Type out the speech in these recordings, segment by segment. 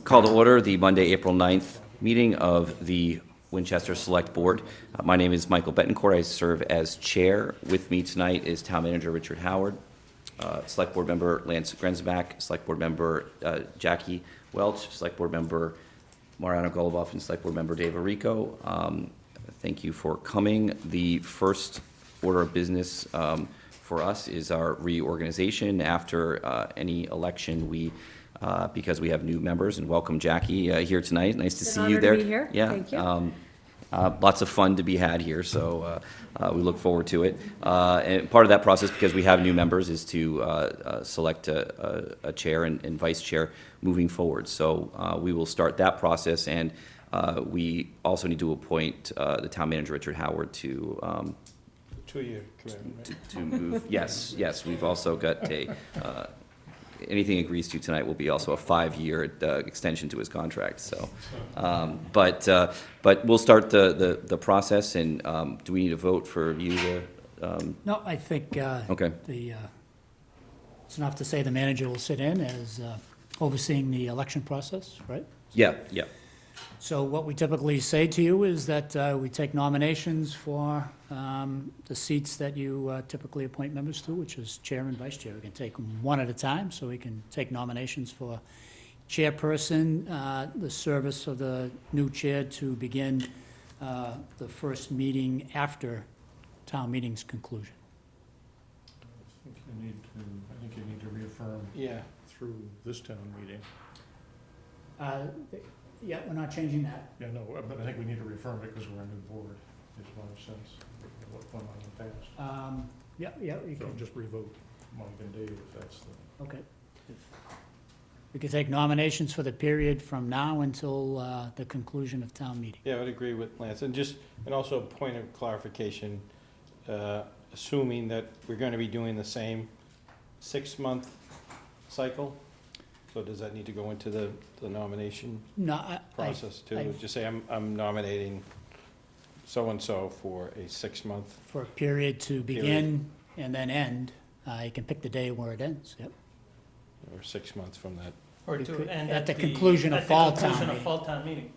Call to order the Monday, April 9th meeting of the Winchester Select Board. My name is Michael Betancourt. I serve as chair. With me tonight is Town Manager Richard Howard, Select Board Member Lance Grenzbach, Select Board Member Jackie Welch, Select Board Member Mariano Goluboff, and Select Board Member Dave Arrico. Thank you for coming. The first order of business for us is our reorganization. After any election, because we have new members, and welcome Jackie here tonight. Nice to see you there. It's an honor to be here. Thank you. Lots of fun to be had here, so we look forward to it. And part of that process, because we have new members, is to select a chair and vice chair moving forward. So we will start that process, and we also need to appoint the town manager, Richard Howard, to 2-year commitment, right? to move. Yes, we've also got anything he agrees to tonight will be also a 5-year extension to his contract. So, but we'll start the process. And do we need a vote for you to? No, I think Okay. it's enough to say the manager will sit in as overseeing the election process, right? Yeah. So what we typically say to you is that we take nominations for the seats that you typically appoint members to, which is chair and vice chair. We can take them one at a time, so we can take nominations for chairperson, the service of the new chair to begin the first meeting after town meeting's conclusion. I think you need to reaffirm through this town meeting. Yeah, we're not changing that. Yeah, no, but I think we need to reaffirm it because we're a new board, is my sense, of what went on in the past. Yeah, you So can, just revote Mike and Dave if that's the. okay. We could take nominations for the period from now until the conclusion of town meeting. Yeah, I would agree with Lance. And also a point of clarification, assuming that we're going to be doing the same 6-month cycle, so does that need to go into the nomination No, process too? I- Just say I'm nominating so-and-so for a 6-month, for a period to begin and then end. You can pick the day where it ends, yep. or 6 months from that. Or You to could- end at the conclusion of fall town conclusion of meeting. fall town meeting.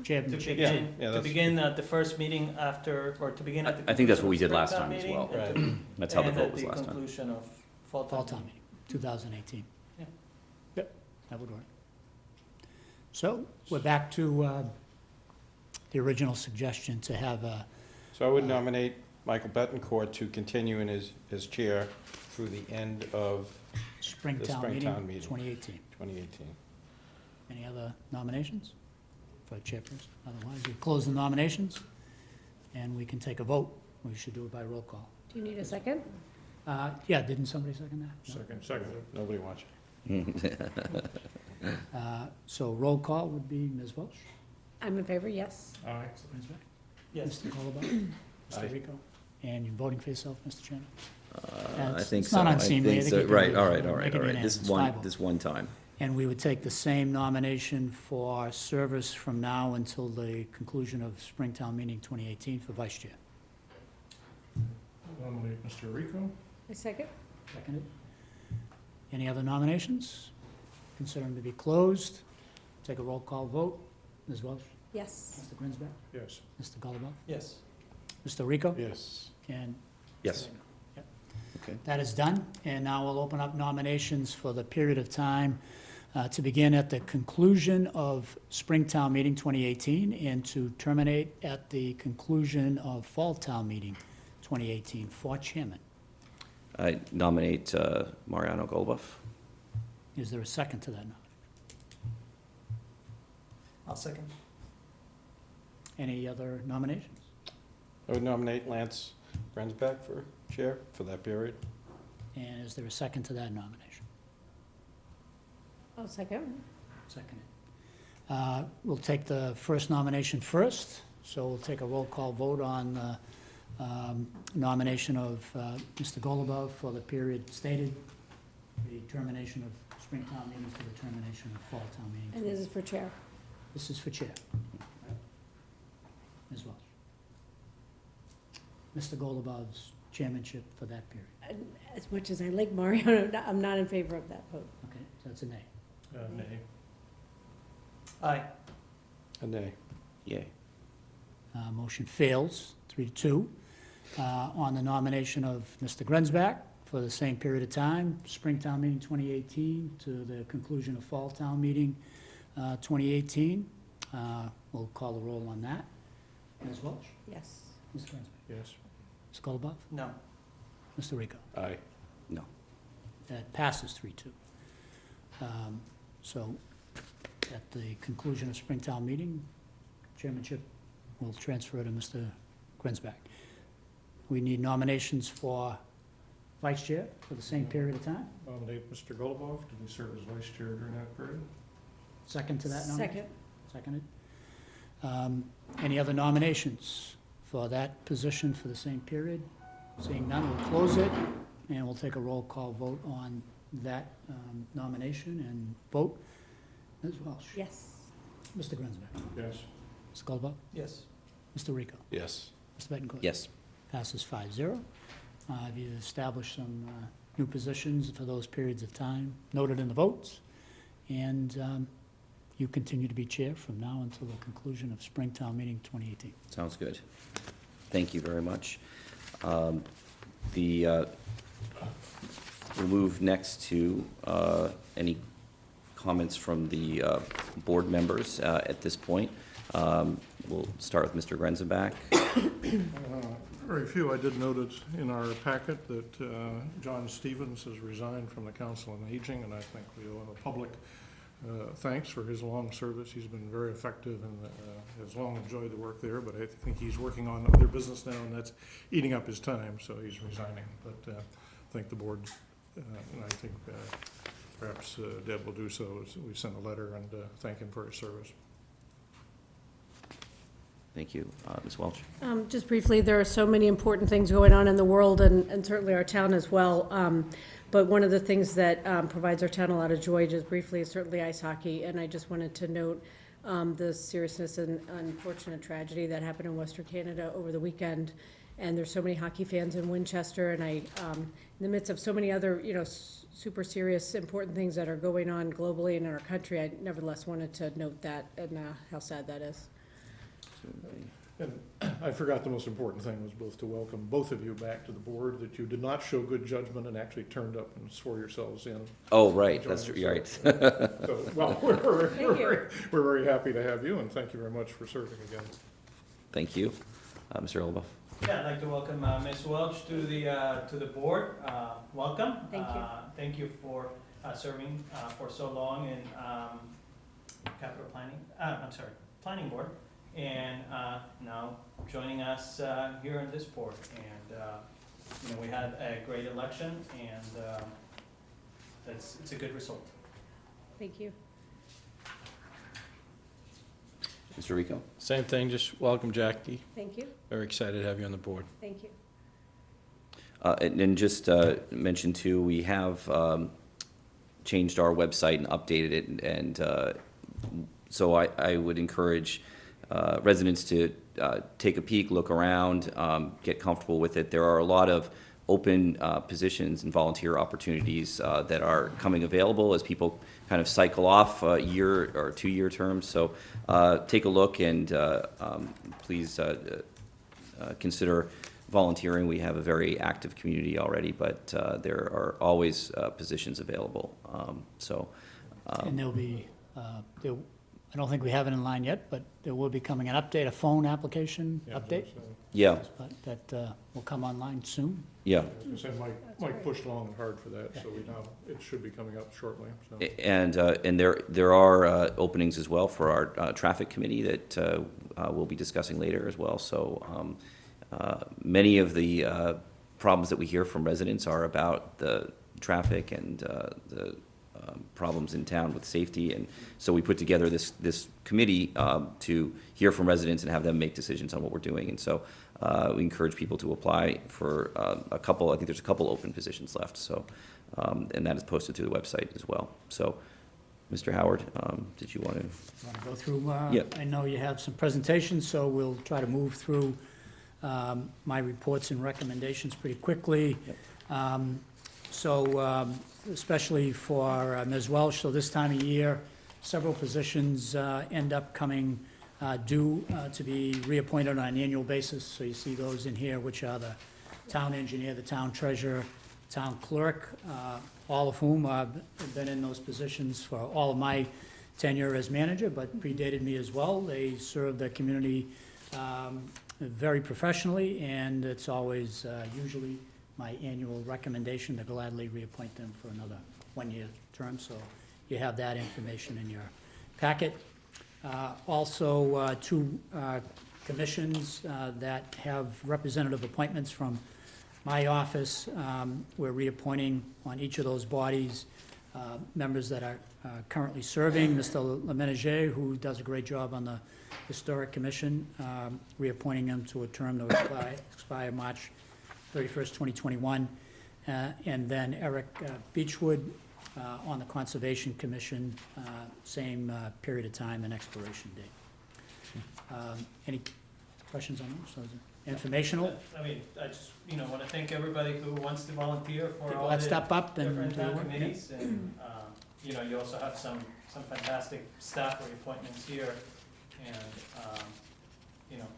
Chairmanship. Yeah, To that's- begin at the first meeting after, or to begin at the. I think that's what we conclusion did of last spring time town as meeting well. and to- That's how the and vote at was the last time. conclusion of fall Fall town town meeting. meeting, 2018. Yeah. Yep, that would work. So we're back to the original suggestion to have a, So I would nominate Michael Betancourt to continue in his chair through the end of spring The town spring meeting, town meeting. 2018. 2018. Any other nominations for chairperson? Otherwise, we close the nominations, and we can take a vote. We should do it by roll call. Do you need a second? Yeah, didn't somebody second that? No? Second. Nobody watching. So roll call would be Ms. Welch? I'm in favor, yes. Aye. Mr. Grinsback? Yes. Mr. Goluboff? Aye. Mr. Rico? And you're voting for yourself, Mr. Chairman? I think It's so. not I unseemly. think I think so. you can Right. do All that. right. Make it unanimous. This one time. And we would take the same nomination for service from now until the conclusion of Springtown Meeting 2018 for vice chair. Nominate Mr. Rico. A second? Seconded. Any other nominations? Consider them to be closed. Take a roll call vote. Ms. Welch? Yes. Mr. Grinsback? Yes. Mr. Goluboff? Yes. Mr. Rico? Yes. And Yes. Yep. Okay. that is done, and now we'll open up nominations for the period of time to begin at the conclusion of Springtown Meeting 2018 and to terminate at the conclusion of Fall Town Meeting 2018 for chairman. I nominate Mariano Goluboff. Is there a second to that nomination? I'll second. Any other nominations? I would nominate Lance Grenzbach for chair for that period. And is there a second to that nomination? I'll second. Seconded. We'll take the first nomination first, so we'll take a roll call vote on the nomination of Mr. Goluboff for the period stated, the termination of Springtown meeting to the termination of Fall Town meeting. And this is for chair. This is for chair. Ms. Welch. Mr. Goluboff's chairmanship for that period. And as much as I like Mario, I'm not in favor of that vote. Okay, so that's a nay. Nay. Aye. A nay. Yay. Motion fails, 3-2. On the nomination of Mr. Grensback for the same period of time, Springtown meeting 2018 to the conclusion of Fall Town meeting 2018. We'll call the roll on that. Ms. Welch? Yes. Mr. Grensback? Yes. Ms. Colabov? No. Mr. Rico? Aye. No. That passes 3-2. So at the conclusion of Springtown meeting, chairmanship will transfer to Mr. Grensback. We need nominations for vice chair for the same period of time. Nominate Mr. Golubov to be served as vice chair during that period. Second to that nomination? Second. Seconded. Any other nominations for that position for the same period? Seeing none, we'll close it, and we'll take a roll call vote on that nomination and vote. Ms. Welch? Yes. Mr. Grensback? Yes. Mr. Colabov? Yes. Mr. Rico? Yes. Mr. Bettencourt? Yes. Passes 5-0. Have you established some new positions for those periods of time noted in the votes? And you continue to be chair from now until the conclusion of Springtown meeting 2018. Sounds good. Thank you very much. We'll move next to any comments from the board members at this point. We'll start with Mr. Grensback. Very few. I did notice in our packet that John Stevens has resigned from the Council on Aging, and I think we owe him a public thanks for his long service. He's been very effective and has long enjoyed the work there, but I think he's working on other business now, and that's eating up his time, so he's resigning. But I think the board, and I think perhaps Deb will do so, is we send a letter and thank him for his service. Thank you. Ms. Welch? Just briefly, there are so many important things going on in the world and certainly our town as well. But one of the things that provides our town a lot of joy, just briefly, is certainly ice hockey. And I just wanted to note the seriousness and unfortunate tragedy that happened in Western Canada over the weekend. And there's so many hockey fans in Winchester, and in the midst of so many other, super serious, important things that are going on globally and in our country, I nevertheless wanted to note that and how sad that is. And I forgot the most important thing was both to welcome both of you back to the board, that you did not show good judgment and actually turned up and swore yourselves in. Oh, right, that's right. So, well, Thank you. we're very happy to have you, and thank you very much for serving again. Thank you. Mr. Olba? Yeah, I'd like to welcome Ms. Welch to the board. Welcome. Thank you. Thank you for serving for so long in capital planning, planning board. And now joining us here on this board. And we had a great election, and it's a good result. Thank you. Mr. Rico? Same thing, just welcome Jackie. Thank you. Very excited to have you on the board. Thank you. And just mention too, we have changed our website and updated it, and so I would encourage residents to take a peek, look around, get comfortable with it. There are a lot of open positions and volunteer opportunities that are coming available as people kind of cycle off year or 2-year terms. So take a look and please consider volunteering. We have a very active community already, but there are always positions available. And there'll be, I don't think we have it in line yet, but there will be coming an update, a phone application Yeah, update, so, Yeah, but that will come online soon. yeah. I was gonna say, Mike pushed long and hard for that, so we know it should be coming up shortly, so. And there are openings as well for our traffic committee that we'll be discussing later as well. So many of the problems that we hear from residents are about the traffic and the problems in town with safety. And so we put together this committee to hear from residents and have them make decisions on what we're doing. And so we encourage people to apply for a couple, I think there's a couple open positions left. So, and that is posted to the website as well. So, Mr. Howard, did you want to? Want to go through? Yeah. I know you have some presentations, so we'll try to move through my reports and recommendations pretty quickly. Yep. especially for Ms. Welsh. So this time of year, several positions end up coming due to be reappointed on an annual basis. So you see those in here, which are the town engineer, the town treasurer, town clerk, all of whom have been in those positions for all of my tenure as manager, but predated me as well. They serve the community very professionally, and it's always usually my annual recommendation to gladly reappoint them for another one-year term. So you have that information in your packet. Also, two commissions that have representative appointments from my office. We're reappointing on each of those bodies members that are currently serving. Mr. Lemenager, who does a great job on the Historic Commission, reappointing him to a term that will expire March 31st, 2021. And then Eric Beechwood on the Conservation Commission, same period of time and expiration date. Any questions on those? Those are informational. I mean, I just, want to thank everybody who wants to volunteer for People all that the step up and different do the town work. Yeah. committees. And, you also have some fantastic staff reappointments here. And,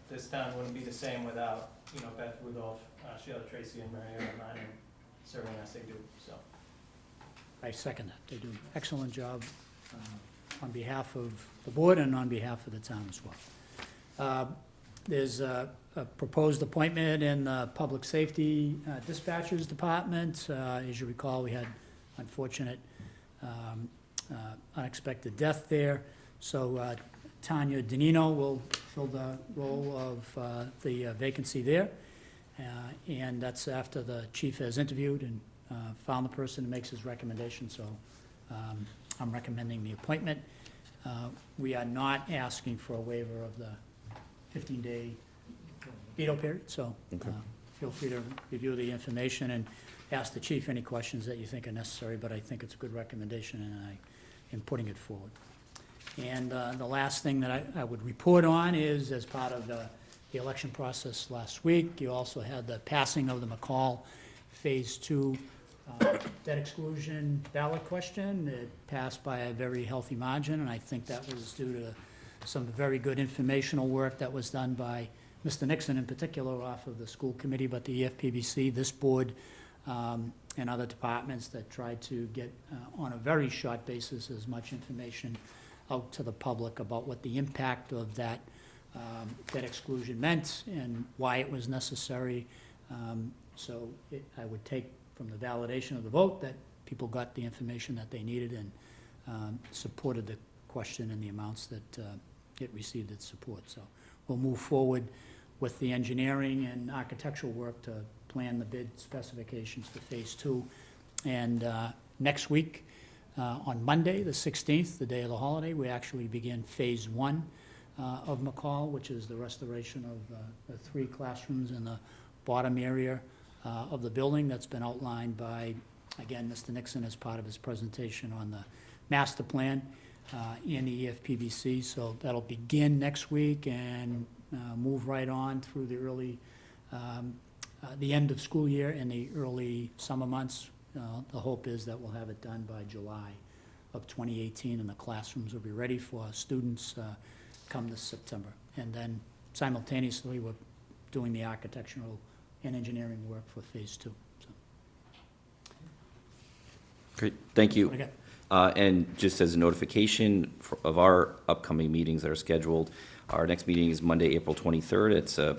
this town wouldn't be the same without, Beth Rudolph, Sheila Tracy, and Mary Ellen Manning serving as they do, so. I second that. They do an excellent job on behalf of the board and on behalf of the town as well. There's a proposed appointment in the Public Safety Dispatchers Department. As you recall, we had unfortunate unexpected death there. So Tanya Danino will fill the role of the vacancy there. And that's after the chief has interviewed and found the person who makes his recommendation. So I'm recommending the appointment. We are not asking for a waiver of the 15-day veto period, so feel free to review the information and ask the chief any questions that you think are necessary, but I think it's a good recommendation, and I am putting it forward. And the last thing that I would report on is, as part of the election process last week, you also had the passing of the McCall Phase 2 debt exclusion ballot question. It passed by a very healthy margin, and I think that was due to some very good informational work that was done by Mr. Nixon in particular off of the school committee, but the EFPBC, this board, and other departments that tried to get, on a very short basis, as much information out to the public about what the impact of that debt exclusion meant and why it was necessary. So I would take from the validation of the vote that people got the information that they needed and supported the question and the amounts that it received its support. So we'll move forward with the engineering and architectural work to plan the bid specifications for Phase 2. And next week, on Monday, the 16th, the day of the holiday, we actually begin Phase 1 of McCall, which is the restoration of the 3 classrooms in the bottom area of the building that's been outlined by, again, Mr. Nixon as part of his presentation on the master plan in the EFPBC. So that'll begin next week and move right on through the early, the end of school year and the early summer months. The hope is that we'll have it done by July of 2018, and the classrooms will be ready for students come this September. And then simultaneously, we're doing the architectural and engineering work for Phase 2. So, Great, thank you. what I got. And just as a notification of our upcoming meetings that are scheduled, our next meeting is Monday, April 23rd. It's a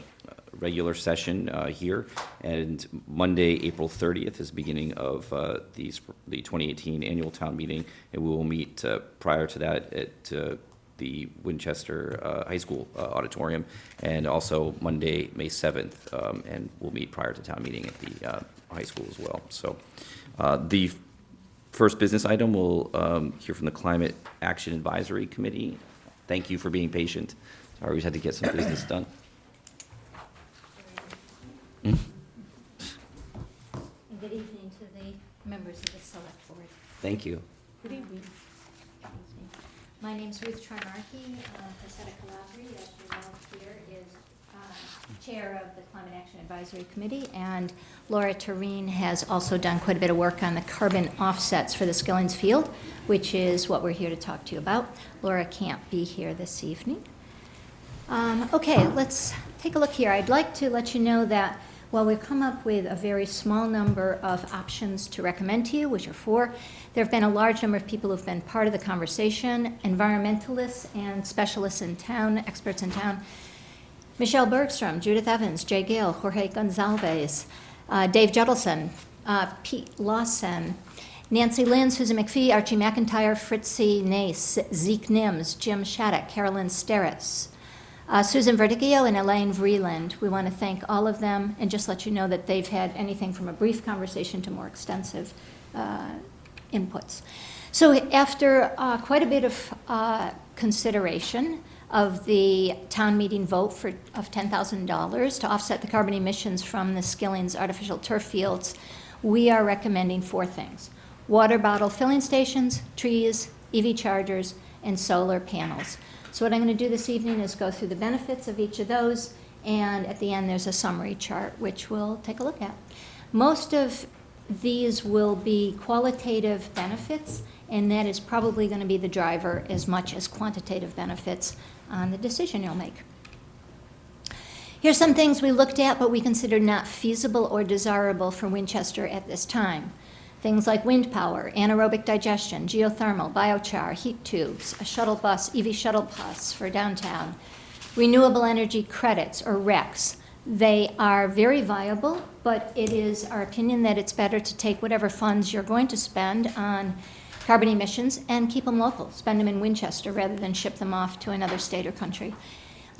regular session here, and Monday, April 30th is the beginning of the 2018 annual town meeting, and we will meet prior to that at the Winchester High School auditorium, and also Monday, May 7th, and we'll meet prior to town meeting at the high school as well. So the first business item, we'll hear from the Climate Action Advisory Committee. Thank you for being patient. Sorry, we just had to get some business done. And good evening to the members of the Select Board. Thank you. Good evening. My name's Ruth Charnarky. Pasetta Calabri, as you know, here is chair of the Climate Action Advisory Committee, and Laura Tureen has also done quite a bit of work on the carbon offsets for the Skillings Field, which is what we're here to talk to you about. Laura can't be here this evening. Okay, let's take a look here. I'd like to let you know that while we've come up with a very small number of options to recommend to you, which are 4, there have been a large number of people who've been part of the conversation, environmentalists and specialists in town, experts in town. Michelle Bergstrom, Judith Evans, Jay Gale, Jorge Gonzalez, Dave Judelson, Pete Lawson, Nancy Lynn, Susan McPhee, Archie McIntyre, Fritzy Nace, Zeke Nims, Jim Shattuck, Carolyn Steritz, Susan Verticchio, and Elaine Vreeland. We want to thank all of them and just let you know that they've had anything from a brief conversation to more extensive inputs. So after quite a bit of consideration of the town meeting vote of $10,000 to offset the carbon emissions from the Skillings artificial turf fields, we are recommending 4 things: water bottle filling stations, trees, EV chargers, and solar panels. So what I'm going to do this evening is go through the benefits of each of those, and at the end there's a summary chart which we'll take a look at. Most of these will be qualitative benefits, and that is probably going to be the driver as much as quantitative benefits on the decision you'll make. Here's some things we looked at but we considered not feasible or desirable for Winchester at this time. Things like wind power, anaerobic digestion, geothermal, biochar, heat tubes, a shuttle bus, EV shuttle bus for downtown, renewable energy credits or RECs. They are very viable, but it is our opinion that it's better to take whatever funds you're going to spend on carbon emissions and keep them local, spend them in Winchester rather than ship them off to another state or country.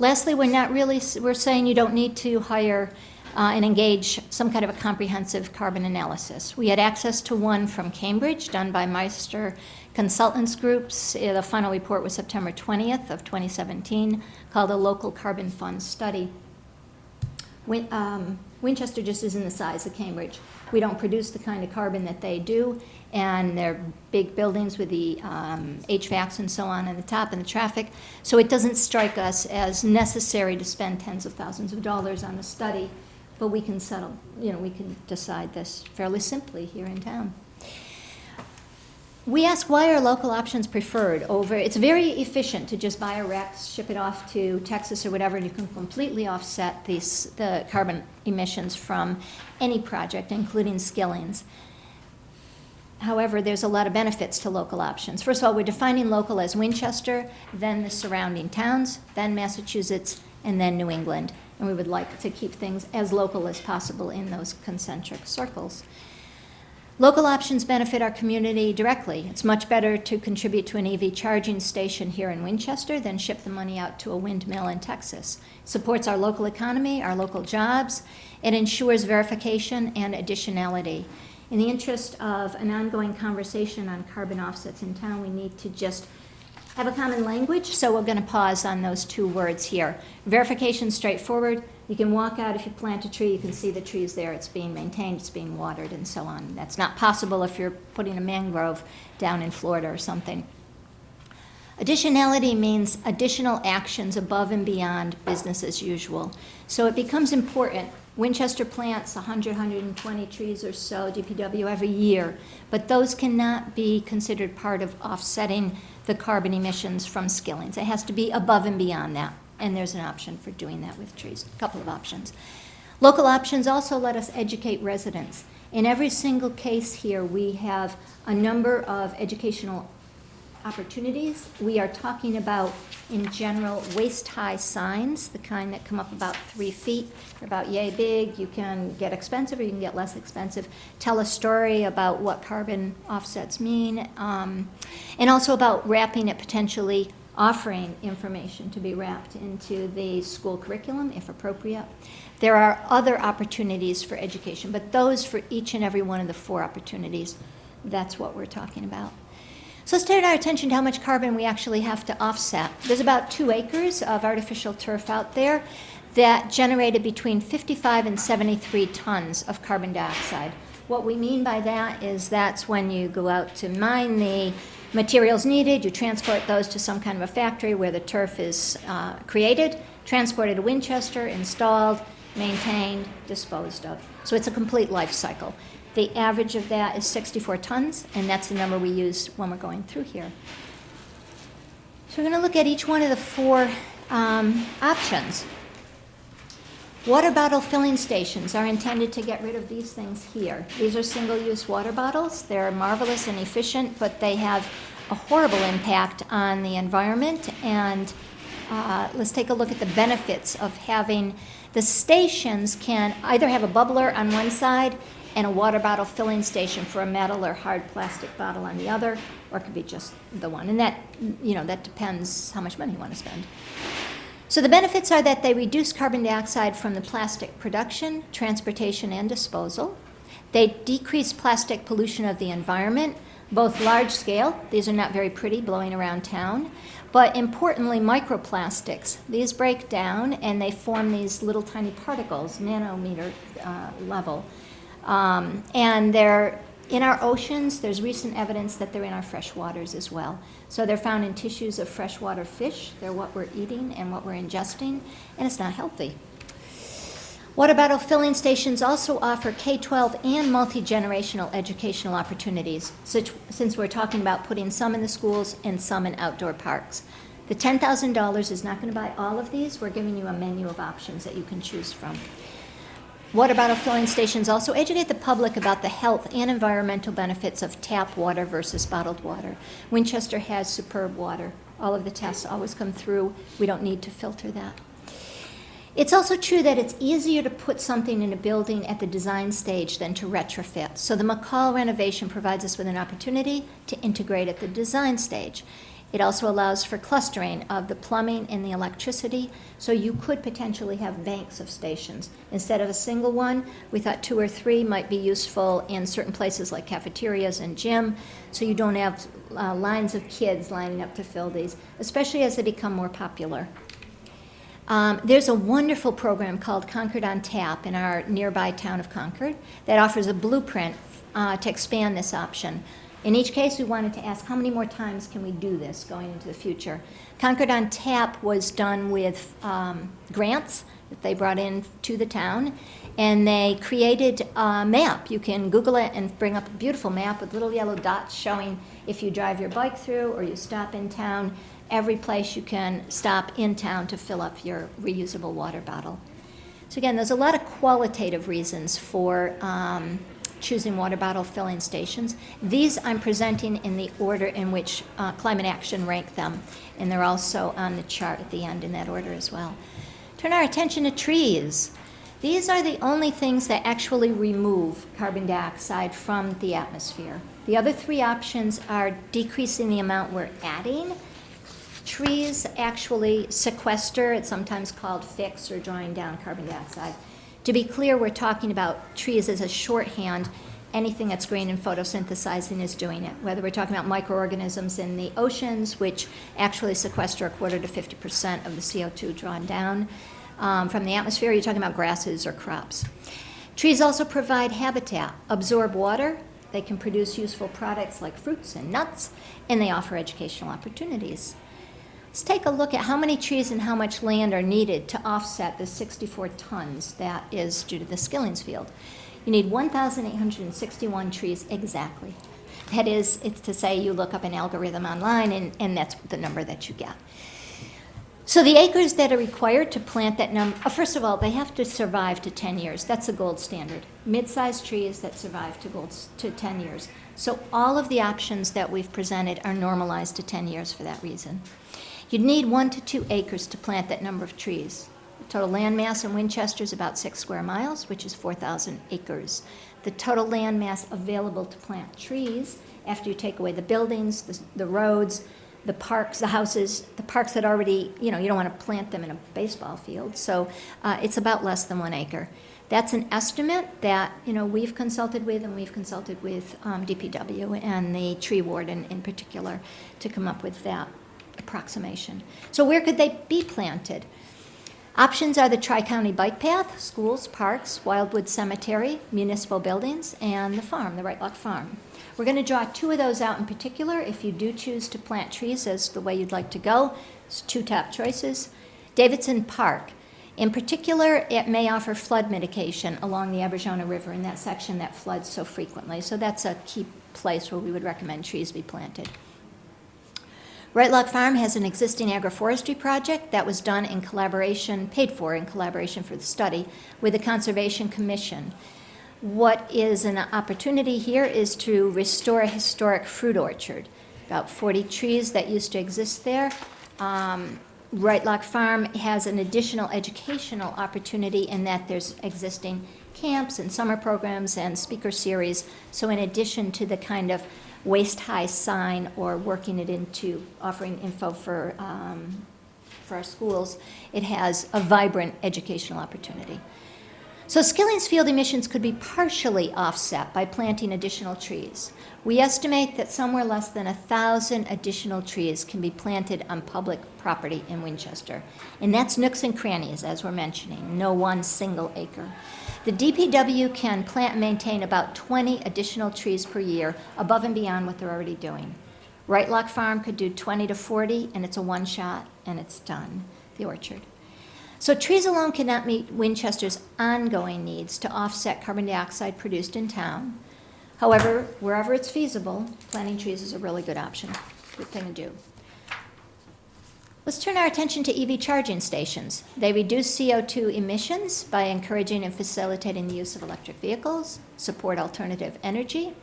Lastly, we're saying you don't need to hire and engage some kind of a comprehensive carbon analysis. We had access to one from Cambridge done by Meister Consultants Groups. The final report was September 20th of 2017, called a Local Carbon Fund Study. Winchester just isn't the size of Cambridge. We don't produce the kind of carbon that they do, and they're big buildings with the HVACs and so on the top and the traffic. So it doesn't strike us as necessary to spend tens of thousands of dollars on a study, but we can settle, we can decide this fairly simply here in town. We ask why are local options preferred over, it's very efficient to just buy a REC, ship it off to Texas or whatever, and you can completely offset the carbon emissions from any project, including Skillings. However, there's a lot of benefits to local options. First of all, we're defining local as Winchester, then the surrounding towns, then Massachusetts, and then New England. And we would like to keep things as local as possible in those concentric circles. Local options benefit our community directly. It's much better to contribute to an EV charging station here in Winchester than ship the money out to a windmill in Texas. It supports our local economy, our local jobs. It ensures verification and additionality. In the interest of an ongoing conversation on carbon offsets in town, we need to just have a common language, so we're going to pause on those 2 words here. Verification, straightforward. You can walk out if you plant a tree, you can see the tree's there, it's being maintained, it's being watered, and so on. That's not possible if you're putting a mangrove down in Florida or something. Additionality means additional actions above and beyond business as usual. So it becomes important. Winchester plants 100, 120 trees or so, DPW, every year, but those cannot be considered part of offsetting the carbon emissions from Skillings. It has to be above and beyond that, and there's an option for doing that with trees, a couple of options. Local options also let us educate residents. In every single case here, we have a number of educational opportunities. We are talking about, in general, waist-high signs, the kind that come up about 3 feet. They're about yay big. You can get expensive or you can get less expensive. Tell a story about what carbon offsets mean, and also about wrapping it, potentially offering information to be wrapped into the school curriculum, if appropriate. There are other opportunities for education, but those for each and every one of the 4 opportunities, that's what we're talking about. So let's turn our attention to how much carbon we actually have to offset. There's about 2 acres of artificial turf out there that generated between 55 and 73 tons of carbon dioxide. What we mean by that is that's when you go out to mine the materials needed, you transport those to some kind of a factory where the turf is created, transported to Winchester, installed, maintained, disposed of. So it's a complete life cycle. The average of that is 64 tons, and that's the number we use when we're going through here. So we're going to look at each one of the four options. Water bottle filling stations are intended to get rid of these things here. These are single-use water bottles. They're marvelous and efficient, but they have a horrible impact on the environment. And let's take a look at the benefits of having the stations can either have a bubbler on one side and a water bottle filling station for a metal or hard plastic bottle on the other, or it could be just the one. And that, that depends how much money you want to spend. So the benefits are that they reduce carbon dioxide from the plastic production, transportation, and disposal. They decrease plastic pollution of the environment, both large scale, these are not very pretty blowing around town, but importantly microplastics. These break down and they form these little tiny particles, nanometer level. And they're in our oceans. There's recent evidence that they're in our fresh waters as well. So they're found in tissues of freshwater fish. They're what we're eating and what we're ingesting, and it's not healthy. Water bottle filling stations also offer K-12 and multi-generational educational opportunities, since we're talking about putting some in the schools and some in outdoor parks. The $10,000 is not going to buy all of these. We're giving you a menu of options that you can choose from. Water bottle filling stations also educate the public about the health and environmental benefits of tap water versus bottled water. Winchester has superb water. All of the tests always come through. We don't need to filter that. It's also true that it's easier to put something in a building at the design stage than to retrofit. So the McCall renovation provides us with an opportunity to integrate at the design stage. It also allows for clustering of the plumbing and the electricity, so you could potentially have banks of stations. Instead of a single one, we thought 2 or 3 might be useful in certain places like cafeterias and gym, so you don't have lines of kids lining up to fill these, especially as they become more popular. There's a wonderful program called Concord on Tap in our nearby town of Concord that offers a blueprint to expand this option. In each case, we wanted to ask how many more times can we do this going into the future. Concord on Tap was done with grants that they brought in to the town, and they created a map. You can Google it and bring up a beautiful map with little yellow dots showing if you drive your bike through or you stop in town, every place you can stop in town to fill up your reusable water bottle. So again, there's a lot of qualitative reasons for choosing water bottle filling stations. These I'm presenting in the order in which Climate Action ranked them, and they're also on the chart at the end in that order as well. Turn our attention to trees. These are the only things that actually remove carbon dioxide from the atmosphere. The other 3 options are decreasing the amount we're adding. Trees actually sequester, it's sometimes called fix or drawing down carbon dioxide. To be clear, we're talking about trees as a shorthand. Anything that's green and photosynthesizing is doing it, whether we're talking about microorganisms in the oceans, which actually sequester 25% to 50% of the CO2 drawn down from the atmosphere. You're talking about grasses or crops. Trees also provide habitat, absorb water. They can produce useful products like fruits and nuts, and they offer educational opportunities. Let's take a look at how many trees and how much land are needed to offset the 64 tons that is due to the Skillings field. You need 1,861 trees exactly. That is, it's to say you look up an algorithm online and that's the number that you get. So the acres that are required to plant that number, first of all, they have to survive to 10 years. That's a gold standard. Mid-sized trees that survive to 10 years. So all of the options that we've presented are normalized to 10 years for that reason. You'd need 1 to 2 acres to plant that number of trees. The total land mass in Winchester is about 6 square miles, which is 4,000 acres. The total land mass available to plant trees, after you take away the buildings, the roads, the parks, the houses, the parks that already, you don't want to plant them in a baseball field. So it's about less than 1 acre. That's an estimate that, we've consulted with, and we've consulted with DPW and the tree warden in particular to come up with that approximation. So where could they be planted? Options are the Tri-County Bike Path, schools, parks, Wildwood Cemetery, municipal buildings, and the farm, the Right Lock Farm. We're going to draw 2 of those out in particular. If you do choose to plant trees as the way you'd like to go, it's 2 top choices. Davidson Park In particular, it may offer flood mitigation along the Aberjona River in that section that floods so frequently. So that's a key place where we would recommend trees be planted. Right Lock Farm has an existing agroforestry project that was done in collaboration, paid for in collaboration for the study, with the Conservation Commission. What is an opportunity here is to restore a historic fruit orchard. About 40 trees that used to exist there. Right Lock Farm has an additional educational opportunity in that there's existing camps and summer programs and speaker series. So in addition to the kind of waist-high sign or working it into offering info for our schools, it has a vibrant educational opportunity. So Skilling's field emissions could be partially offset by planting additional trees. We estimate that somewhere less than 1,000 additional trees can be planted on public property in Winchester. And that's nooks and crannies, as we're mentioning, no one single acre. The DPW can plant and maintain about 20 additional trees per year above and beyond what they're already doing. Right Lock Farm could do 20 to 40, and it's a one-shot, and it's done, the orchard. So trees alone cannot meet Winchester's ongoing needs to offset carbon dioxide produced in town. However, wherever it's feasible, planting trees is a really good option, good thing to do. Let's turn our attention to EV charging stations. They reduce CO2 emissions by encouraging and facilitating the use of electric vehicles, support alternative energy,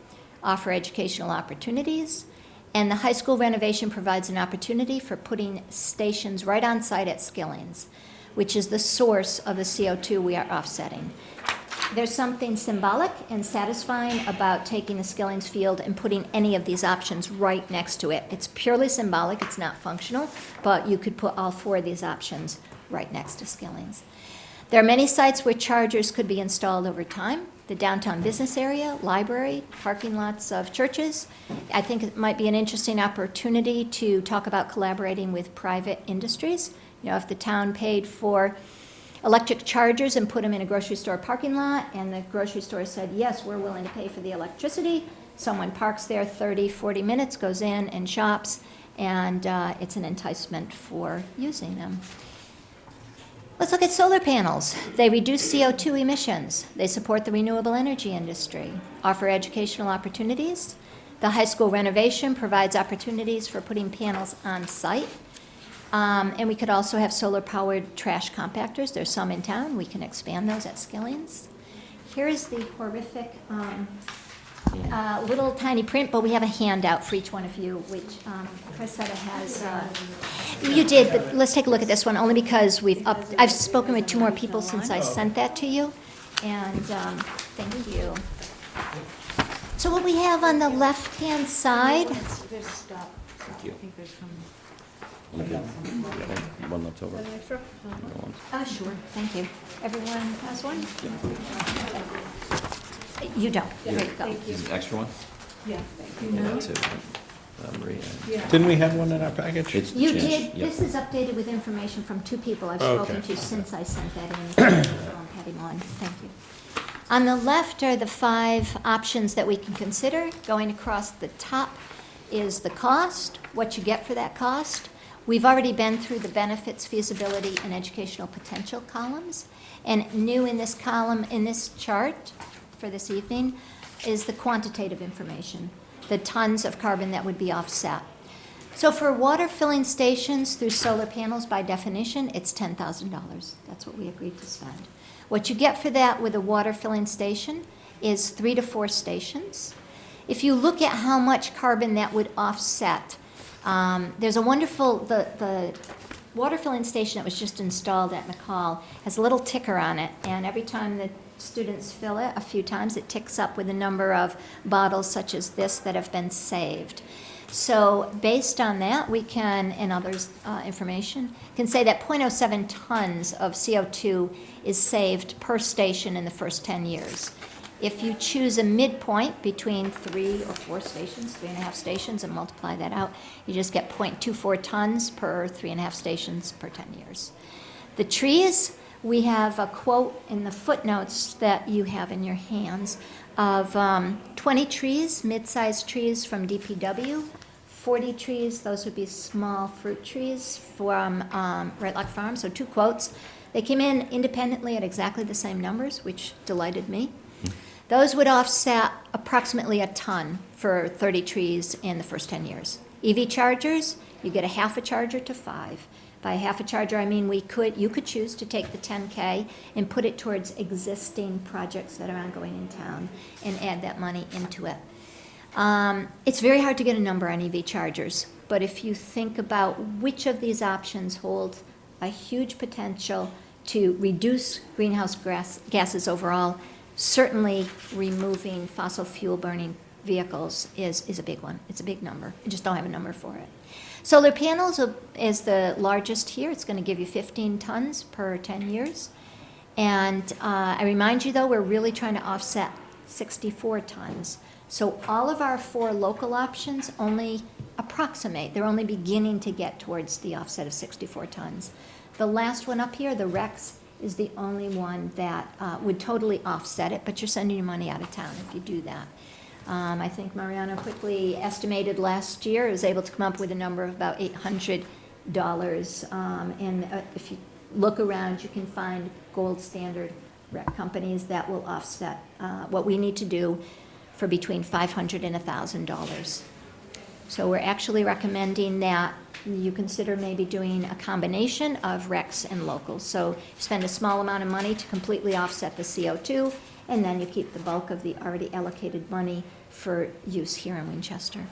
offer educational opportunities, and the high school renovation provides an opportunity for putting stations right on site at Skilling's, which is the source of the CO2 we are offsetting. There's something symbolic and satisfying about taking the Skilling's field and putting any of these options right next to it. It's purely symbolic, it's not functional, but you could put all 4 of these options right next to Skilling's. There are many sites where chargers could be installed over time. The downtown business area, library, parking lots of churches. I think it might be an interesting opportunity to talk about collaborating with private industries. You know, if the town paid for electric chargers and put them in a grocery store parking lot, and the grocery store said, yes, we're willing to pay for the electricity, someone parks there 30, 40 minutes, goes in and shops, and it's an enticement for using them. Let's look at solar panels. They reduce CO2 emissions. They support the renewable energy industry, offer educational opportunities. The high school renovation provides opportunities for putting panels on site. And we could also have solar-powered trash compactors. There's some in town. We can expand those at Skilling's. Here is the horrific little tiny print, but we have a handout for each one of you, which Chrisetta has. You did, but let's take a look at this one, only because I've spoken with 2 more people since I sent that to you. And thank you. So what we have on the left-hand side. Thank you. You good? One left over. Sure, thank you. Everyone has one? You don't. There you go. Is it an extra one? Yeah. Yeah, two. Maria. Didn't we have one in our package? It's You changed, did, yep. this is updated with information from 2 people I've Okay. spoken to since I sent that in. So I'm having one, thank you. On the left are the 5 options that we can consider. Going across the top is the cost, what you get for that cost. We've already been through the benefits, feasibility, and educational potential columns. And new in this column, in this chart for this evening, is the quantitative information, the tons of carbon that would be offset. So for water filling stations through solar panels, by definition, it's $10,000. That's what we agreed to spend. What you get for that with a water filling station is 3 to 4 stations. If you look at how much carbon that would offset, there's a wonderful, the water filling station that was just installed at McCall has a little ticker on it, and every time the students fill it a few times, it ticks up with a number of bottles such as this that have been saved. So based on that, we can, and others' information, can say that 0.07 tons of CO2 is saved per station in the first 10 years. If you choose a midpoint between 3 or 4 stations, 3.5 stations, and multiply that out, you just get 0.24 tons per 3.5 stations per 10 years. The trees, we have a quote in the footnotes that you have in your hands of 20 trees, mid-sized trees from DPW, 40 trees. Those would be small fruit trees from Right Lock Farm, so 2 quotes. They came in independently at exactly the same numbers, which delighted me. Those would offset approximately a ton for 30 trees in the first 10 years. EV chargers, you get a half a charger to 5. By a half a charger, I mean you could choose to take the 10K and put it towards existing projects that are ongoing in town and add that money into it. It's very hard to get a number on EV chargers, but if you think about which of these options hold a huge potential to reduce greenhouse gases overall, certainly removing fossil fuel burning vehicles is a big one. It's a big number. I just don't have a number for it. Solar panels is the largest here. It's going to give you 15 tons per 10 years. And I remind you, though, we're really trying to offset 64 tons. So all of our 4 local options only approximate. They're only beginning to get towards the offset of 64 tons. The last one up here, the Rex, is the only one that would totally offset it, but you're sending your money out of town if you do that. I think Mariano quickly estimated last year, was able to come up with a number of about $800. And if you look around, you can find gold standard rec companies that will offset what we need to do for between $500 and $1,000. So we're actually recommending that you consider maybe doing a combination of recs and locals. So you spend a small amount of money to completely offset the CO2, and then you keep the bulk of the already allocated money for use here in Winchester.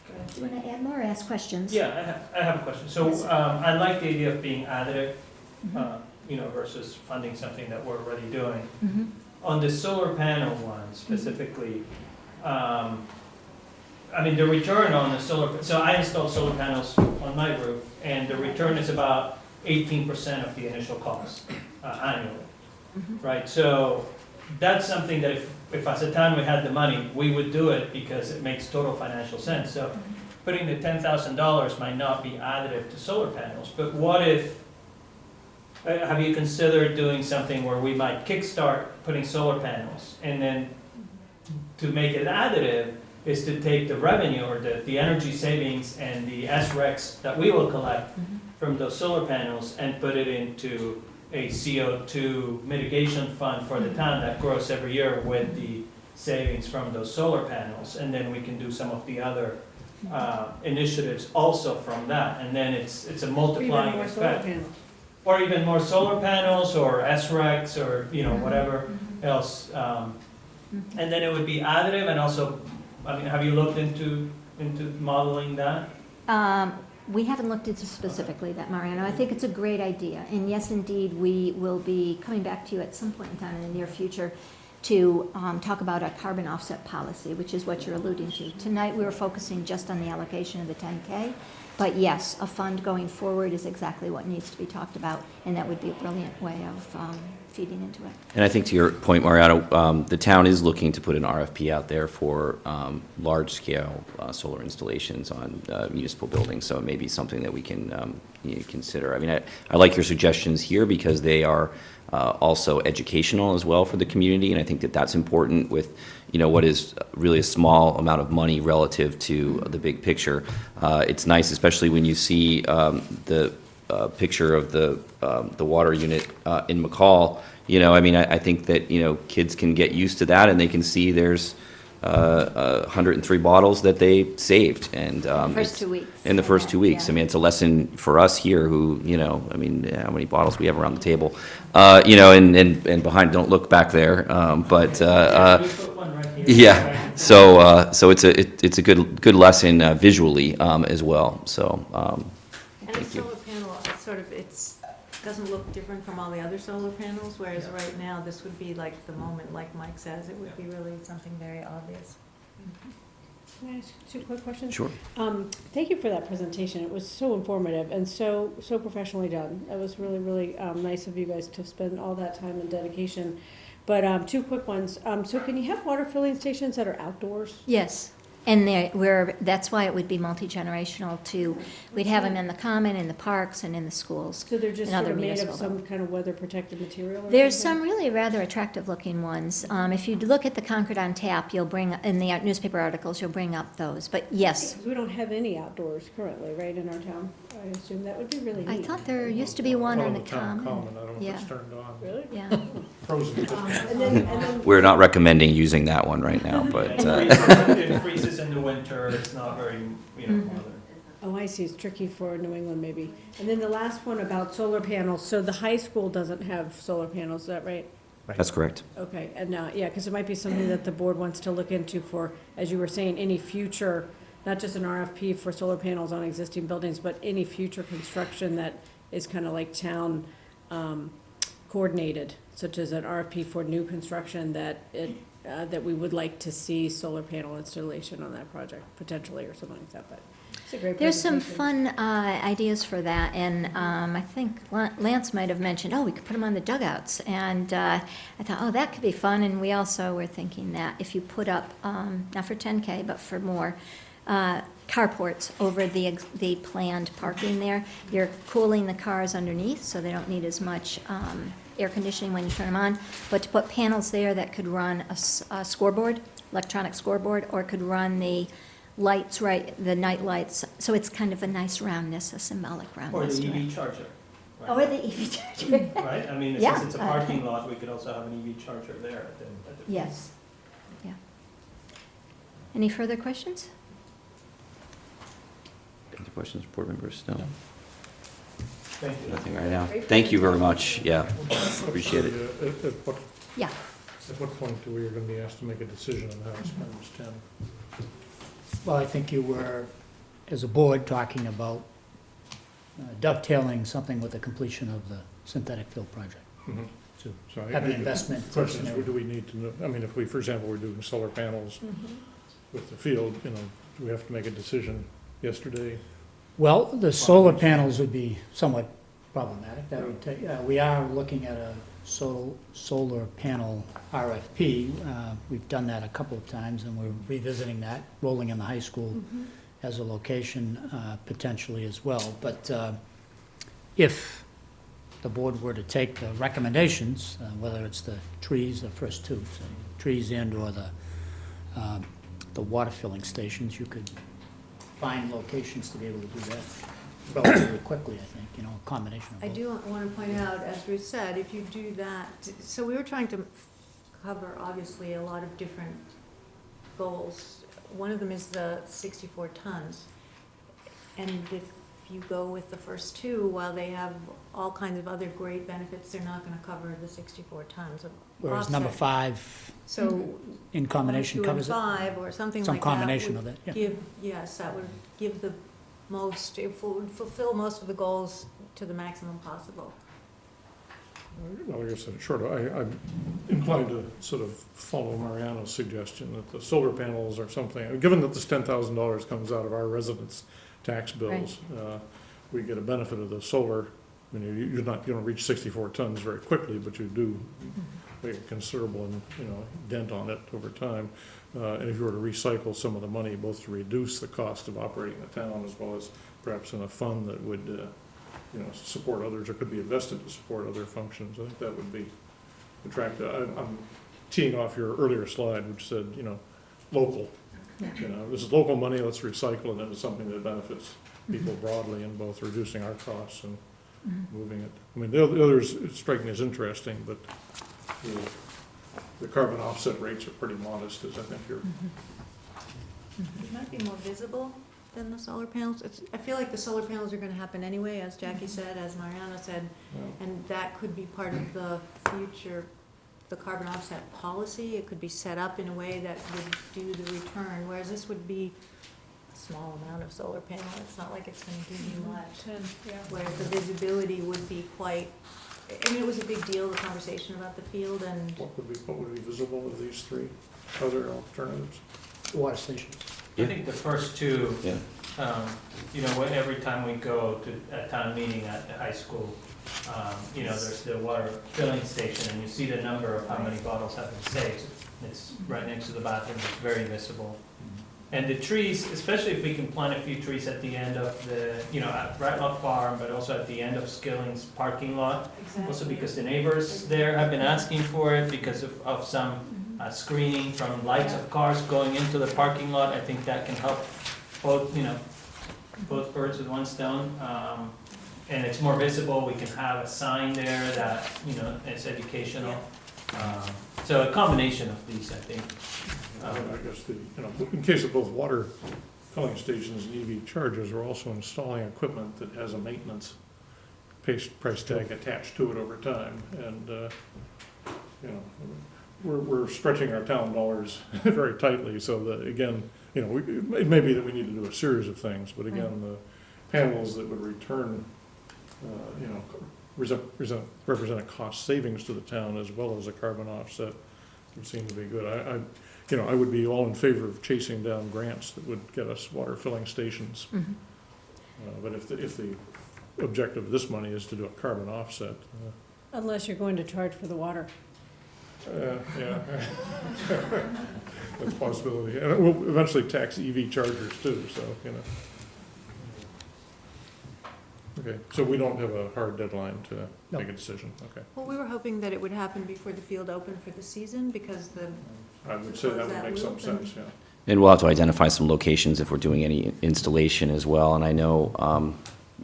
Do you want to add more or ask questions? Yeah, I have a question. So Yes, sir. I like the idea of being additive, versus funding something that we're already doing. Mhm. On the solar panel one specifically, the return on the solar, so I installed solar panels on my roof, and the return is about 18% of the initial cost annually, right? So that's something that if as a town we had the money, we would do it because it makes total financial sense. So putting the $10,000 might not be additive to solar panels, but what if, have you considered doing something where we might kickstart putting solar panels, and then to make it additive is to take the revenue or the energy savings and the SRECs that we will collect from those solar panels and put it into a CO2 mitigation fund for the town that grows every year with the savings from those solar panels, and then we can do some of the other initiatives also from that, and then it's a multiplying effect. Or even more solar panels or SRECs or whatever else, and then it would be additive. And also, have you looked into modeling that? We haven't looked into specifically that, Mariano. I think it's a great idea. And yes, indeed, we will be coming back to you at some point in time in the near future to talk about a carbon offset policy, which is what you're alluding to. Tonight, we were focusing just on the allocation of the 10K. But yes, a fund going forward is exactly what needs to be talked about, and that would be a brilliant way of feeding into it. And I think to your point, Mariano, the town is looking to put an RFP out there for large-scale solar installations on municipal buildings, so it may be something that we can consider. I like your suggestions here because they are also educational as well for the community, and I think that that's important with what is really a small amount of money relative to the big picture. It's nice, especially when you see the picture of the water unit in McCall. I think that kids can get used to that, and they can see there's 103 bottles that they saved, and First 2 weeks. in the first 2 weeks. Yeah. It's a lesson for us here who, how many bottles we have around the table, and behind, don't look back there, but, We put one right here. yeah, so it's a good lesson visually as well, so, And the thank you. solar panel, doesn't look different from all the other solar panels, whereas right now, this would be like the moment, like Mike says, it would be really something very obvious. Can I ask 2 quick questions? Sure. Thank you for that presentation. It was so informative and so professionally done. It was really, really nice of you guys to spend all that time and dedication. But 2 quick ones. So can you have water filling stations that are outdoors? Yes. And that's why it would be multi-generational too. We'd have them in the common, in the parks, and in the schools. So they're just and sort other of made of municipal some kind of weather-protected material or There's something? some really rather attractive looking ones. If you look at the Concord on Tap, you'll bring, in the newspaper articles, you'll bring up those. But yes, Because we don't have any outdoors currently, right, in our town. I assume that would be really I neat. thought there used to be one on the town common. I don't know if Yeah. it's turned on. Really? Yeah. Frozen. And then, We're not recommending using that one right now, but It freezes in the winter, it's not very, Mhm. weather. oh, I see, it's tricky for New England maybe. And then the last one about solar panels, so the high school doesn't have solar panels, is that right? that's correct. Okay, and yeah, because it might be something that the board wants to look into for, as you were saying, any future, not just an RFP for solar panels on existing buildings, but any future construction that is kind of like town coordinated, such as an RFP for new construction that we would like to see solar panel installation on that project, potentially, or something like that, but it's a great There's some presentation. fun ideas for that, and I think Lance might have mentioned, oh, we could put them on the dugouts. And I thought, oh, that could be fun, and we also were thinking that if you put up, not for 10K, but for more, carports over the planned parking there, you're cooling the cars underneath, so they don't need as much air conditioning when you turn them on. But to put panels there that could run a scoreboard, electronic scoreboard, or could run the lights, right, the night lights, so it's kind of a nice roundness, a symbolic Or roundness the to it. EV charger. right? Or the EV charger. Right, I mean, Yeah. since it's a parking lot, we could also have an EV charger there at the. Yes, yeah. Any further questions? Any questions, board members? No, Thank you. nothing right now. Thank you very much, yeah, appreciate it. Yeah. At what point do we are going to be asked to make a decision on how to spend this 10? Well, I think you were, as a board, talking about dovetailing something with the completion of the synthetic fill project. Mhm. To So I- have an investment. Questions, do we need to know, I mean, if we, for example, we're doing solar panels with the field, do we have to make a decision yesterday? Well, the solar panels would be somewhat problematic. That would take, we are looking at a solar panel RFP. We've done that a couple of times, and we're revisiting that, rolling in the high school as a location potentially as well. But if the board were to take the recommendations, whether it's the trees, the first two, so trees and/or the water filling stations, you could find locations to be able to do that relatively quickly, I think, a combination of both. I do want to point out, as Ruth said, if you do that, so we were trying to cover, obviously, a lot of different goals. One of them is the 64 tons. And if you go with the first two, while they have all kinds of other great benefits, they're not going to cover the 64 tons of Whereas number offset. 5 So in combination one, two, and covers it. 5, or something Some like that. combination would of it, yeah. Give, yes, that would give the most, it would fulfill most of the goals to the maximum possible. Well, like I said, short, I'm inclined to sort of follow Mariano's suggestion that the solar panels are something, given that this $10,000 comes out of our residents' tax bills, we get a benefit of the solar. I mean, you don't reach 64 tons very quickly, but you do make a considerable, dent on it over time. And if you were to recycle some of the money, both to reduce the cost of operating the town as well as perhaps in a fund that would, support others or could be invested to support other functions, I think that would be attractive. I'm teeing off your earlier slide, which said, local. This is local money, let's recycle it into something that benefits people broadly in both reducing our costs and moving it. I mean, the others strike me as interesting, but the carbon offset rates are pretty modest, as I think you're. It might be more visible than the solar panels. I feel like the solar panels are gonna happen anyway, as Jackie said, as Mariana said, and that could be part of the future, the carbon offset policy. It could be set up in a way that would do the return, whereas this would be a small amount of solar panel. It's not like it's gonna do you much. Whereas the visibility would be quite, I mean, it was a big deal, the conversation about the field, and What would be visible of these three other alternatives? Water stations. I think the first two, Yeah. every time we go to a town meeting at the high school, there's the water filling station, and you see the number of how many bottles have been saved. It's right next to the bathroom, it's very visible. And the trees, especially if we can plant a few trees at the end of the, at Ratlock Farm, but also at the end of Skilling's parking lot. Also because the neighbors there have been asking for it because of some screening from lights of cars going into the parking lot. I think that can help both, both birds with one stone. And it's more visible, we can have a sign there that, is educational. So a combination of these, I think. I guess in case of both water filling stations and EV chargers, we're also installing equipment that has a maintenance price tag attached to it over time. And, we're stretching our town dollars very tightly, so that, again, it may be that we need to do a series of things, but again, the panels that would return, represent a cost savings to the town as well as a carbon offset would seem to be good. I would be all in favor of chasing down grants that would get us water filling stations. But if the objective of this money is to do a carbon offset. Unless you're going to charge for the water. Yeah. That's a possibility. And it will eventually tax EV chargers too, so, Okay, so we don't have a hard deadline to No. make a decision, okay. Well, we were hoping that it would happen before the field opened for the season, because I would say that would make some sense, yeah. And we'll have to identify some locations if we're doing any installation as well. And I know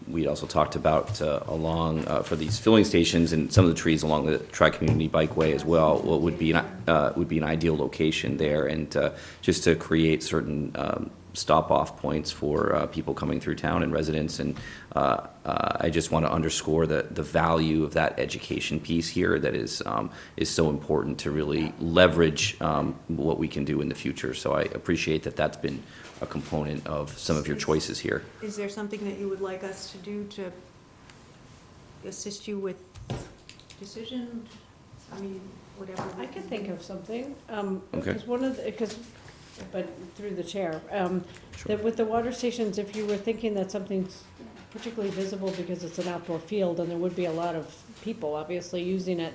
we also talked about along, for these filling stations and some of the trees along the Tri-Community Bikeway as well, what would be an ideal location there, and just to create certain stop-off points for people coming through town and residents. And I just want to underscore the value of that education piece here that is so important to really leverage what we can do in the future. So I appreciate that that's been a component of some of your choices here. Is there something that you would like us to do to assist you with decision? I mean, whatever. I could think of something, Okay. because but through the chair, Sure. that with the water stations, if you were thinking that something's particularly visible because it's an outdoor field and there would be a lot of people obviously using it,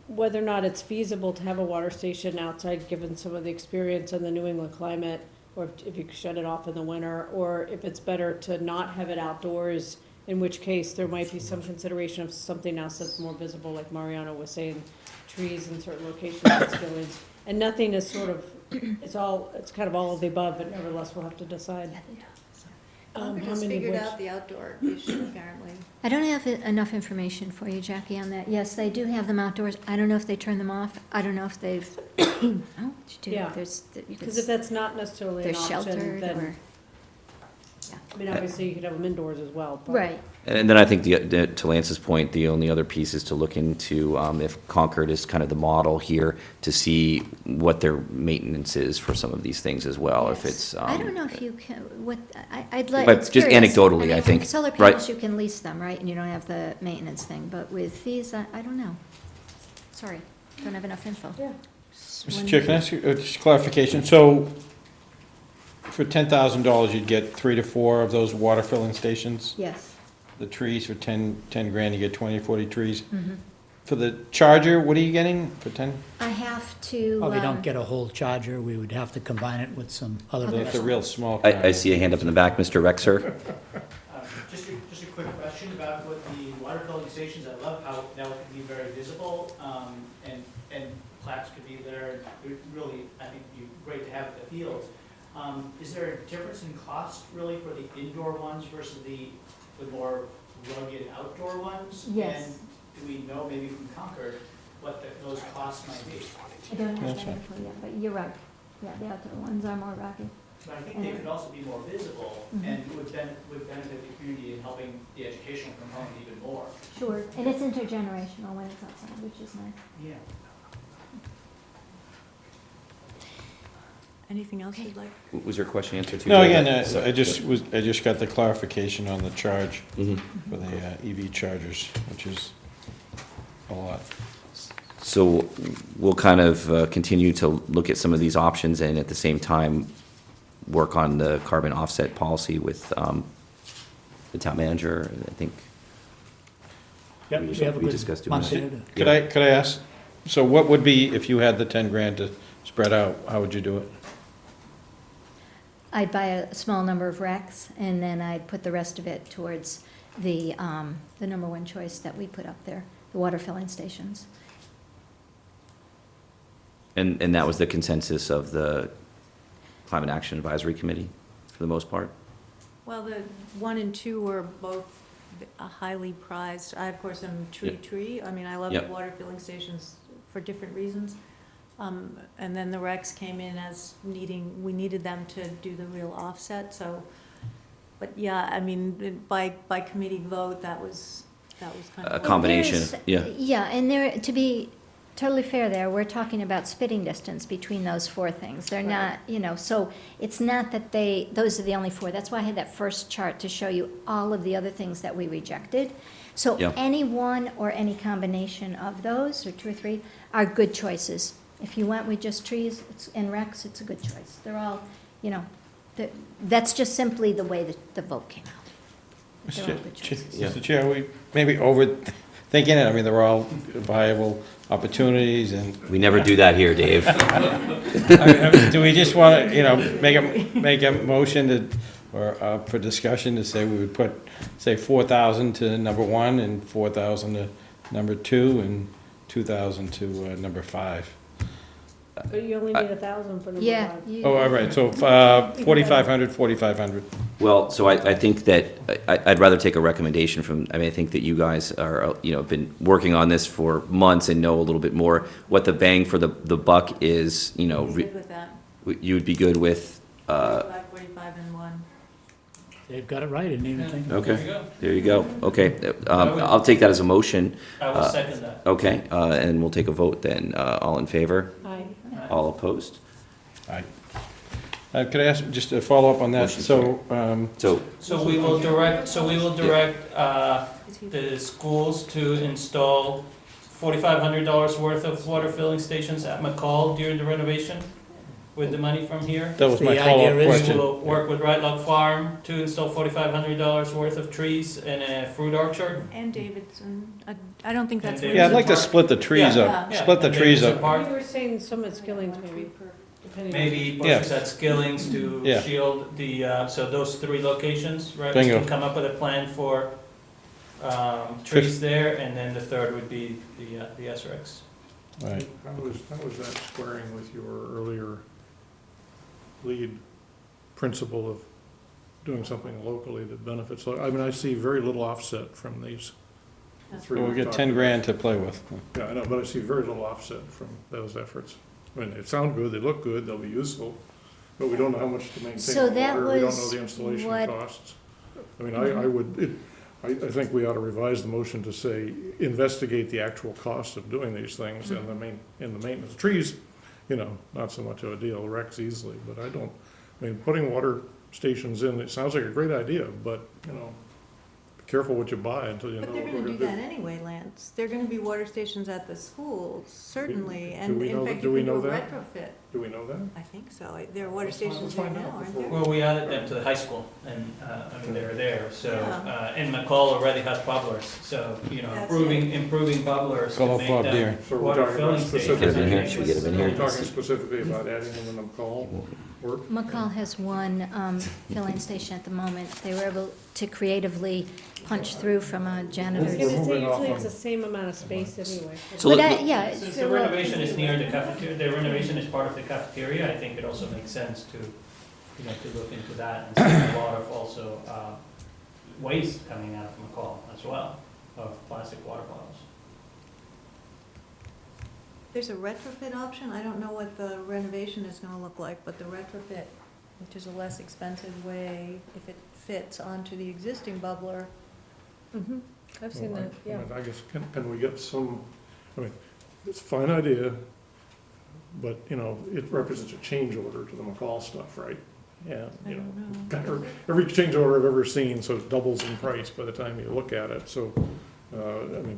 whether or not it's feasible to have a water station outside, given some of the experience in the New England climate, or if you could shut it off in the winter, or if it's better to not have it outdoors, in which case there might be some consideration of something else that's more visible, like Mariano was saying, trees in certain locations, skillings. And nothing is sort of, it's kind of all of the above, but nevertheless, we'll have to decide. How Just many of figured which. out the outdoor issue, apparently. I don't have enough information for you, Jackie, on that. Yes, they do have them outdoors. I don't know if they turn them off. I don't know if they've, oh, you do. Yeah. You Because if that's not necessarily an they're option, sheltered then, or, I mean, obviously, you could have them indoors as well. But right. And then I think to Lance's point, the only other piece is to look into if Concord is kind of the model here, to see what their maintenance is for some of these things as well. If Yes. it's I don't know if you can, I'd like, But it's just curious. anecdotally, I with think, solar right. panels, you can lease them, right, and you don't have the maintenance thing, but with these, I don't know. Sorry, don't have enough info. Yeah. Mr. Chair, can I ask you just clarification? So for $10,000, you'd get 3 to 4 of those water filling stations? Yes. The trees for 10 grand, you get 20 or 40 trees? Mhm. For the charger, what are you getting for 10? I have to. Probably don't get a whole charger, we would have to combine it with some other. That's a real small. I see a hand up in the back, Mr. Rexer. Just a quick question about what the water filling stations, I love how now it can be very visible, and plaques could be there. It would really, I think, be great to have at the fields. Is there a difference in cost really for the indoor ones versus the more rugged outdoor ones? Yes. And do we know maybe from Concord what those costs might be? I don't have That's that right. info yet, but you're right. Yeah, the outdoor ones are more rocky. But I think they could also be more visible Mhm. and would benefit the community in helping the educational component even more. Sure, and it's intergenerational when it's outside, which is nice. Yeah. Anything else you'd like? Was your question answered too? No, David? again, So- I just got the clarification on the charge Mhm. for the EV chargers, which is a lot. So we'll kind of continue to look at some of these options and at the same time work on the carbon offset policy with the town manager, I think. Yep, We we just- have a we good discussed doing month that. here to- Could I ask, so what would be, if you had the 10 grand to spread out, how would you do it? I'd buy a small number of racks, and then I'd put the rest of it towards the number one choice that we put up there, the water filling stations. And that was the consensus of the Climate Action Advisory Committee, for the most part? Well, the 1 and 2 were both highly prized. I, of course, am tree. I mean, I love the Yep. water filling stations for different reasons. And then the recs came in as we needed them to do the real offset, so. But yeah, I mean, by committee vote, that was kind of. A combination, yeah. Yeah, and there, to be totally fair there, we're talking about spitting distance between those four things. They're not, so it's not that those are the only four. That's why I had that first chart to show you all of the other things that we rejected. So Yeah. any one or any combination of those, or 2 or 3, are good choices. If you went with just trees and recs, it's a good choice. They're all, that's just simply the way that the vote came out. They're all good choices. Yeah. Mr. Chair, we maybe overthinking it. I mean, they're all viable opportunities, and We never do that here, Dave. I mean, do we just want to, make a motion or for discussion to say we would put, say, 4,000 to number 1 and 4,000 to number 2 and 2,000 to number 5? But you only need 1,000 for number Yeah. 5. Oh, all right, so 4,500, 4,500. Well, so I think that, I'd rather take a recommendation from, I think that you guys are, been working on this for months and know a little bit more what the bang for the buck is, Good with that. you would be good with, 45 and 1. They've got it right, I didn't even think. okay, there you go, okay. I'll take that as a motion, I will second that. okay, and we'll take a vote then, all in favor, Aye. all opposed? Aye. Could I ask, just to follow up on that, Motion so, So we will direct, the schools to install $4,500 worth of water filling stations at McCall during the renovation with the money from here. that was my The follow-up idea is We question. will work with Right Log Farm to install $4,500 worth of trees and a fruit orchard. And Davidson. I don't think that's. And Yeah, I'd like to Park. split the trees Yeah. up, Yeah, split the and trees Davidson up. Park. You were saying some at Skilling's maybe, depending on. Maybe Yeah. bushes at Skilling's to Yeah. shield so those 3 locations, right? Bingo. We can come up with a plan for trees there, and then the third would be the SREX. Right. How was that squaring with your earlier lead principle of doing something locally that benefits? I see very little offset from these three. We'll we've get talked 10 about. grand to play with. Yeah, I know, but I see very little offset from those efforts. I mean, they sound good, they look good, they'll be useful, but we don't know how much to maintain So the that water, we don't know was the installation what- costs. I mean, I think we ought to revise the motion to say, investigate the actual cost of doing these things and the maintenance. Trees, not so much of a deal, wrecks easily, but putting water stations in, it sounds like a great idea, but, be careful what you buy until you know But what they're we're gonna do gonna that anyway, Lance. They're gonna be water stations at the schools, certainly, Do and we know in that- fact, do you we can do a know that? retrofit. Do we know that? I think so. There are water Let's stations there find now, out aren't before there? Well, we added them to the high school, and, they're there, so, and McCall already has bubblers, so, That's improving bubblers Call to up make Bob them Deere. So we're water talking about filling specific- stations. Get 'em in I here. think Should we was- get 'em in here? We're talking specifically about adding them in the call work? McCall has one filling station at the moment. They were able to creatively punch through from a I was janitor's. gonna say, moving off usually it's on- the same amount of space anyway. So But let- yeah. Since the renovation is near the cafeteria, the renovation is part of the cafeteria, I think it also makes sense to, to look into that and see a lot of also, waste coming out of McCall as well, of plastic water bottles. There's a retrofit option. I don't know what the renovation is gonna look like, but the retrofit, which is a less expensive way, if it fits onto the existing bubbler. Mhm. I've seen Well, that, yeah. I guess, can we get some, it's a fine idea, but, it represents a change order to the McCall stuff, right? Yeah, I don't know. kind of every change order I've ever seen, so it doubles in price by the time you look at it, so,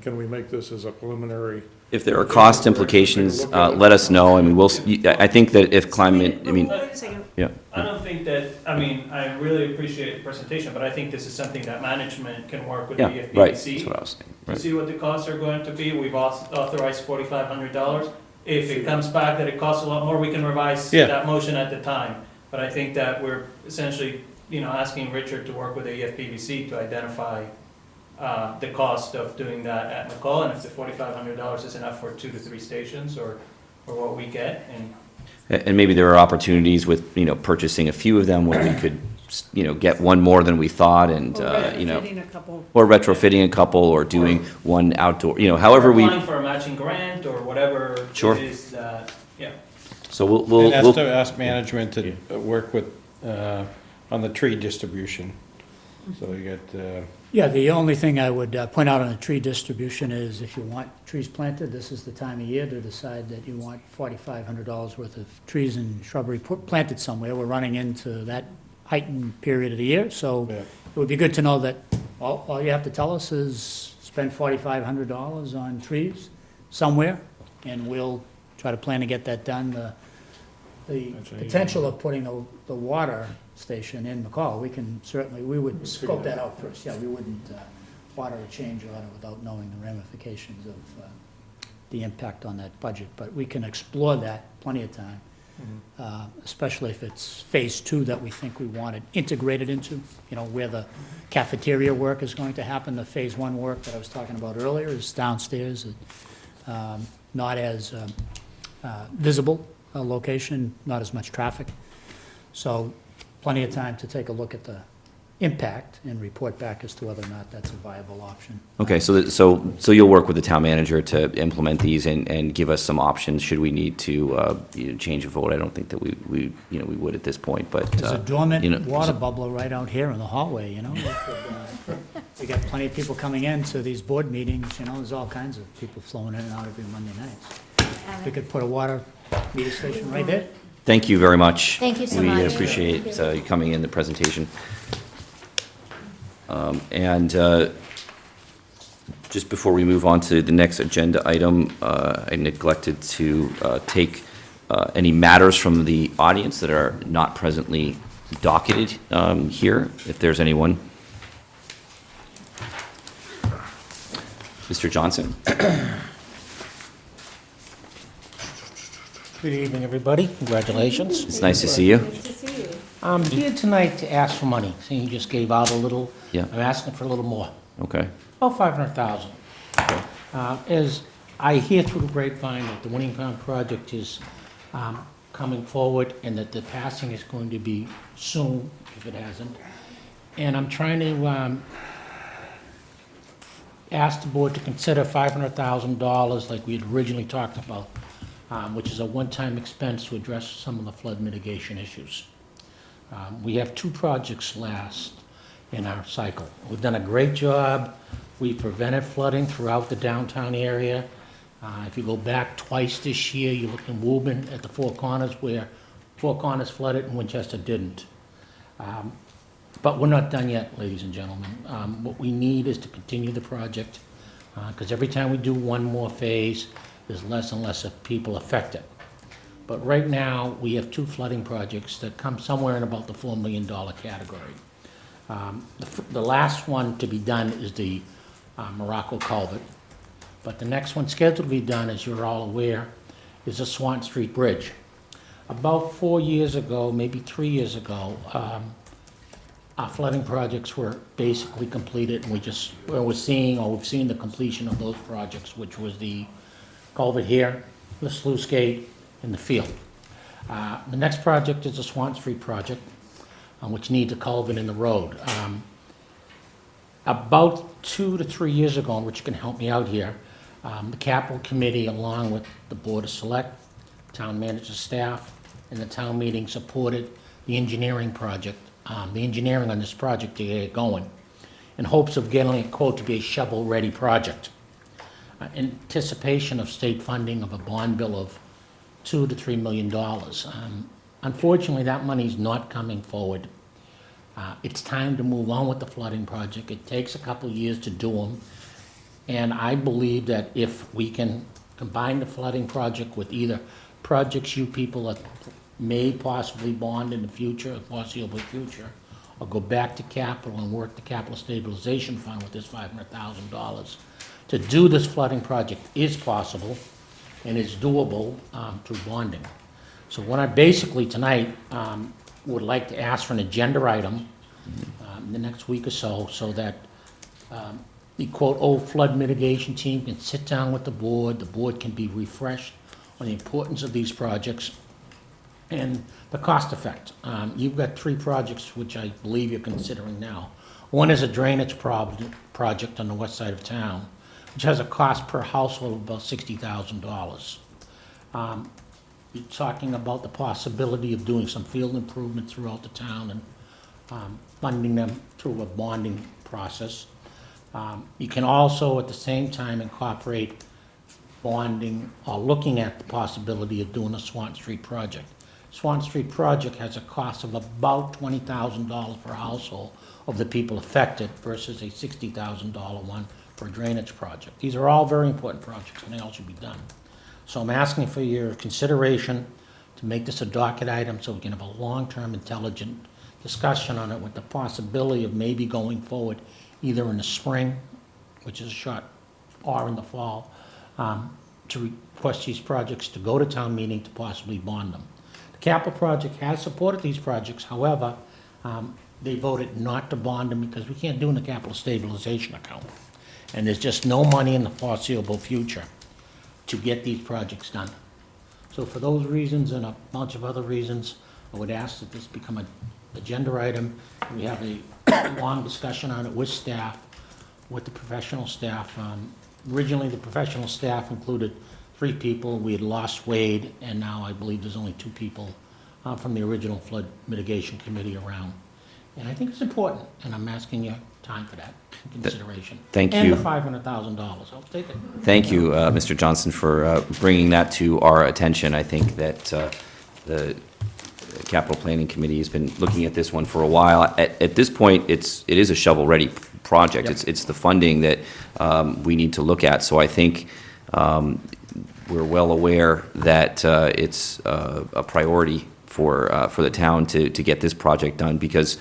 can we make this as a preliminary? If there are cost implications, let us know, I think that if climate, Wait a second. yeah. I don't think that, I really appreciate the presentation, but I think this is something that management can work with the Yeah, right, that's FBC what I was saying, to right. see what the costs are going to be. We've authorized $4,500. If it comes back that it costs a lot more, we can revise Yeah. that motion at the time. But I think that we're essentially, asking Richard to work with AFPVC to identify the cost of doing that at McCall, and if the $4,500 is enough for 2 to 3 stations, or what we get, And maybe there are opportunities with, purchasing a few of them where we could, get one more than we thought and, Or retrofitting a couple. or retrofitting a couple or doing one outdoor, however we, applying for a matching grant, or whatever Sure. it is that, so we'll, And we'll, that's to ask management to work with, on the tree distribution. So you get, Yeah, the only thing I would point out on the tree distribution is if you want trees planted, this is the time of year to decide that you want $4,500 worth of trees and shrubbery planted somewhere. We're running into that heightened period of the year, so yeah. it would be good to know that all you have to tell us is spend $4,500 on trees somewhere, and we'll try to plan to get that done. The That's right. potential of putting the water station in McCall, we would scope that out first. Yeah, we wouldn't water a change order without knowing the ramifications of the impact on that budget, but we can explore that plenty of time. Especially if it's phase 2 that we think we want it integrated into, where the cafeteria work is going to happen. The phase 1 work that I was talking about earlier is downstairs, not as visible a location, not as much traffic. So plenty of time to take a look at the impact and report back as to whether or not that's a viable option. okay, so you'll work with the town manager to implement these and give us some options should we need to, change a vote. I don't think that we would at this point, but. There's a dormant you know, water bubbler right out here in the hallway, We got plenty of people coming in to these board meetings, there's all kinds of people flowing in and out every Monday night. We could put a water meter station right there. Thank you very much. Thank you so We much. appreciate you coming in the presentation. And just before we move on to the next agenda item, I neglected to take any matters from the audience that are not presently docketed here, if there's anyone. Mr. Johnson? Good evening, everybody. Congratulations. It's nice to see you. I'm here tonight to ask for money, seeing you just gave out a little. Yeah. I'm asking for a little more, Okay. about $500,000. As I hear through the grapevine that the Winning Pound project is coming forward and that the passing is going to be soon, if it hasn't. And I'm trying to ask the board to consider $500,000 like we had originally talked about, which is a one-time expense to address some of the flood mitigation issues. We have 2 projects last in our cycle. We've done a great job. We've prevented flooding throughout the downtown area. If you go back twice this year, you look in Woburn at the Four Corners where Four Corners flooded and Winchester didn't. But we're not done yet, ladies and gentlemen. What we need is to continue the project, because every time we do one more phase, there's less and less of people affected. But right now, we have 2 flooding projects that come somewhere in about the $4 million category. The last one to be done is the Morocco culvert, but the next one scheduled to be done, as you're all aware, is the Swan Street Bridge. About 4 years ago, maybe 3 years ago, our flooding projects were basically completed, and we've seen the completion of those projects, which was the culvert here, the sluice gate, and the field. The next project is the Swan Street project, which needs a culvert in the road. About 2 to 3 years ago, and Rich can help me out here, the capital committee, along with the Board of Select, town manager staff, and the town meeting supported the engineering project, the engineering on this project to get it going, in hopes of getting it, quote, to be a shovel-ready project. Anticipation of state funding of a bond bill of $2 to $3 million. Unfortunately, that money's not coming forward. It's time to move on with the flooding project. It takes a couple of years to do them. And I believe that if we can combine the flooding project with either projects you people may possibly bond in the future, foreseeable future, or go back to capital and work the capital stabilization fund with this $500,000, to do this flooding project is possible and is doable through bonding. So what I basically tonight, would like to ask for an agenda item in the next week or so that the quote, "old flood mitigation team" can sit down with the board can be refreshed on the importance of these projects and the cost effect. You've got 3 projects which I believe you're considering now. One is a drainage project on the west side of town, which has a cost per household of about $60,000. You're talking about the possibility of doing some field improvement throughout the town and funding them through a bonding process. You can also, at the same time, incorporate bonding or looking at the possibility of doing a Swan Street project. Swan Street project has a cost of about $20,000 per household of the people affected versus a $60,000 one for a drainage project. These are all very important projects and they all should be done. So I'm asking for your consideration to make this a docket item so we can have a long-term intelligent discussion on it with the possibility of maybe going forward either in the spring, which is a short, or in the fall, to request these projects to go to town meeting to possibly bond them. The capital project has supported these projects, however, they voted not to bond them because we can't do in the capital stabilization account. And there's just no money in the foreseeable future to get these projects done. So for those reasons and a bunch of other reasons, I would ask that this become an agenda item. We have a long discussion on it with staff, with the professional staff. Originally, the professional staff included 3 people. We had lost Wade, and now I believe there's only 2 people from the original flood mitigation committee around. And I think it's important, and I'm asking you time for that consideration. Thank you. And the $500,000. I'll take it. Thank you, Mr. Johnson, for bringing that to our attention. I think that the Capital Planning Committee has been looking at this one for a while. At this point, it is a shovel-ready project. Yep. It's the funding that we need to look at. So I think we're well aware that it's a priority for the town to get this project done, because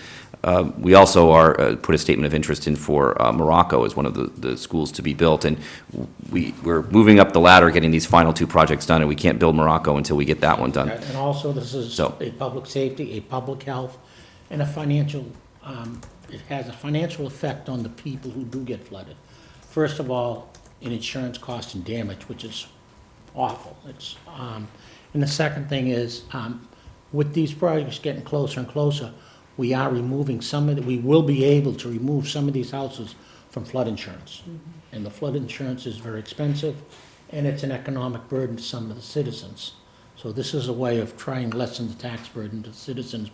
we also are put a statement of interest in for Morocco as one of the schools to be built, and we're moving up the ladder getting these final 2 projects done, and we can't build Morocco until we get that one done. And also, this is So- a public safety, a public health, and a financial, it has a financial effect on the people who do get flooded. First of all, in insurance cost and damage, which is awful. And the second thing is, with these projects getting closer and closer, we are removing we will be able to remove some of these houses from flood insurance. And the flood insurance is very expensive, and it's an economic burden to some of the citizens. So this is a way of trying to lessen the tax burden to citizens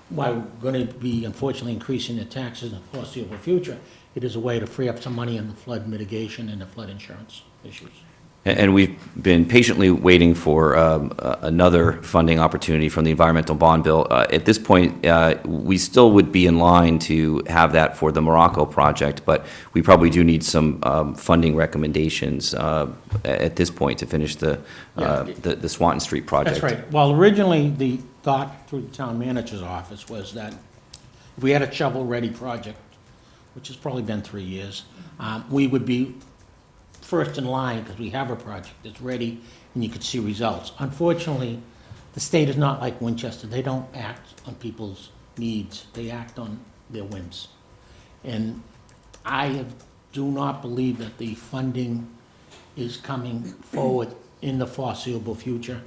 while we're going to be unfortunately increasing the taxes in the foreseeable future. It is a way to free up some money in the flood mitigation and the flood insurance issues. And we've been patiently waiting for another funding opportunity from the environmental bond bill. At this point, we still would be in line to have that for the Morocco project, but we probably do need some funding recommendations at this point to finish the Swanton Street project. That's right. Well, originally, the thought through the town manager's office was that if we had a shovel-ready project, which has probably been 3 years, we would be first in line because we have a project that's ready and you could see results. Unfortunately, the state is not like Winchester. They don't act on people's needs. They act on their whims. And I do not believe that the funding is coming forward in the foreseeable future,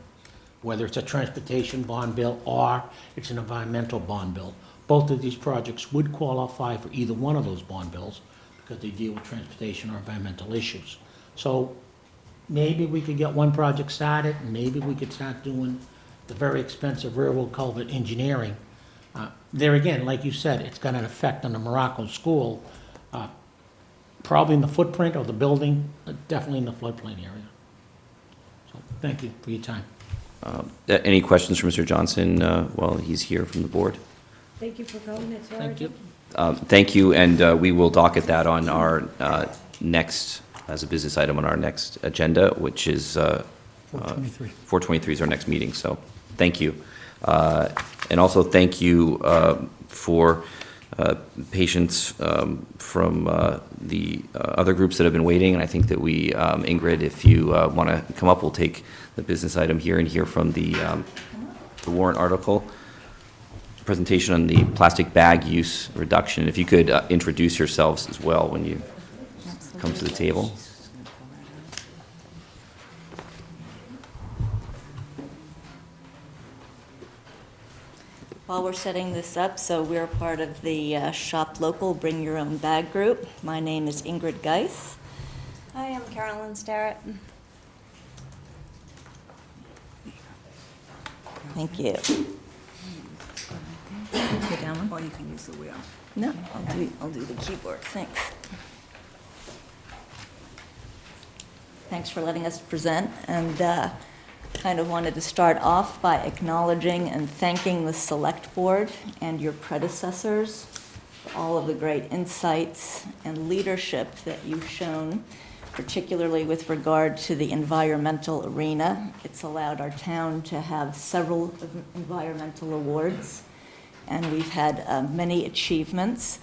whether it's a transportation bond bill or it's an environmental bond bill. Both of these projects would qualify for either one of those bond bills because they deal with transportation or environmental issues. So maybe we could get one project started, and maybe we could start doing the very expensive railroad culvert engineering. There again, like you said, it's got an effect on the Morocco school, probably in the footprint of the building, definitely in the floodplain area. So thank you for your time. Any questions for Mr. Johnson while he's here from the board? Thank you for coming. It's hard. Thank you. Thank you, and we will docket that on our next, as a business item on our next agenda, which is 423. 423 is our next meeting, so thank you. And also thank you for patience from the other groups that have been waiting, and I think that we, Ingrid, if you want to come up, we'll take the business item here and hear from the warrant article. presentation on the plastic bag use reduction. If you could introduce yourselves as well when you come to the table. While we're setting this up, so we're part of the Shop Local Bring Your Own Bag group. My name is Ingrid Geis. Hi, I'm Carolyn Starrett. Thank you. Go down one? Or you can use the wheel. No, I'll do the keyboard, thanks. Thanks for letting us present, and kind of wanted to start off by acknowledging and thanking the Select Board and your predecessors for all of the great insights and leadership that you've shown, particularly with regard to the environmental arena. It's allowed our town to have several environmental awards, and we've had many achievements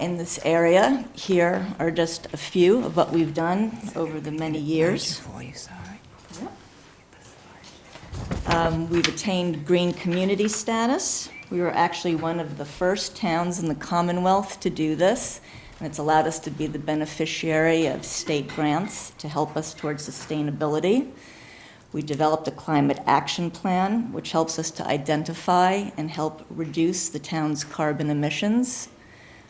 in this area. Here are just a few of what we've done over the many years. We've attained green community status. We were actually one of the first towns in the Commonwealth to do this, and it's allowed us to be the beneficiary of state grants to help us towards sustainability. We developed a climate action plan, which helps us to identify and help reduce the town's carbon emissions.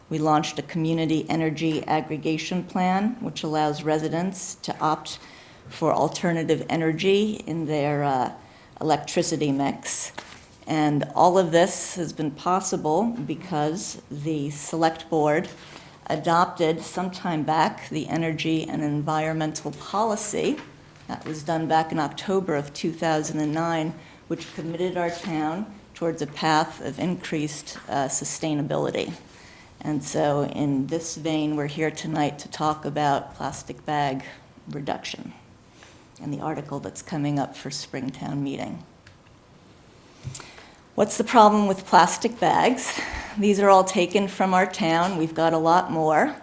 We launched a community energy aggregation plan, which allows residents to opt for alternative energy in their electricity mix. And all of this has been possible because the Select Board adopted sometime back the energy and environmental policy. That was done back in October of 2009, which committed our town towards a path of increased sustainability. And so in this vein, we're here tonight to talk about plastic bag reduction and the article that's coming up for Springtown meeting. What's the problem with plastic bags? These are all taken from our town. We've got a lot more.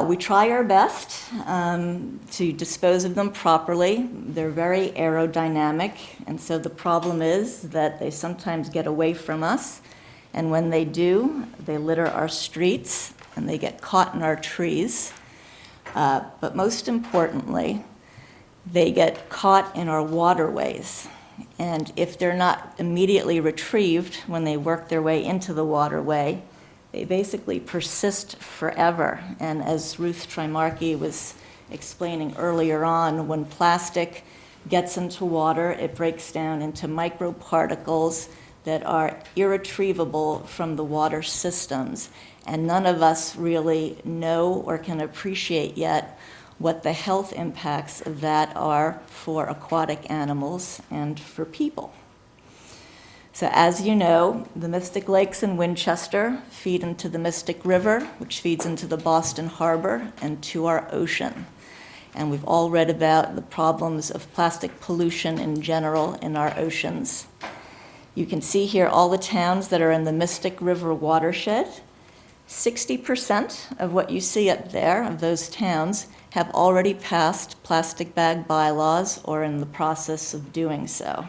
We try our best to dispose of them properly. They're very aerodynamic, and so the problem is that they sometimes get away from us, and when they do, they litter our streets and they get caught in our trees. But most importantly, they get caught in our waterways. And if they're not immediately retrieved when they work their way into the waterway, they basically persist forever. And as Ruth Trimarchi was explaining earlier on, when plastic gets into water, it breaks down into microparticles that are irretrievable from the water systems. And none of us really know or can appreciate yet what the health impacts of that are for aquatic animals and for people. So as you know, the Mystic Lakes in Winchester feed into the Mystic River, which feeds into the Boston Harbor and to our ocean. And we've all read about the problems of plastic pollution in general in our oceans. You can see here all the towns that are in the Mystic River watershed. 60% of what you see up there, of those towns, have already passed plastic bag bylaws or in the process of doing so.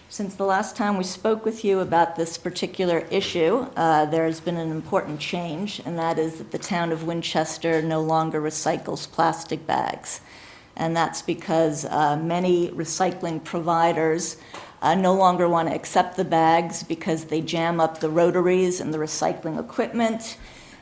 Since the last time we spoke with you about this particular issue, there has been an important change, and that is that the town of Winchester no longer recycles plastic bags. And that's because many recycling providers no longer want to accept the bags because they jam up the rotaries and the recycling equipment.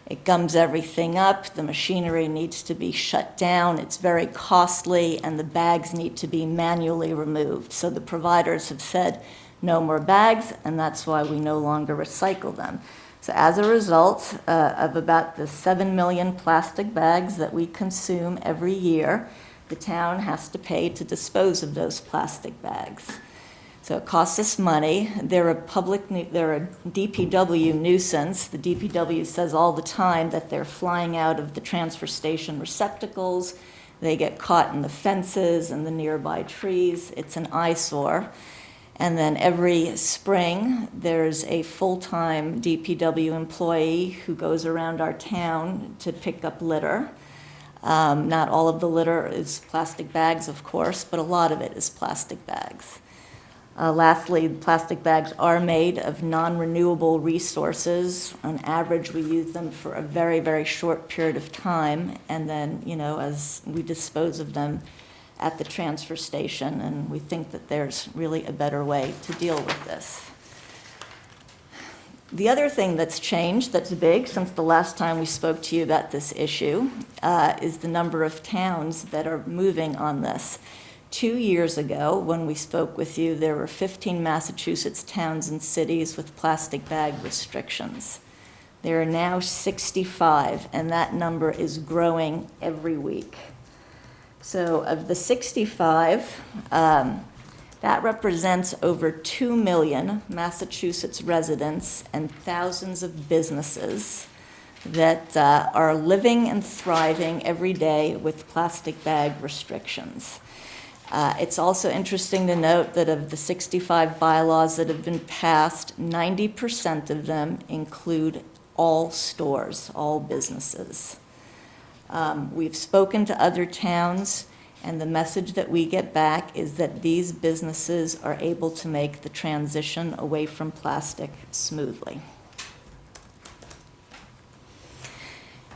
It gums everything up, the machinery needs to be shut down, it's very costly, and the bags need to be manually removed. So the providers have said no more bags, and that's why we no longer recycle them. So as a result of about the 7 million plastic bags that we consume every year, the town has to pay to dispose of those plastic bags. So it costs us money. They're a DPW nuisance. The DPW says all the time that they're flying out of the transfer station receptacles. They get caught in the fences and the nearby trees. It's an eyesore. And then every spring, there's a full-time DPW employee who goes around our town to pick up litter. Not all of the litter is plastic bags, of course, but a lot of it is plastic bags. Lastly, plastic bags are made of non-renewable resources. On average, we use them for a very, very short period of time, and then, as we dispose of them at the transfer station, and we think that there's really a better way to deal with this. The other thing that's changed, that's big since the last time we spoke to you about this issue, is the number of towns that are moving on this. 2 years ago, when we spoke with you, there were 15 Massachusetts towns and cities with plastic bag restrictions. There are now 65, and that number is growing every week. So of the 65, that represents over 2 million Massachusetts residents and thousands of businesses that are living and thriving every day with plastic bag restrictions. It's also interesting to note that of the 65 bylaws that have been passed, 90% of them include all stores, all businesses. We've spoken to other towns, and the message that we get back is that these businesses are able to make the transition away from plastic smoothly.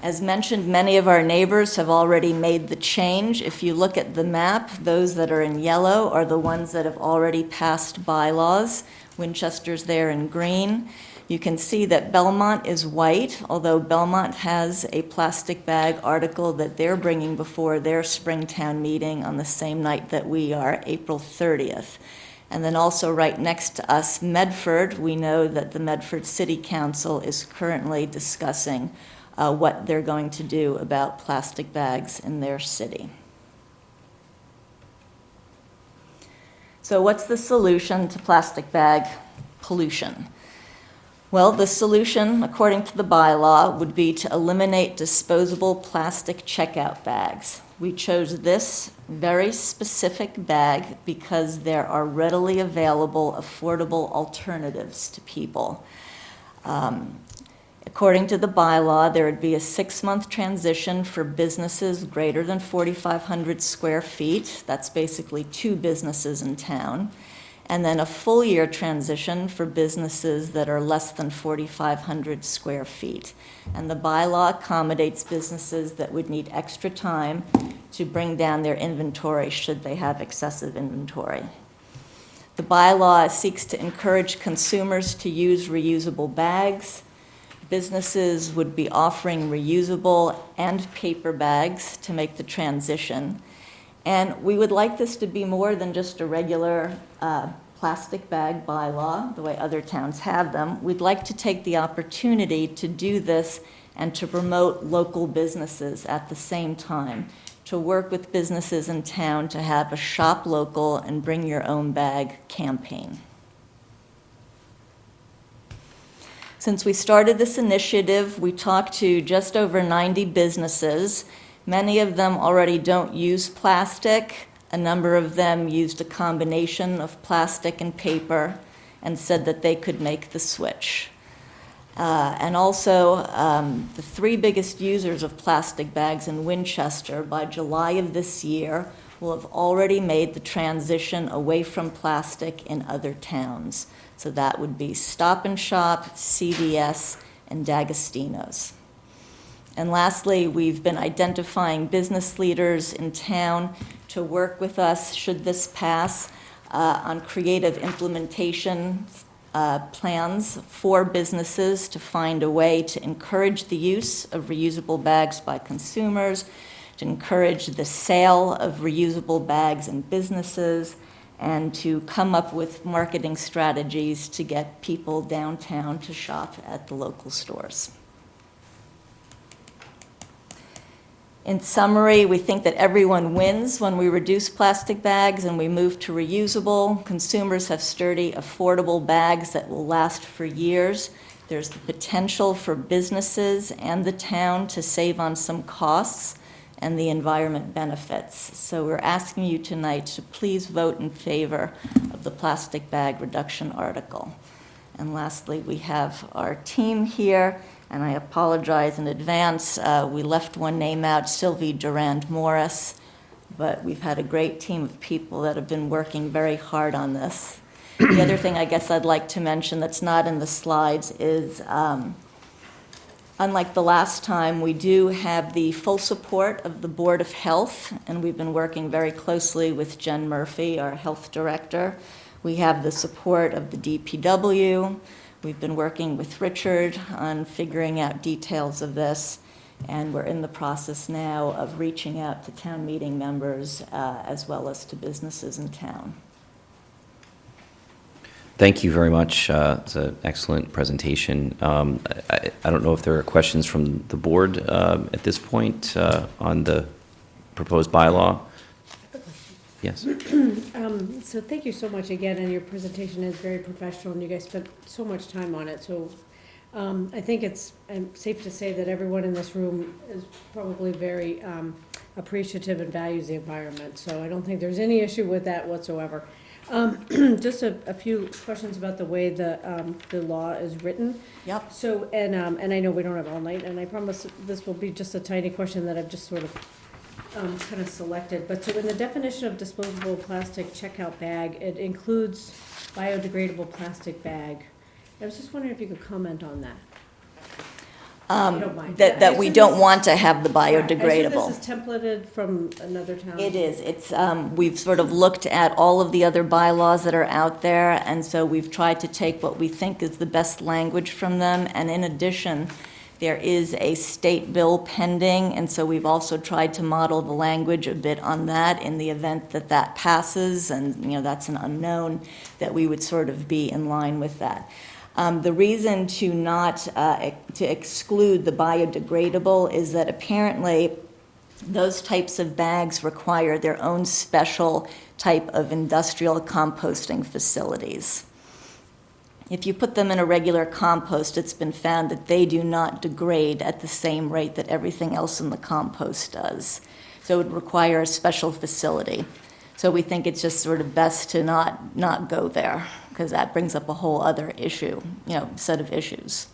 As mentioned, many of our neighbors have already made the change. If you look at the map, those that are in yellow are the ones that have already passed bylaws. Winchester's there in green. You can see that Belmont is white, although Belmont has a plastic bag article that they're bringing before their Springtown meeting on the same night that we are, April 30th. And then also right next to us, Medford, we know that the Medford City Council is currently discussing what they're going to do about plastic bags in their city. So what's the solution to plastic bag pollution? Well, the solution, according to the bylaw, would be to eliminate disposable plastic checkout bags. We chose this very specific bag because there are readily available, affordable alternatives to people. According to the bylaw, there would be a 6-month transition for businesses greater than 4,500 square feet. That's basically 2 businesses in town. And then a full-year transition for businesses that are less than 4,500 square feet. And the bylaw accommodates businesses that would need extra time to bring down their inventory should they have excessive inventory. The bylaw seeks to encourage consumers to use reusable bags. Businesses would be offering reusable and paper bags to make the transition. And we would like this to be more than just a regular plastic bag bylaw, the way other towns have them. We'd like to take the opportunity to do this and to promote local businesses at the same time, to work with businesses in town to have a shop local and bring your own bag campaign. Since we started this initiative, we talked to just over 90 businesses. Many of them already don't use plastic. A number of them used a combination of plastic and paper and said that they could make the switch. And also, the 3 biggest users of plastic bags in Winchester by July of this year will have already made the transition away from plastic in other towns. So that would be Stop and Shop, CVS, and D'Agostino's. And lastly, we've been identifying business leaders in town to work with us, should this pass, on creative implementation plans for businesses to find a way to encourage the use of reusable bags by consumers, to encourage the sale of reusable bags in businesses, and to come up with marketing strategies to get people downtown to shop at the local stores. In summary, we think that everyone wins when we reduce plastic bags and we move to reusable. Consumers have sturdy, affordable bags that will last for years. There's the potential for businesses and the town to save on some costs, and the environment benefits. So we're asking you tonight to please vote in favor of the plastic bag reduction article. And lastly, we have our team here, and I apologize in advance. We left one name out, Sylvie Durand Morris, but we've had a great team of people that have been working very hard on this. The other thing I guess I'd like to mention that's not in the slides is, unlike the last time, we do have the full support of the Board of Health, and we've been working very closely with Jen Murphy, our health director. We have the support of the DPW. We've been working with Richard on figuring out details of this, and we're in the process now of reaching out to town meeting members as well as to businesses in town. Thank you very much. It's an excellent presentation. I don't know if there are questions from the board at this point on the proposed bylaw. Yes. So thank you so much again, and your presentation is very professional, and you guys spent so much time on it. So I think it's safe to say that everyone in this room is probably very appreciative and values the environment. So I don't think there's any issue with that whatsoever. Just a few questions about the way the law is written. Yep. So, and I know we don't have all night, and I promise this will be just a tiny question that I've just sort of kind of selected. But so in the definition of disposable plastic checkout bag, it includes biodegradable plastic bag. I was just wondering if you could comment on that. If you don't mind. I That we assume don't this- want to have the I biodegradable. assume this is templated from another town. It is. It's, we've sort of looked at all of the other bylaws that are out there, and so we've tried to take what we think is the best language from them. And in addition, there is a state bill pending, and so we've also tried to model the language a bit on that in the event that that passes, and, that's an unknown, that we would sort of be in line with that. The reason to not, to exclude the biodegradable is that apparently those types of bags require their own special type of industrial composting facilities. If you put them in a regular compost, it's been found that they do not degrade at the same rate that everything else in the compost does. So it would require a special facility. So we think it's just sort of best to not go there, because that brings up a whole other issue, set of issues.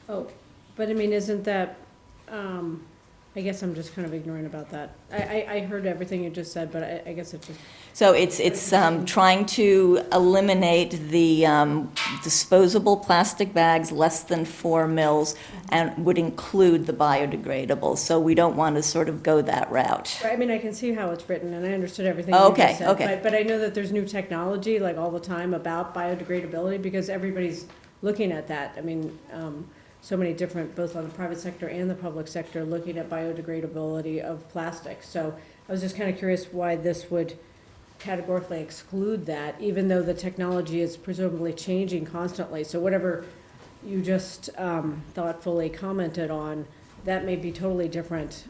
Oh, but I mean, isn't that, I guess I'm just kind of ignorant about that. I heard everything you just said, but I guess it just. So it's trying to eliminate the disposable plastic bags less than 4 mils and would include the biodegradable. So we don't want to sort of go that route. I mean, I can see how it's written, and I understood everything you Okay, just said. okay. But I know that there's new technology, like all the time, about biodegradability, because everybody's looking at that. I mean, so many different, both on the private sector and the public sector, looking at biodegradability of plastic. So I was just kind of curious why this would categorically exclude that, even though the technology is presumably changing constantly. So whatever you just thoughtfully commented on, that may be totally different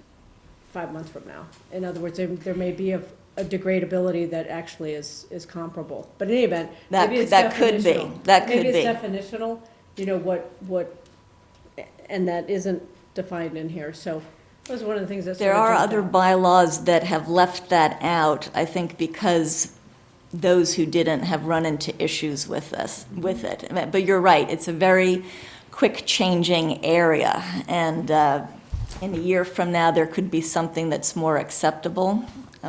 5 months from now. In other words, there may be a degradability that actually is comparable. But in any event, maybe it's That could be. definitional. That could Maybe be. it's definitional, what, and that isn't defined in here. So that was one of the things that sort There of are jumped other out. bylaws that have left that out, I think because those who didn't have run into issues with it. But you're right, it's a very quick changing area, and in a year from now, there could be something that's more acceptable.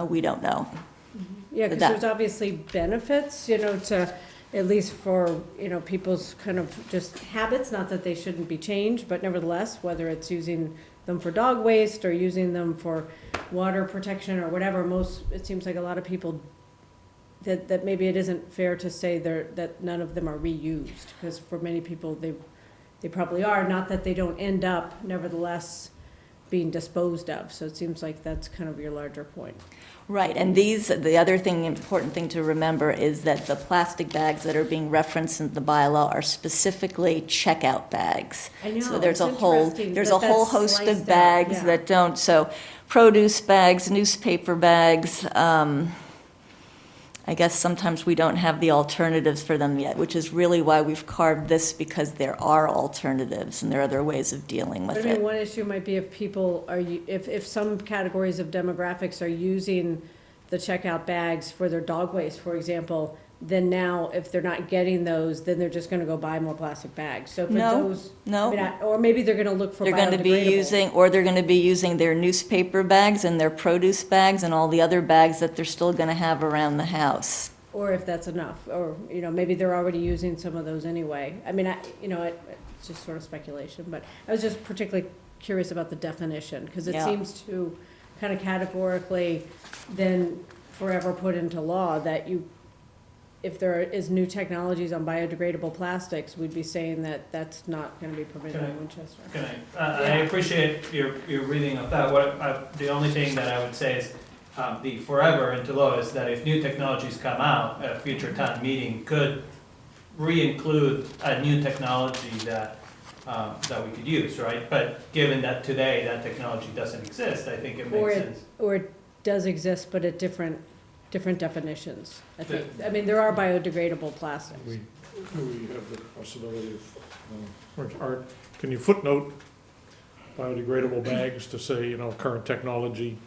We don't know. Yeah, because that- there's obviously benefits, to, at least for, people's kind of just habits, not that they shouldn't be changed, but nevertheless, whether it's using them for dog waste or using them for water protection or whatever, it seems like a lot of people, that maybe it isn't fair to say that none of them are reused, because for many people, they probably are, not that they don't end up nevertheless being disposed of. So it seems like that's kind of your larger point. Right, and the other important thing to remember is that the plastic bags that are being referenced in the bylaw are specifically checkout bags. I know, So there's it's a whole, interesting there's that a whole that's host sliced of out, bags yeah. that don't, so produce bags, newspaper bags, I guess sometimes we don't have the alternatives for them yet, which is really why we've carved this, because there are alternatives and there are other ways of dealing with But I mean, it. one issue might be if people are, if some categories of demographics are using the checkout bags for their dog waste, for example, then now, if they're not getting those, then they're just gonna go buy more plastic bags. So for No, those. no. I mean, or maybe they're gonna look for They're going to be biodegradable. they're going to be using their newspaper bags and their produce bags and all the other bags that they're still going to have around the house. or if that's enough, or, you know, maybe they're already using some of those anyway. I mean, it's just sort of speculation, but I was just particularly curious about the definition, because it Yeah. seems to kind of categorically then forever put into law that if there is new technologies on biodegradable plastics, we'd be saying that that's not gonna be permitted in Winchester. Can I appreciate your reading of that. The only thing that I would say is, the forever into law is that if new technologies come out, a future town meeting could re-include a new technology that we could use, right? But given that today that technology doesn't exist, I think it makes sense. Or it does exist, but at different definitions, I think. I mean, there are biodegradable plastics. Do we have the possibility of, Art, can you footnote biodegradable bags to say, you know, current technology,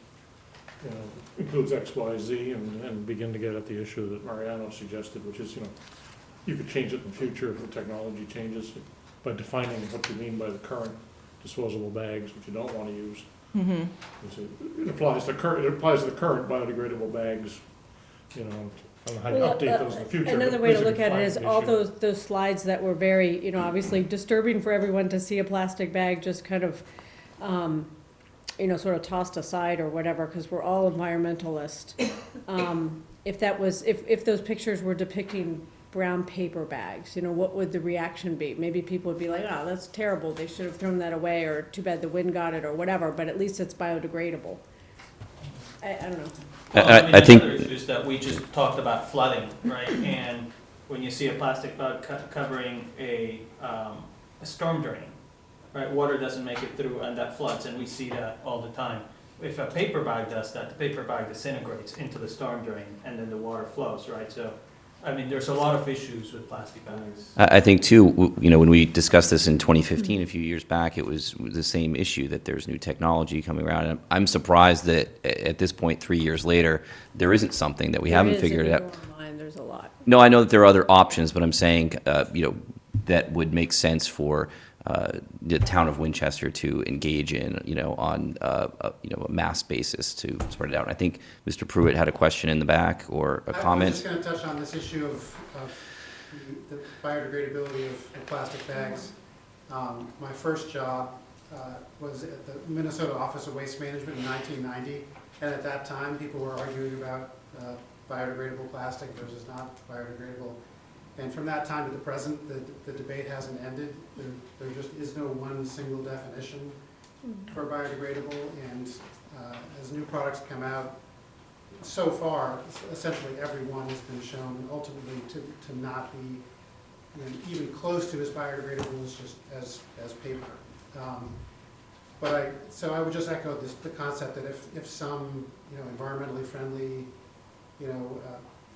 you know, includes X, Y, Z, and begin to get at the issue that Mariano suggested, which is, you know, you could change it in the future if the technology changes by defining what you mean by the current disposable bags, which you don't want to use. It applies to the current biodegradable bags, you know, I don't know how you Well, update those in the future. Another but way to basically look at it is flag all issue. those slides that were very, you know, obviously disturbing for everyone to see a plastic bag just kind of, you know, sort of tossed aside or whatever, because we're all environmentalists. If those pictures were depicting brown paper bags, you know, what would the reaction be? Maybe people would be like, oh, that's terrible, they should have thrown that away, or too bad the wind got it, or whatever, but at least it's biodegradable. I don't know. Well, I there's think- other issues that we just talked about, flooding, right? And when you see a plastic bag covering a storm drain, right, water doesn't make it through and that floods, and we see that all the time. If a paper bag does that, the paper bag disintegrates into the storm drain, and then the water flows, right? So, I mean, there's a lot of issues with plastic bags. I think too, you know, when we discussed this in 2015, a few years back, it was the same issue, that there's new technology coming around. And I'm surprised that at this point, 3 years later, there isn't something that we haven't figured out. There's a lot. No, I know that there are other options, but I'm saying, you know, that would make sense for the town of Winchester to engage in, you know, on you know, a mass basis to spread it out. I think Mr. Pruitt had a question in the back or a I was comment. just going to touch on this issue of the biodegradability of plastic bags. My first job was at the Minnesota Office of Waste Management in 1990, and at that time people were arguing about biodegradable plastic versus not biodegradable. And from that time to the present, the debate hasn't ended. There just is no one single definition for biodegradable, and as new products come out, so far, essentially every one has been shown ultimately to not be, you know, even close to as biodegradable as paper. So I would just echo the concept that if some, you know, environmentally friendly, you know,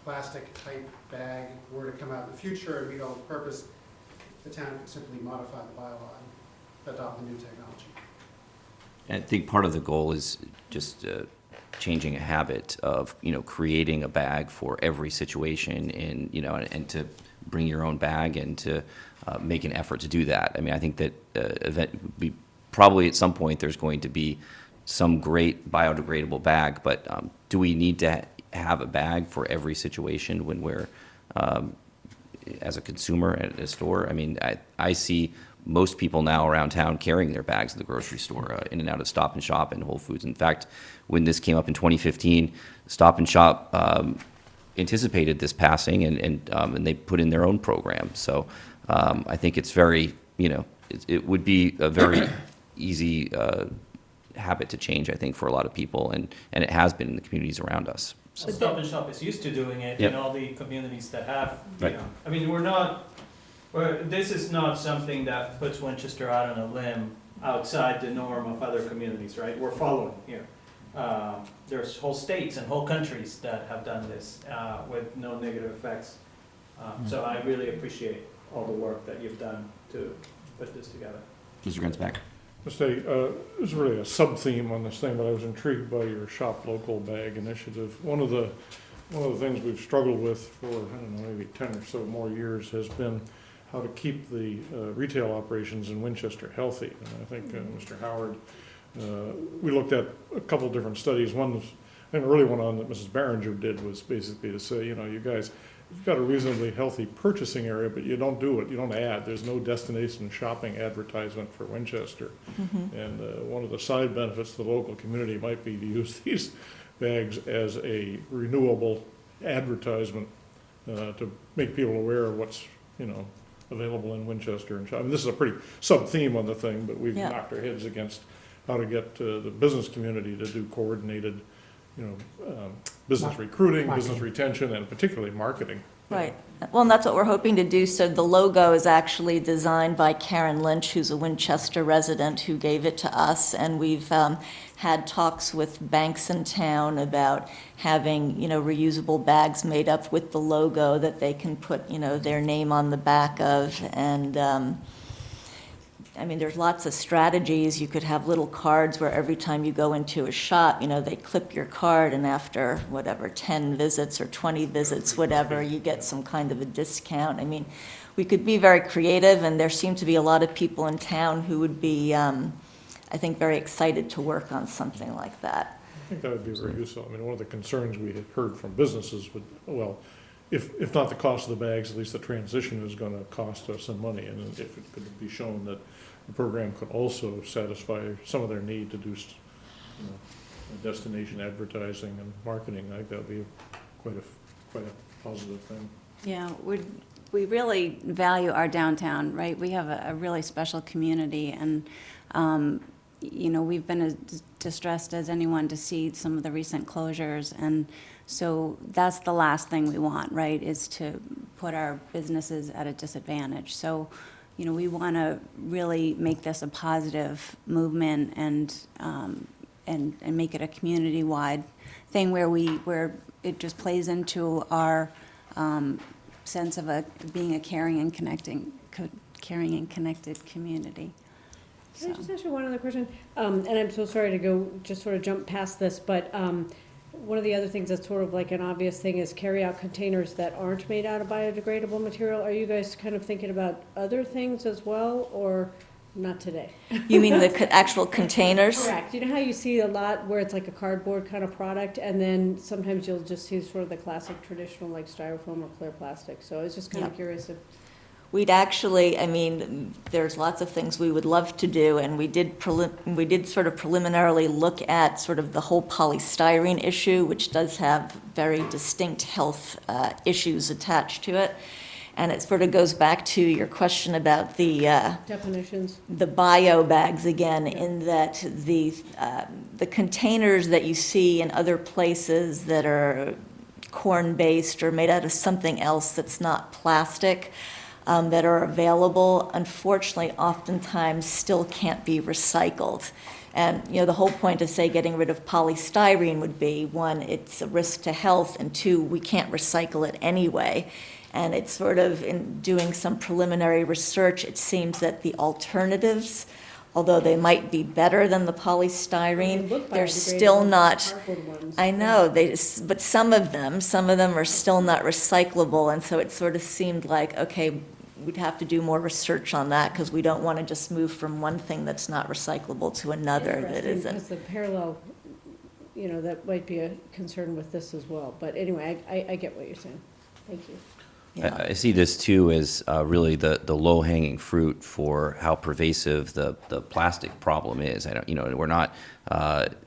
plastic type bag were to come out in the future and meet all the purpose, the town could simply modify the bylaw and adopt the new technology. I think part of the goal is just changing a habit of, you know, creating a bag for every situation, and, you know, and to bring your own bag and to make an effort to do that. I mean, I think that probably at some point there's going to be some great biodegradable bag, but do we need to have a bag for every situation when we're, as a consumer at a store? I mean, I see most people now around town carrying their bags at the grocery store, in and out of Stop and Shop and Whole Foods. In fact, when this came up in 2015, Stop and Shop anticipated this passing, and they put in their own program. So I think it's very, you know, it would be a very easy habit to change, I think, for a lot of people, and it has been in the communities around us. So Stop and Shop is used to doing it Yep. in all the communities that have, you Right. know, I mean, this is not something that puts Winchester out on a limb outside the norm of other communities, right? We're following here. There's whole states and whole countries that have done this with no negative effects. So I really appreciate all the work that you've done to put this together. Mr. Grinsback. There's really a sub-theme on this thing, but I was intrigued by your Shop Local Bag initiative. One of the things we've struggled with for, I don't know, maybe 10 or so more years has been how to keep the retail operations in Winchester healthy. And I think Mr. Howard, we looked at a couple different studies. One an early one on that Mrs. Barringer did was basically to say, you guys, you've got a reasonably healthy purchasing area, but you don't do it, you don't add. There's no destination shopping advertisement for Winchester. And one of the side benefits to the local community might be to use these bags as a renewable advertisement to make people aware of what's, available in Winchester. And I mean, this is a pretty sub-theme on the thing, but we've Yeah. knocked our heads against how to get the business community to do coordinated, business recruiting, business retention, and particularly marketing. Right. Well, and that's what we're hoping to do. So the logo is actually designed by Karen Lynch, who's a Winchester resident who gave it to us. And we've had talks with banks in town about having, reusable bags made up with the logo that they can put, their name on the back of. And there's lots of strategies. You could have little cards where every time you go into a shop, they clip your card, and after, 10 visits or 20 visits, whatever, you get some kind of a discount. We could be very creative, and there seem to be a lot of people in town who would be, I think, very excited to work on something like that. I think that would be very useful. One of the concerns we had heard from businesses would, if not the cost of the bags, at least the transition is going to cost us some money. And if it could be shown that the program could also satisfy some of their need to do, destination advertising and marketing, I think that would be quite a positive thing. Yeah, we really value our downtown, right? We have a really special community, and, we've been as distressed as anyone to see some of the recent closures, and so that's the last thing we want, right, is to put our businesses at a disadvantage. So, we want to really make this a positive movement and make it a community-wide thing where it just plays into our sense of being a caring and connected community. Can I just ask you one other question? And I'm so sorry to go, just sort of jump past this, but one of the other things that's sort of like an obvious thing is carry-out containers that aren't made out of biodegradable material. Are you guys kind of thinking about other things as well, or not today? You mean the actual containers? Correct. You know how you see a lot where it's like a cardboard kind of product, and then sometimes you'll just see sort of the classic traditional like styrofoam or clear plastic. So I was just kind of curious if... We'd actually, there's lots of things we would love to do, and we did sort of preliminarily look at sort of the whole polystyrene issue, which does have very distinct health issues attached to it. And it sort of goes back to your question about the definitions, the bio bags again, in that the containers that you see in other places that are corn-based or made out of something else that's not plastic, that are available, unfortunately, oftentimes still can't be recycled. And, the whole point of, say, getting rid of polystyrene would be, one, it's a risk to health, and two, we can't recycle it anyway. And it's sort of, in doing some preliminary research, it seems that the alternatives, although they might be better than the polystyrene, they're still not, I know, but some of them are still not recyclable, and so it sort of seemed like, okay, we'd have to do more research on that, because we don't want to just move from one thing that's not recyclable to another that isn't. Because the parallel, that might be a concern with this as well. But anyway, I get what you're saying. Thank you. Yeah. I see this too as really the low-hanging fruit for how pervasive the plastic problem is. We're not,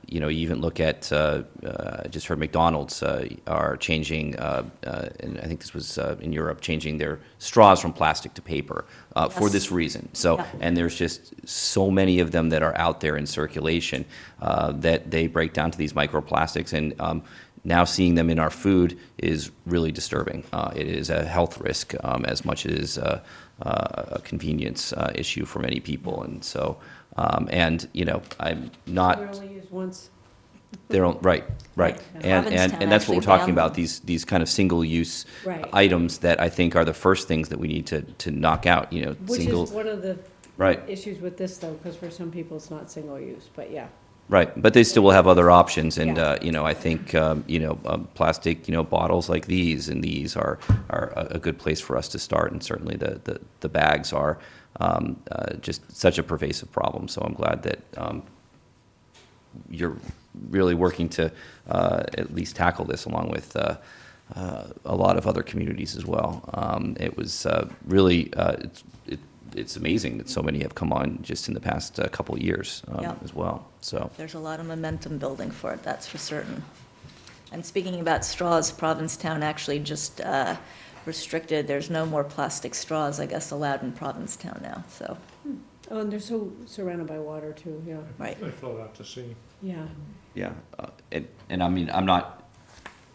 you even look at, I just heard McDonald's are changing, and I think this was in Europe, changing their straws from plastic to paper for this reason. So, Yeah. and there's just so many of them that are out there in circulation that they break down to these microplastics, and now seeing them in our food is really disturbing. It is a health risk as much as a convenience issue for many people. And so, I'm not. They're only used once. They're right. And Provincetown that's what we're actually talking banned about, them. these kind of single-use Right. items that I think are the first things that we need to knock out, Which single. is one of the Right. issues with this, though, because for some people it's not single use, but yeah. Right, but they still will have other options, and, Yeah. I think, plastic, bottles like these and these are a good place for us to start, and certainly the bags are just such a pervasive problem, so I'm glad that you're really working to at least tackle this along with a lot of other communities as well. It was really, it's amazing that so many have come on just in the past couple of years Yep. as well, so. There's a lot of momentum building for it, that's for certain. And speaking about straws, Provincetown actually just restricted, there's no more plastic straws, I guess, allowed in Provincetown now, so, Oh, and they're so surrounded by water too, yeah, right. I fell out to sea. yeah. Yeah, and I mean, I'm not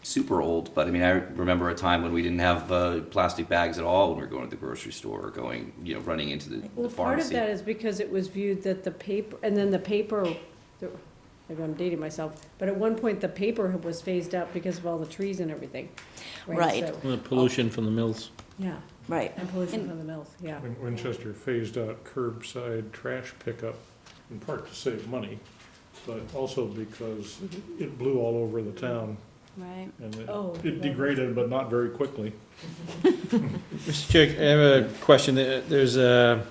super old, but I mean, I remember a time when we didn't have plastic bags at all when we were going to the grocery store or going, running into the Well, part of pharmacy. that is because it was viewed that the paper, and then the paper, maybe I'm dating myself, but at one point, the paper was phased out because of all the trees and everything. Right. So, The pollution from the mills. yeah, Right. and pollution from the mills, yeah. Winchester phased out curbside trash pickup, in part to save money, but also because it blew all over the town, Right. and Oh, it right. degraded, but not very quickly. Mr. Chair, I have a question. There's a,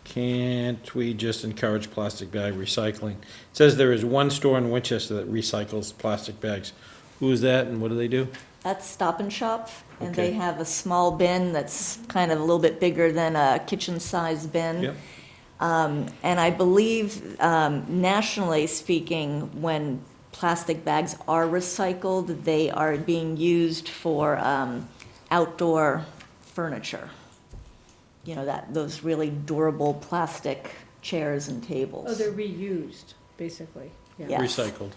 can't we just encourage plastic bag recycling? It says there is one store in Winchester that recycles plastic bags. Who is that and what do they do? That's Stop and Shop, and they Okay. have a small bin that's kind of a little bit bigger than a kitchen-sized bin. Yep. And I believe, nationally speaking, when plastic bags are recycled, they are being used for outdoor furniture. You know, those really durable plastic chairs and tables. Oh, they're reused, basically, yeah. Yeah. Recycled.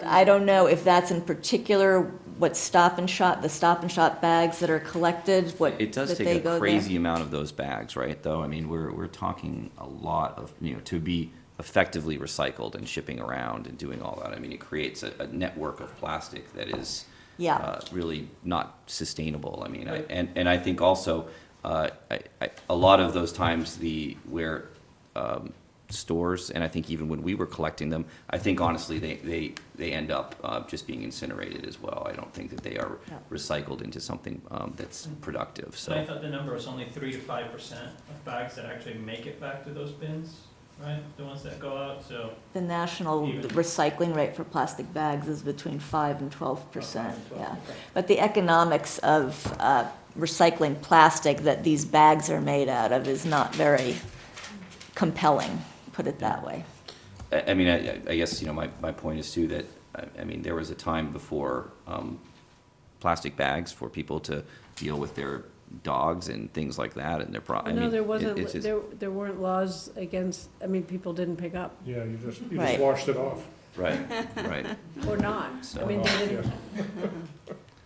I don't know if that's in particular what Stop and Shop, the Stop and Shop bags that are collected, what, It does that they take go a there. crazy amount of those bags, right, though? I mean, we're talking a lot of, to be effectively recycled and shipping around and doing all that. I mean, it creates a network of plastic that is Yeah. really not sustainable. I mean, and I think also, a lot of those times where stores, and I think even when we were collecting them, I think honestly, they end up just being incinerated as well. I don't think that they are Yeah. recycled into something that's productive, So I so. thought the number was only 3 to 5% of bags that actually make it back to those bins, right? The ones that go out, so. The national Even- recycling rate for plastic bags is between 5 and 12%, yeah. Okay. But the economics of recycling plastic that these bags are made out of is not very compelling, put it that way. I mean, I guess, my point is too that, I mean, there was a time before plastic bags for people to deal with their dogs and things like that, and No, there it's wasn't, just- there weren't laws against, I mean, people didn't pick up, Yeah, you just Right. washed it off. Right, right. or not. I So- mean, they didn't, Yeah.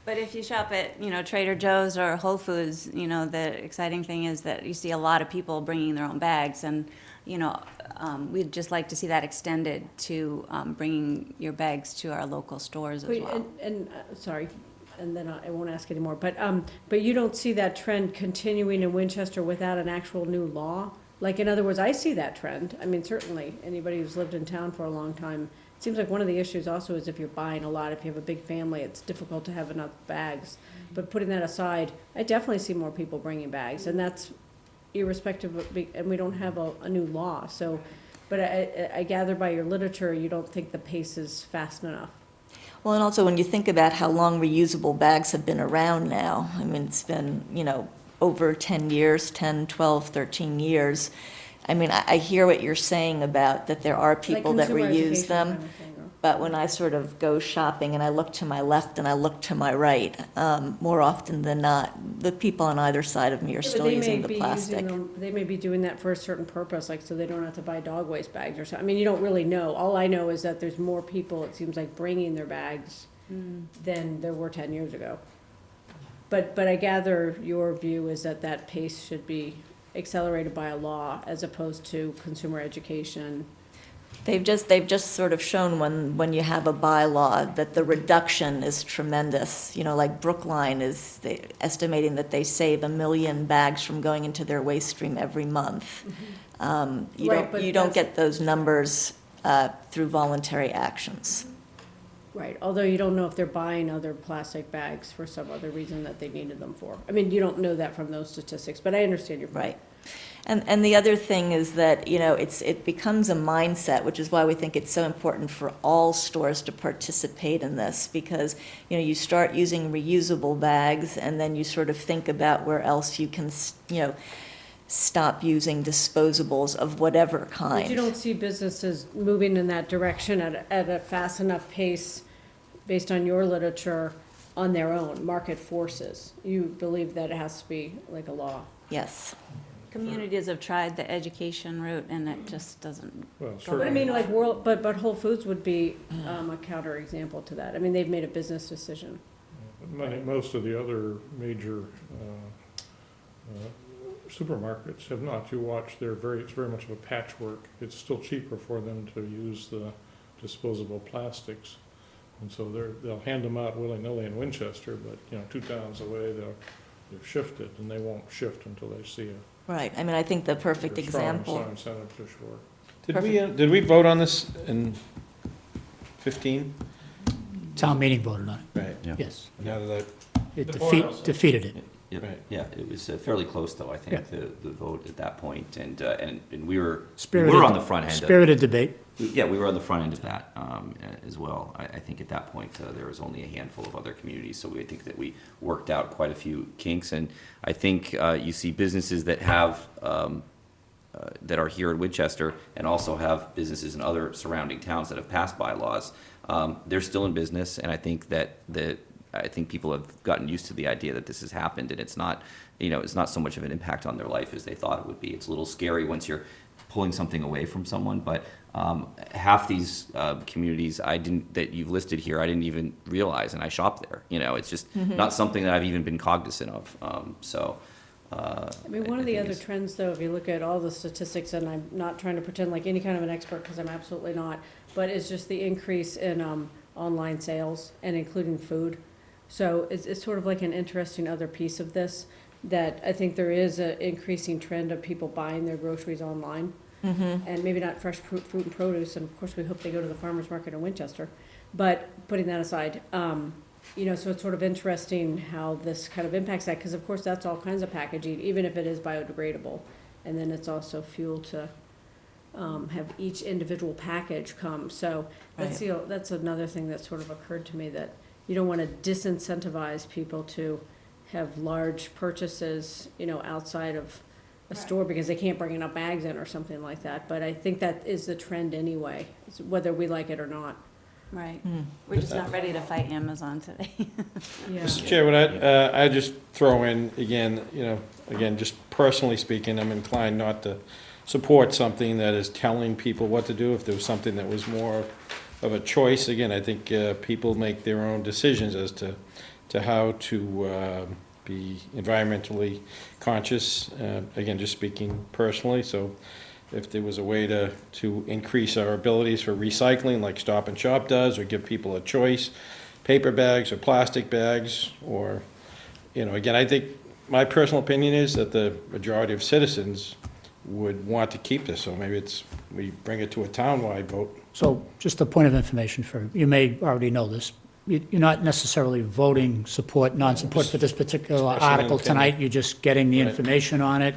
But if you shop at, Trader Joe's or Whole Foods, the exciting thing is that you see a lot of people bringing their own bags, and, we'd just like to see that extended to bringing your bags to our local stores as wait, well. sorry, and then I won't ask anymore, but you don't see that trend continuing in Winchester without an actual new law? Like, in other words, I see that trend, I mean, certainly, anybody who's lived in town for a long time, it seems like one of the issues also is if you're buying a lot, if you have a big family, it's difficult to have enough bags. But putting that aside, I definitely see more people bringing bags, and that's irrespective of, and we don't have a new law, so, but I gather by your literature, you don't think the pace is fast enough. Well, and also when you think about how long reusable bags have been around now, I mean, it's been, over 10 years, 10, 12, 13 years. I mean, I hear what you're saying about that there are people that consumer reuse education them. kind of thing, or- But when I sort of go shopping and I look to my left and I look to my right, more often than not, the people on either side of me are Yeah, but still they may using the be plastic. They may be doing that for a certain purpose, like, so they don't have to buy dog waste bags or something. I mean, you don't really know. All I know is that there's more people, it seems like, bringing their bags than there were 10 years ago. But I gather your view is that that pace should be accelerated by a law as opposed to consumer education. They've just sort of shown when you have a bylaw that the reduction is tremendous. Like Brookline is estimating that they save 1 million bags from going into their waste stream every month. You Right, but don't that's- get those numbers through voluntary actions. Right, although you don't know if they're buying other plastic bags for some other reason that they needed them for. I mean, you don't know that from those statistics, but I understand your point. Right. And the other thing is that, it becomes a mindset, which is why we think it's so important for all stores to participate in this, because, you start using reusable bags, and then you sort of think about where else you can, stop using disposables of whatever kind. But you don't see businesses moving in that direction at a fast enough pace, based on your literature, on their own, market forces. You believe that it has to be like a law. Yes. Communities have tried the education route, and it just doesn't. Well, But I certainly, mean, like but Whole Foods would be a counterexample to that. I mean, they've made a business decision. most of the other major supermarkets have not. You watch, it's very much of a patchwork. It's still cheaper for them to use the disposable plastics. And so they'll hand them out willy-nilly in Winchester, but, 2 towns away, they've shifted, and they won't shift until they see a Right. I mean, I think the perfect strong example. incentive for sure. Did we vote on this in 15? Town meeting voted on it, Right. Yeah. yes. Now that It The board also. defeated it. Yeah, Right. yeah, it was fairly close, though, I think, the vote at that point, and we were Spirited- on the front end of. Spirited debate. Yeah, we were on the front end of that as well. I think at that point, there was only a handful of other communities, so I think that we worked out quite a few kinks. And I think you see businesses that have, that are here in Winchester, and also have businesses in other surrounding towns that have passed bylaws. They're still in business, and I think that I think people have gotten used to the idea that this has happened, and it's not, it's not so much of an impact on their life as they thought it would be. It's a little scary once you're pulling something away from someone, but half these communities that you've listed here, I didn't even realize, and I shop there. It's just not something that I've even been cognizant of. I mean, one of the think other it's- trends, though, if you look at all the statistics, and I'm not trying to pretend like any kind of an expert, because I'm absolutely not, but it's just the increase in online sales, and including food. So it's sort of like an interesting other piece of this, that I think there is an increasing trend of people buying their groceries online. And maybe not fresh fruit and produce, and of course, we hope they go to the farmer's market in Winchester. But putting that aside, so it's sort of interesting how this kind of impacts that, because of course, that's all kinds of packaging, even if it is biodegradable. And then it's also fuel to have each individual package come. So that's another thing that sort of occurred to me, that you don't want to disincentivize people to have large purchases, outside of a store, because they can't bring enough bags in or something like that. But I think that is the trend anyway, whether we like it or not. Right. We're just not ready to fight Amazon today. Yeah. Mr. Chair, would I just throw in, again, just personally speaking, I'm inclined not to support something that is telling people what to do. If there was something that was more of a choice, again, I think people make their own decisions as to how to be environmentally conscious, again, just speaking personally. So if there was a way to increase our abilities for recycling, like Stop and Shop does, or give people a choice, paper bags or plastic bags, or, again, I think my personal opinion is that the majority of citizens would want to keep this, so maybe we bring it to a townwide vote. So just a point of information you may already know this. You're not necessarily voting support, non-support for this particular Expressing an article opinion. tonight. You're just getting the Right. information on it.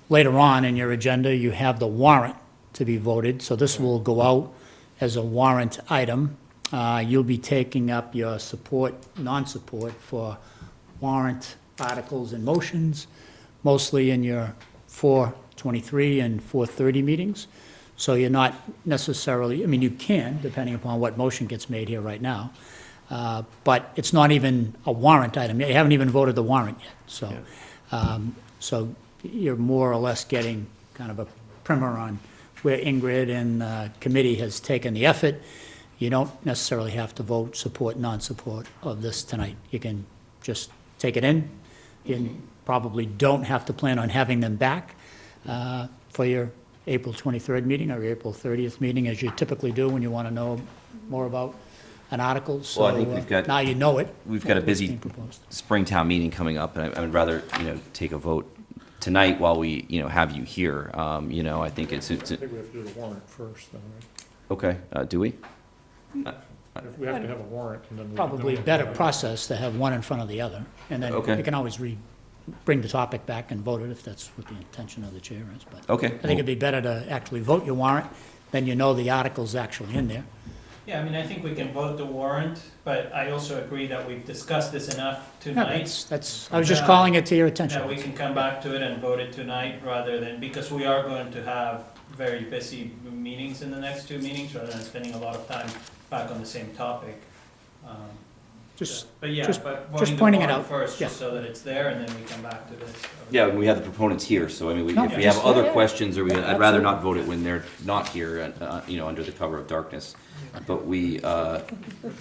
Later on in your agenda, you have the warrant to be voted, so this will go out as a warrant item. You'll be taking up your support, non-support for warrant articles and motions, mostly in your 4:23 and 4:30 meetings. So you're not necessarily, you can, depending upon what motion gets made here right now, but it's not even a warrant item. You haven't even voted the warrant yet, so you're more or less getting kind of a primer on where Ingrid and committee has taken the effort. You don't necessarily have to vote support, non-support of this tonight. You can just take it in. You probably don't have to plan on having them back for your April 23rd meeting or April 30th meeting, as you typically do when you want to know more about an article. So Well, I think we've got- now you know it. We've got a what's busy being proposed. Springtown meeting coming up, and I would rather, take a vote tonight while we, have you here. I think I think we have to do the warrant first, then, right? okay, do we? If we have to have a warrant, and then. Probably then we better have to- process to have one in front of the other, and then Okay. you can always bring the topic back and vote it if that's what the intention of the chair is, but Okay. I think it'd be better to actually vote your warrant, then you know the article's actually in there. Yeah, I mean, I think we can vote the warrant, but I also agree that we've discussed this enough Yeah, tonight. that's, I was just calling it to your attention. That we can come back to it and vote it tonight rather than, because we are going to have very busy meetings in the next 2 meetings rather than spending a lot of time back on the same topic. Just, But yeah, just- but just voting the pointing it warrant out, first, yeah. just so that it's there and then we come back to this. Yeah, we have the proponents here, so I mean, No, if we have just- other yeah, yeah. questions, or I'd rather Absolutely. not vote it when they're not here, under the cover of darkness. But we, I'd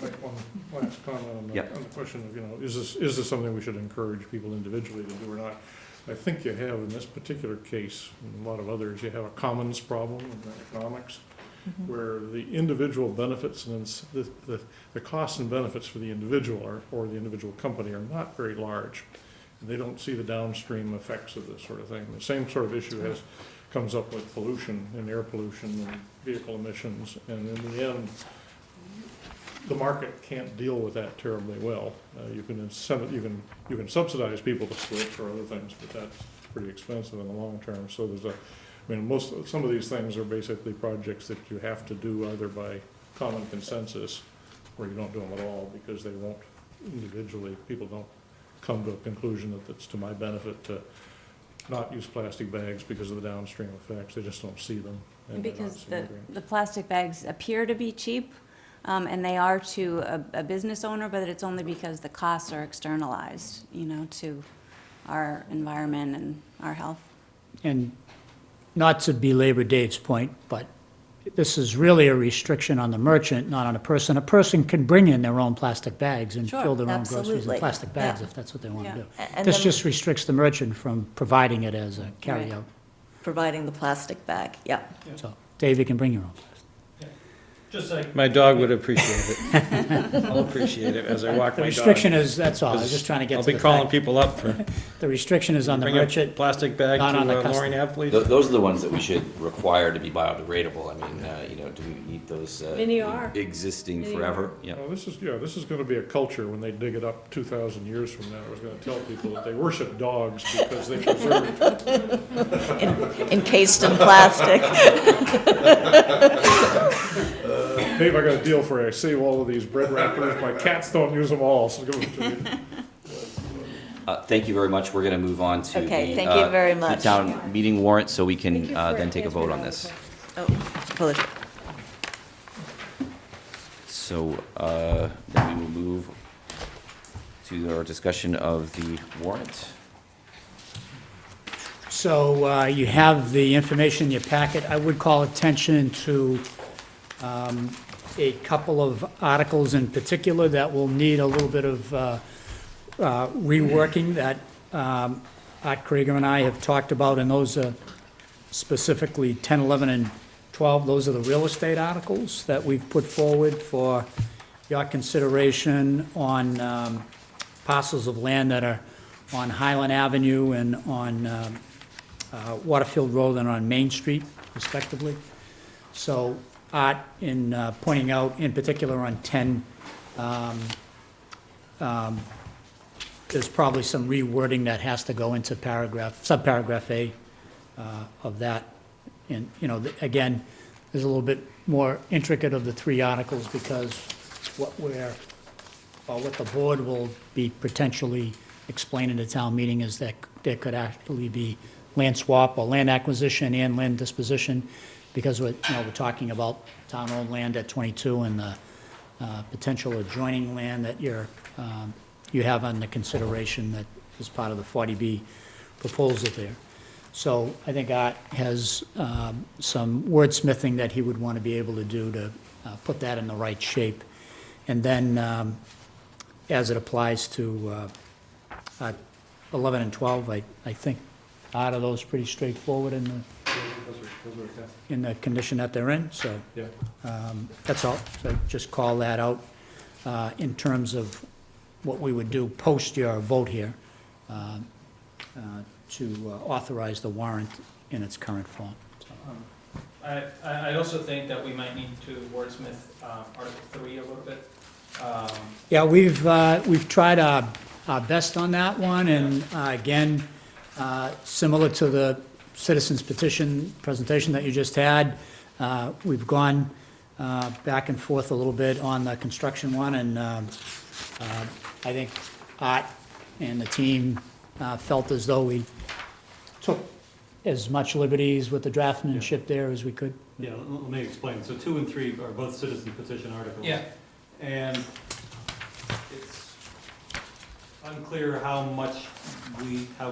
like one last comment on Yep. the question of, is this something we should encourage people individually to do or not? I think you have, in this particular case, and a lot of others, you have a commons problem in economics, where the individual benefits and the costs and benefits for the individual or the individual company are not very large. And they don't see the downstream effects of this sort of thing. The same sort of issue comes up with pollution and air pollution and vehicle emissions, and in the end, the market can't deal with that terribly well. You can subsidize people to switch or other things, but that's pretty expensive in the long term. So some of these things are basically projects that you have to do either by common consensus, or you don't do them at all, because they won't individually, people don't come to a conclusion that it's to my benefit to not use plastic bags because of the downstream effects. They just don't see them. and they're not Because seeing the, agreement. the plastic bags appear to be cheap, and they are to a business owner, but it's only because the costs are externalized, to our environment and our health. and not to belabor Dave's point, but this is really a restriction on the merchant, not on a person. A person can bring in their own plastic bags and Sure, fill their own groceries absolutely. in plastic bags Yeah. if that's what they want Yeah. to do. And This then just restricts the merchant from providing it as a carryout. providing the plastic bag, yeah. So, Dave, you can bring your own. Just like. My dog would appreciate it. I'll appreciate it as I walk The my dog. restriction is, that's all, I was just trying to get I'll to be the calling fact. people up for, The restriction is on the bring a merchant, plastic bag to not on the customer. Loring Ave, please. those are the ones that we should require to be biodegradable. I mean, do we need those Many are. existing Many forever? Yeah. Well, this is gonna be a culture when they dig it up 2,000 years from now. I was gonna tell people that they worship dogs because they preserve Encased in plastic. Dave, I got a deal for you. I save all of these bread wrappers. My cats don't use them all, so go to you. Thank you very much. We're going to move on to Okay, the, thank you very the much. town meeting warrant, so we can Thank you for then take a vote on answering this. all the Oh, apologies. So then we will move to our discussion of the warrant. So you have the information in your packet. I would call attention to a couple of articles in particular that will need a little bit of reworking that Art Krieger and I have talked about, and those are specifically 10, 11, and 12. Those are the real estate articles that we've put forward for your consideration on parcels of land that are on Highland Avenue and on Waterfield Road and on Main Street respectively. So Art, in pointing out in particular on 10, there's probably some rewording that has to go into subparagraph A of that. And, again, there's a little bit more intricate of the three articles because what the board will be potentially explaining to town meeting is that there could actually be land swap or land acquisition and land disposition, because we're talking about town-owned land at 22 and the potential adjoining land that you have under consideration that is part of the 40B proposal there. So I think Art has some wordsmithing that he would want to be able to do to put that in the right shape. And then, as it applies to 11 and 12, I think Art, are those pretty straightforward in the condition that they're in, so. Yeah. That's all, so just call that out in terms of what we would do post your vote here to authorize the warrant in its current form. I also think that we might need to wordsmith Article 3 a little bit. Yeah, we've tried our our best on that one, and again, similar to the citizens petition presentation that you just had, we've gone back and forth a little bit on the construction one, and I think Art and the team felt as though we took as much liberties with the draftsmanship there as we could. Yeah, let me explain. So 2 and 3 are both citizen petition articles. Yeah. And it's unclear how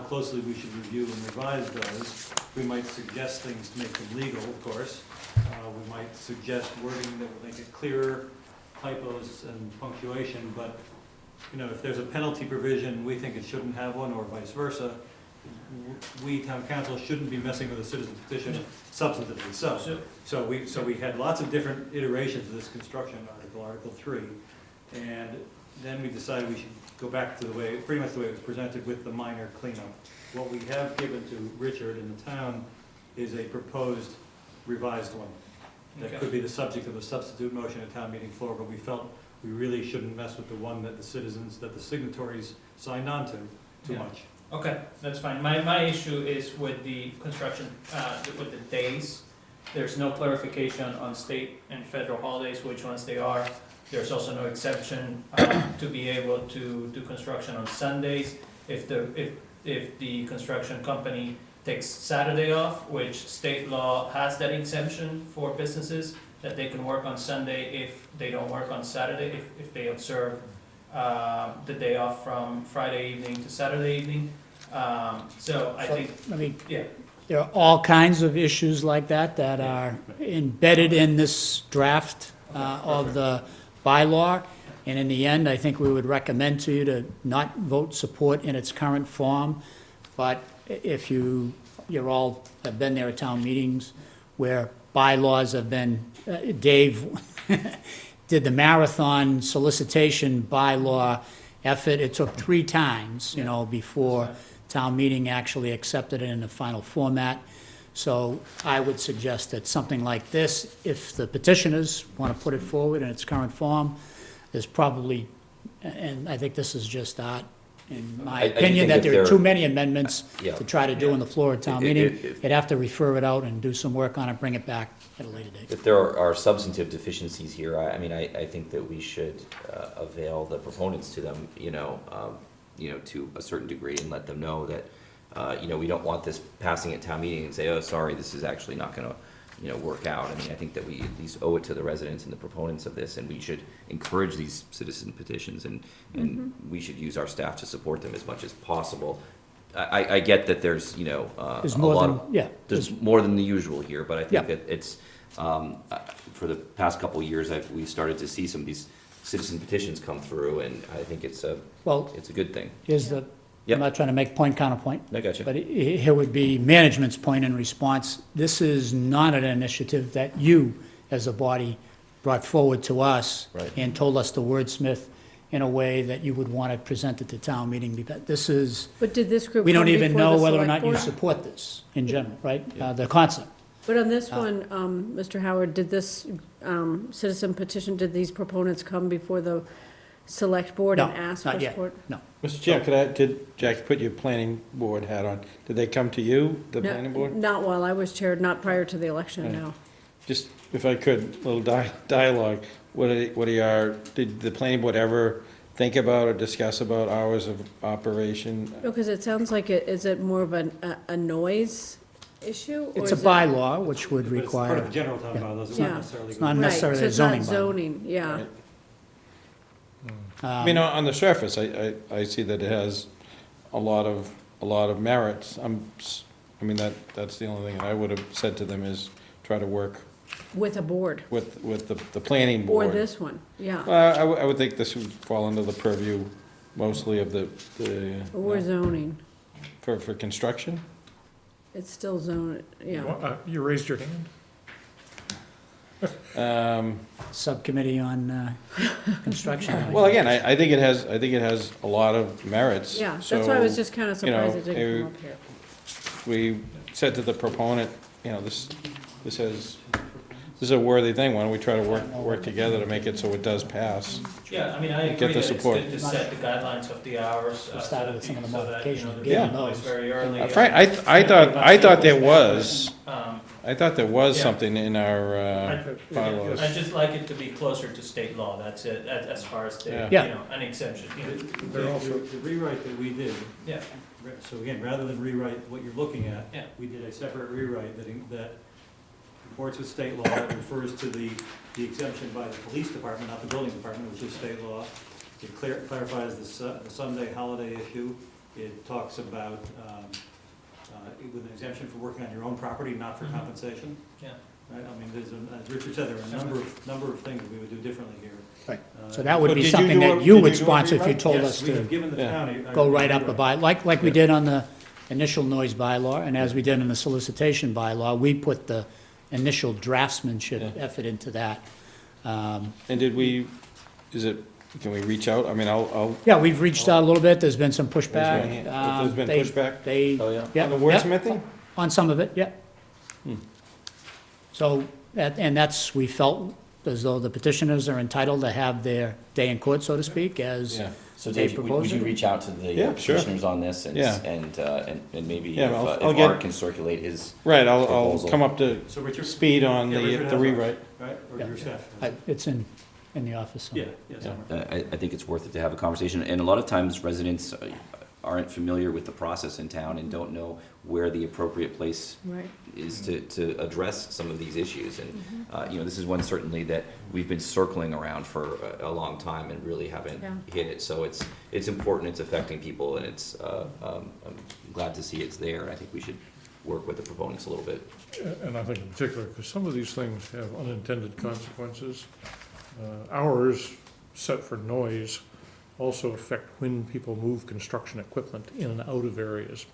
closely we should review and revise those. We might suggest things to make them legal, of course. We might suggest wording that will make it clearer, typos and punctuation, but, you know, if there's a penalty provision, we think it shouldn't have one, or vice versa. We, town council, shouldn't be messing with a citizen petition substantively. So we had lots of different iterations of this construction article, Article 3, and then we decided we should go back to pretty much the way it was presented with the minor cleanup. What we have given to Richard and the town is a proposed revised one. That could be the subject of a substitute motion at town meeting floor, but we felt we really shouldn't mess with the one that the signatories signed on to too much. Okay, that's fine. My issue is with the construction, with the days. There's no clarification on state and federal holidays, which ones they are. There's also no exception to be able to do construction on Sundays. If the construction company takes Saturday off, which state law has that exemption for businesses, that they can work on Sunday if they don't work on Saturday, if they observe the day off from Friday evening to Saturday evening. So I think, I mean, yeah, there are all kinds of issues like that that are embedded in this draft of the bylaw, and in the end, I think we would recommend to you to not vote support in its current form, but if you're all have been there at town meetings where bylaws have been, Dave did the marathon solicitation bylaw effort, it took 3 times, before town meeting actually accepted it in the final format. So I would suggest that something like this, if the petitioners want to put it forward in its current form, is probably, and I think this is just Art, in my I do opinion, think that if there are there- too many amendments Yeah. to try to do on the floor of town meeting. If- You'd have to refer it out and do some work on it, bring it back at a later date. If there are substantive deficiencies here, I think that we should avail the proponents to them, to a certain degree, and let them know that, we don't want this passing at town meeting and say, oh, sorry, this is actually not gonna, work out. I think that we at least owe it to the residents and the proponents of this, and we should encourage these citizen petitions, and we should use our staff to support them as much as possible. I get that there's, There's a more lot than, of, yeah. there's more than the usual here, but I think Yeah. that it's, for the past couple of years, we started to see some of these citizen petitions come through, and I think it's a good thing. Here's the, Yep. I'm not trying to make point counterpoint, I got you. but here would be management's point in response. This is not an initiative that you, as a body, brought forward to us Right. and told us to wordsmith in a way that you would want it presented to town meeting. Because this is, But did this group we don't come even before know the whether or select not you board? support this in general, right? The concept. But on this one, Mr. Howard, did this citizen petition, did these proponents come before the select board No, and ask not for yet. support? No. Mr. Chair, did Jackie put your planning board hat on? Did they come to you, the No, planning board? Not while I was chaired, not prior to the election, Right. no. Just, if I could, a little dialogue. Did the planning board ever think about or discuss about hours of operation? No, because it sounds like is it more of a noise issue? or It's a is it- bylaw, which would But it's part of require, the general town bylaws, it's Yeah. not necessarily. It's not gonna- Right, necessarily so a it's not zoning bylaw. zoning, yeah. Right. I mean, on the surface, I see that it has a lot of merits. That's the only thing I would have said to them is try to work With a board, with the planning or board. this one, yeah, I would think this would fall under the purview mostly of the or zoning. for construction. It's still zone, yeah. You raised your hand? subcommittee on construction. Well, again, I think it has a lot of merits. Yeah, that's why I was So, just kind of you know, surprised it didn't come up here. we said to the proponent, this this is a worthy thing. Why don't we try to work together to make it so it does pass? Yeah, I mean, I Get agree the that it's support. good to set the guidelines of the hours. We started with some of the modifications, The given noise those. very early. Frank, I thought there was, Um, I thought there was Yeah. something in our I'd bylaws. just like it to be closer to state law, that's it, as far as the, Yeah. you Yeah. know, an exemption. You know, They're also- The rewrite that we did, Yeah, so again, rather than rewrite what you're looking at, Yeah. we did a separate rewrite that comports with state law, that refers to the exemption by the police department, not the building department, which is state law. It clarifies the Sunday holiday issue. It talks about, with an exemption for working on your own property, not for Mhm. compensation. yeah. Right, I mean, as Richard said, there are a number of things that we would do differently here. Right. Uh, So that would So be did you something do a- that did you you would do a sponsor if you rewrite? told Yes, us we have to given the Yeah. county. go right up a by, like we Yeah. did on the initial noise bylaw, and as we did in the solicitation bylaw, we put the initial draftsmanship Yeah. effort into that. And did we, can we reach out? I mean, I'll, Yeah, we've reached out a little bit, there's been some pushback. There's been- there's been They- pushback? They, Oh, yeah? yeah. on the yeah, wordsmithing? On some of it, yeah. Hmm. So, and that's, we felt as though the petitioners are entitled to have their day in court, so to speak, as Yeah. So they Dave, would proposed you it. reach out to the Yeah, sure. petitioners on this and, Yeah. and maybe Yeah, if I'll if get- Art can circulate his, Right, I'll Proposal. come up to So Richard, speed on Yeah, Richard the has ours. rewrite. right, or Yeah. your staff? It's in the office. so. Yeah, yeah, somewhere. I think it's worth it to have a conversation. And a lot of times residents aren't familiar with the process in town and don't know where the appropriate place Right. is to address some of these issues. And, you know, this is one certainly that we've been circling around for a long time and really haven't Yeah. hit it. So it's important, it's affecting people, and it's, I'm glad to see it's there. And I think we should work with the proponents a little bit. And I think in particular, because some of these things have unintended consequences. Hours set for noise also affect when people move construction equipment in and out of areas.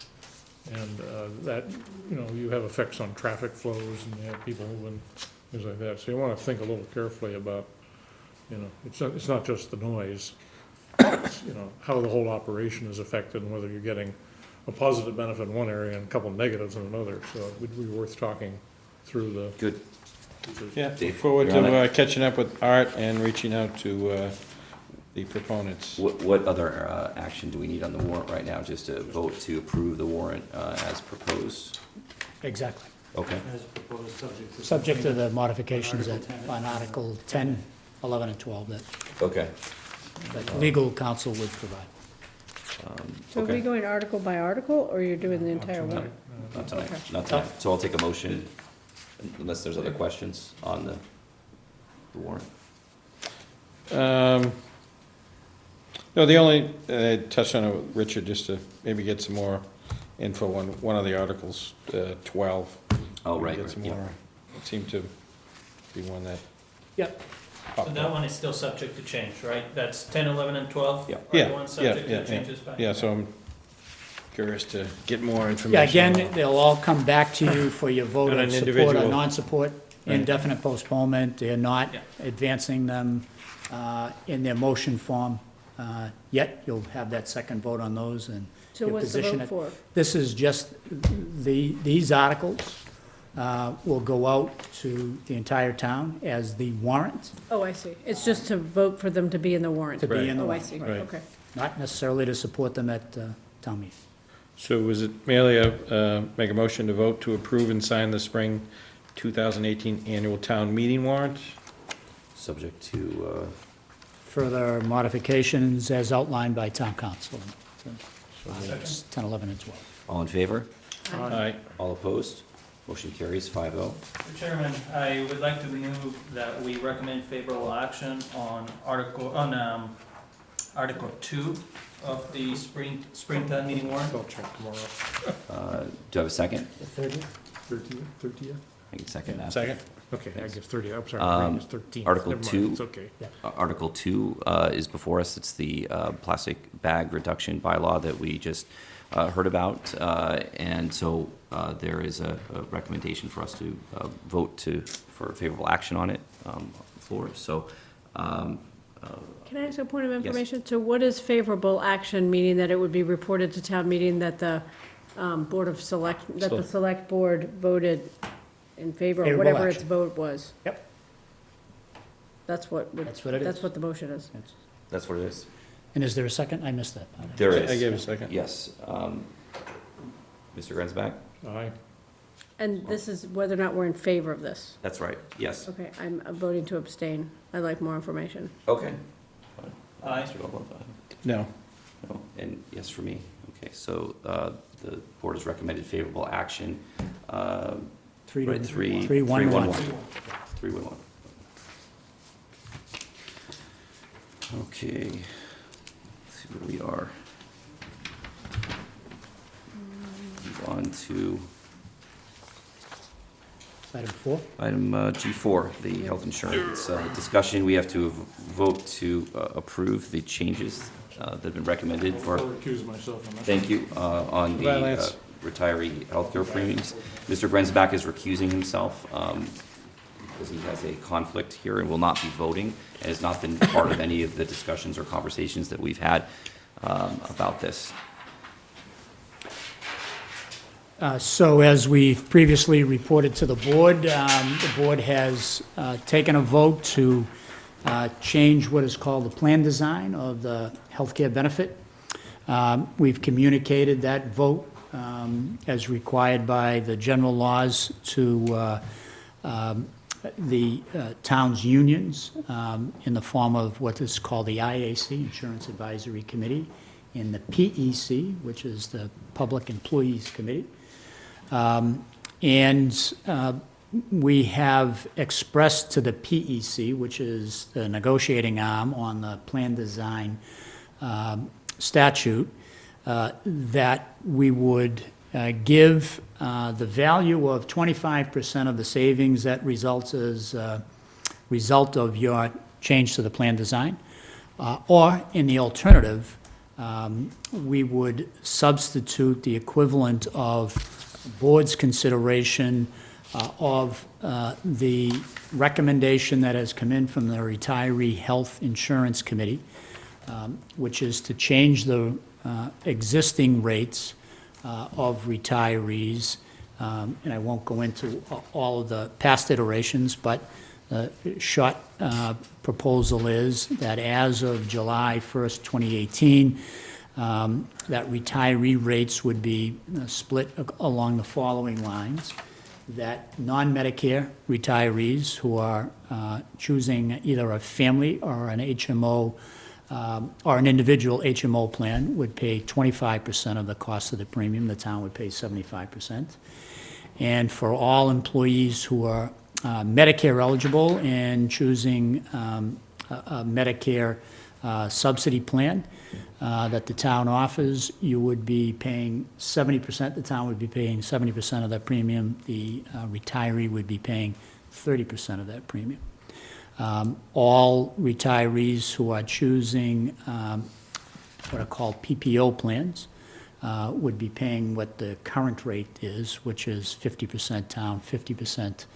And that, you know, you have effects on traffic flows and you have people moving, things like that. So you want to think a little carefully about, you know, it's not just the noise. It's, you know, how the whole operation is affected and whether you're getting a positive benefit in one area and a couple of negatives in another. So it would be worth talking through the. Good. Yeah, look Dave, forward you're on to catching up with Art and reaching out to the proponents. What other action do we need on the warrant right now? Just to vote to approve the warrant as proposed? Exactly. Okay. As proposed, Subject to the modifications Article 10. on Article 10, 11, and 12 Okay. that legal counsel would provide. So are we Okay. going article by article, or you're doing the entire tonight. one? Not tonight, Okay. not tonight. So I'll take a motion, unless there's other questions on the warrant. No, the only, touch on it with Richard, just to maybe get some more info on one of the articles, 12. Oh, right, Get some right, yeah. more, it seemed to be one that Yep. So popped that up. one is still subject to change, right? That's 10, 11, and 12? Yeah. Are Yeah, the ones yeah, subject yeah, to changes by? Yeah, so I'm curious to get more Yeah, information. again, they'll all come back to you for your vote On an of support or individual. non-support, Right. indefinite postponement. They're not Yeah. advancing them in their motion form yet. You'll have that second vote on those and So you'll what's the position vote it. for? This is just, these articles will go out to the entire town as the warrant Oh, I see. It's just to vote for them to be in the warrant? to be in the Oh, I warrant. see. Right. Okay. Not necessarily to support them at town meeting. So was it merely make a motion to vote to approve and sign the spring 2018 annual town meeting warrant? Subject to, Further modifications as outlined by town council. So that's 10, 11, and 12. all in favor? Aye. All opposed? Motion carries 5-0. Mr. Chairman, I would like to move that we recommend favorable action on Article 2 of the springtime meeting warrant. I'll check tomorrow. Do I have a second? 30th? I can second that. Second? Okay, I guess 30, I'm sorry, Um, it's 13th. Article Never mind, 2. It's okay. Article 2 is before us. It's the plastic bag reduction bylaw that we just heard about. And so there is a recommendation for us to vote for favorable action on it on the floor. So, Can I ask a point of information? So what is favorable action, meaning that it would be reported to town meeting that the Board of Select, that the Select Board voted in favor of Favorable whatever its action. vote was. Yep. That's what, That's what it that's is. what the motion is. That's what it is. And is there a second? I missed that. There is. I gave a second. Yes. Mr. Grenzbach? Aye. And this is whether or not we're in favor of this. That's right, yes. Okay, I'm voting to abstain. I'd like more information. Okay. Aye. Mr. Vogel, No. no, and yes for me. Okay, so the board has recommended favorable action. Three to- Right, three. 3-1-1. 3-1-1. Okay, let's see where we are. Move on to Item 4. item G4, the health insurance discussion. We have to vote to approve the changes that have been recommended I'll for, recuse myself on that. thank you, on the Bye, Lance. retiree healthcare premiums. Mr. Grenzbach is recusing himself because he has a conflict here and will not be voting, and has not been part of any of the discussions or conversations that we've had about this. So as we've previously reported to the board has taken a vote to change what is called the plan design of the healthcare benefit. We've communicated that vote as required by the general laws to the town's unions in the form of what is called the IAC, Insurance Advisory Committee, and the PEC, which is the Public Employees Committee. And we have expressed to the PEC, which is the negotiating arm on the plan design statute, that we would give the value of 25% of the savings that results as a result of your change to the plan design, or in the alternative, we would substitute the equivalent of board's consideration of the recommendation that has come in from the Retiree Health Insurance Committee, which is to change the existing rates of retirees. And I won't go into all of the past iterations, but the short proposal is that as of July 1st, 2018, that retiree rates would be split along the following lines: that non-Medicare retirees who are choosing either a family or an HMO or an individual HMO plan would pay 25% of the cost of the premium. The town would pay 75%. And for all employees who are Medicare eligible and choosing a Medicare subsidy plan that the town offers, you would be paying 70%, the town would be paying 70% of that premium, the retiree would be paying 30% of that premium. All retirees who are choosing what are called PPO plans would be paying what the current rate is, which is 50% town, 50%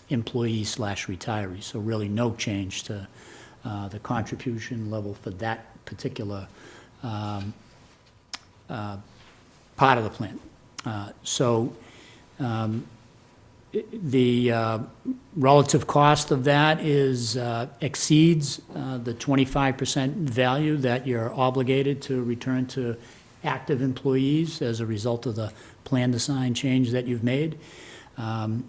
employee/retiree. So really no change to the contribution level for that particular part of the plan. The relative cost of that is exceeds the 25% value that you're obligated to return to active employees as a result of the plan design change that you've made. It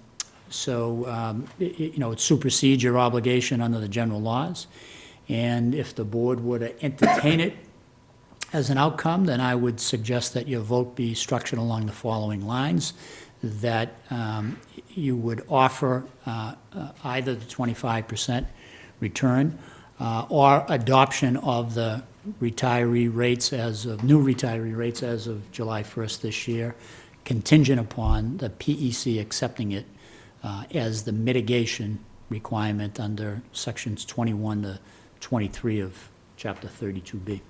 supersedes your obligation under the general laws. And if the board were to entertain it as an outcome, then I would suggest that your vote be structured along the following lines: that you would offer either the 25% return or adoption of the retiree rates new retiree rates as of July 1st this year, contingent upon the PEC accepting it as the mitigation requirement under sections 21 to 23 of Chapter 32B.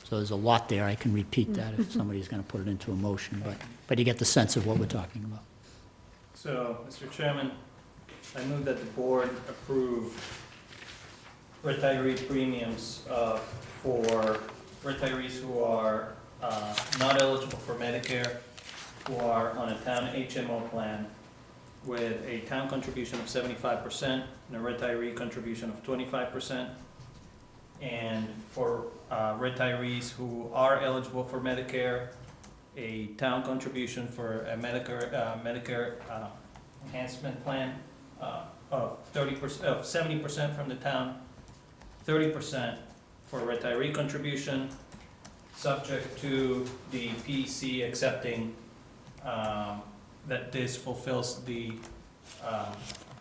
So there's a lot there. I can repeat that if somebody's going to put it into a motion, but you get the sense of what we're talking about. So, Mr. Chairman, I move that the board approve retiree premiums for retirees who are not eligible for Medicare, who are on a town HMO plan, with a town contribution of 75% and a retiree contribution of 25%. And for retirees who are eligible for Medicare, a town contribution for a Medicare enhancement plan of 30%, of 70% from the town, 30% for retiree contribution, subject to the PEC accepting that this fulfills the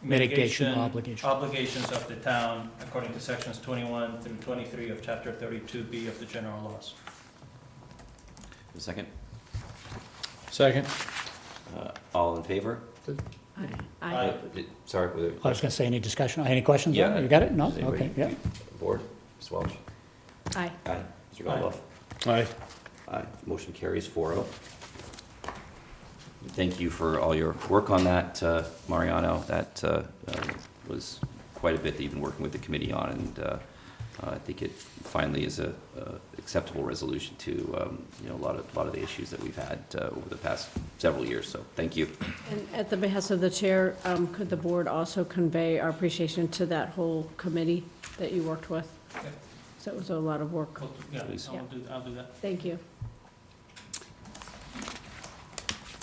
Mitigation mitigation obligation. obligations of the town according to sections 21 through 23 of chapter 32B of the general laws. A second? Second. All in favor? Aye. Sorry, was I was going to say, any discussion, any questions? Yeah. You got it? No? Does anybody- Okay, yeah. Board, Ms. Welch? Aye. Aye. Mr. Gondloff? Aye. Aye. Motion carries 4-0. Thank you for all your work on that, Mariano. That was quite a bit that you've been working with the committee on, and I think it finally is a acceptable resolution to you know, a lot of the issues that we've had over the past several years. So thank you. And at the behest of the chair, could the board also convey our appreciation to that whole committee that you worked with? Okay. So it was a lot of work. Yeah, Please. I'll do that. Thank you.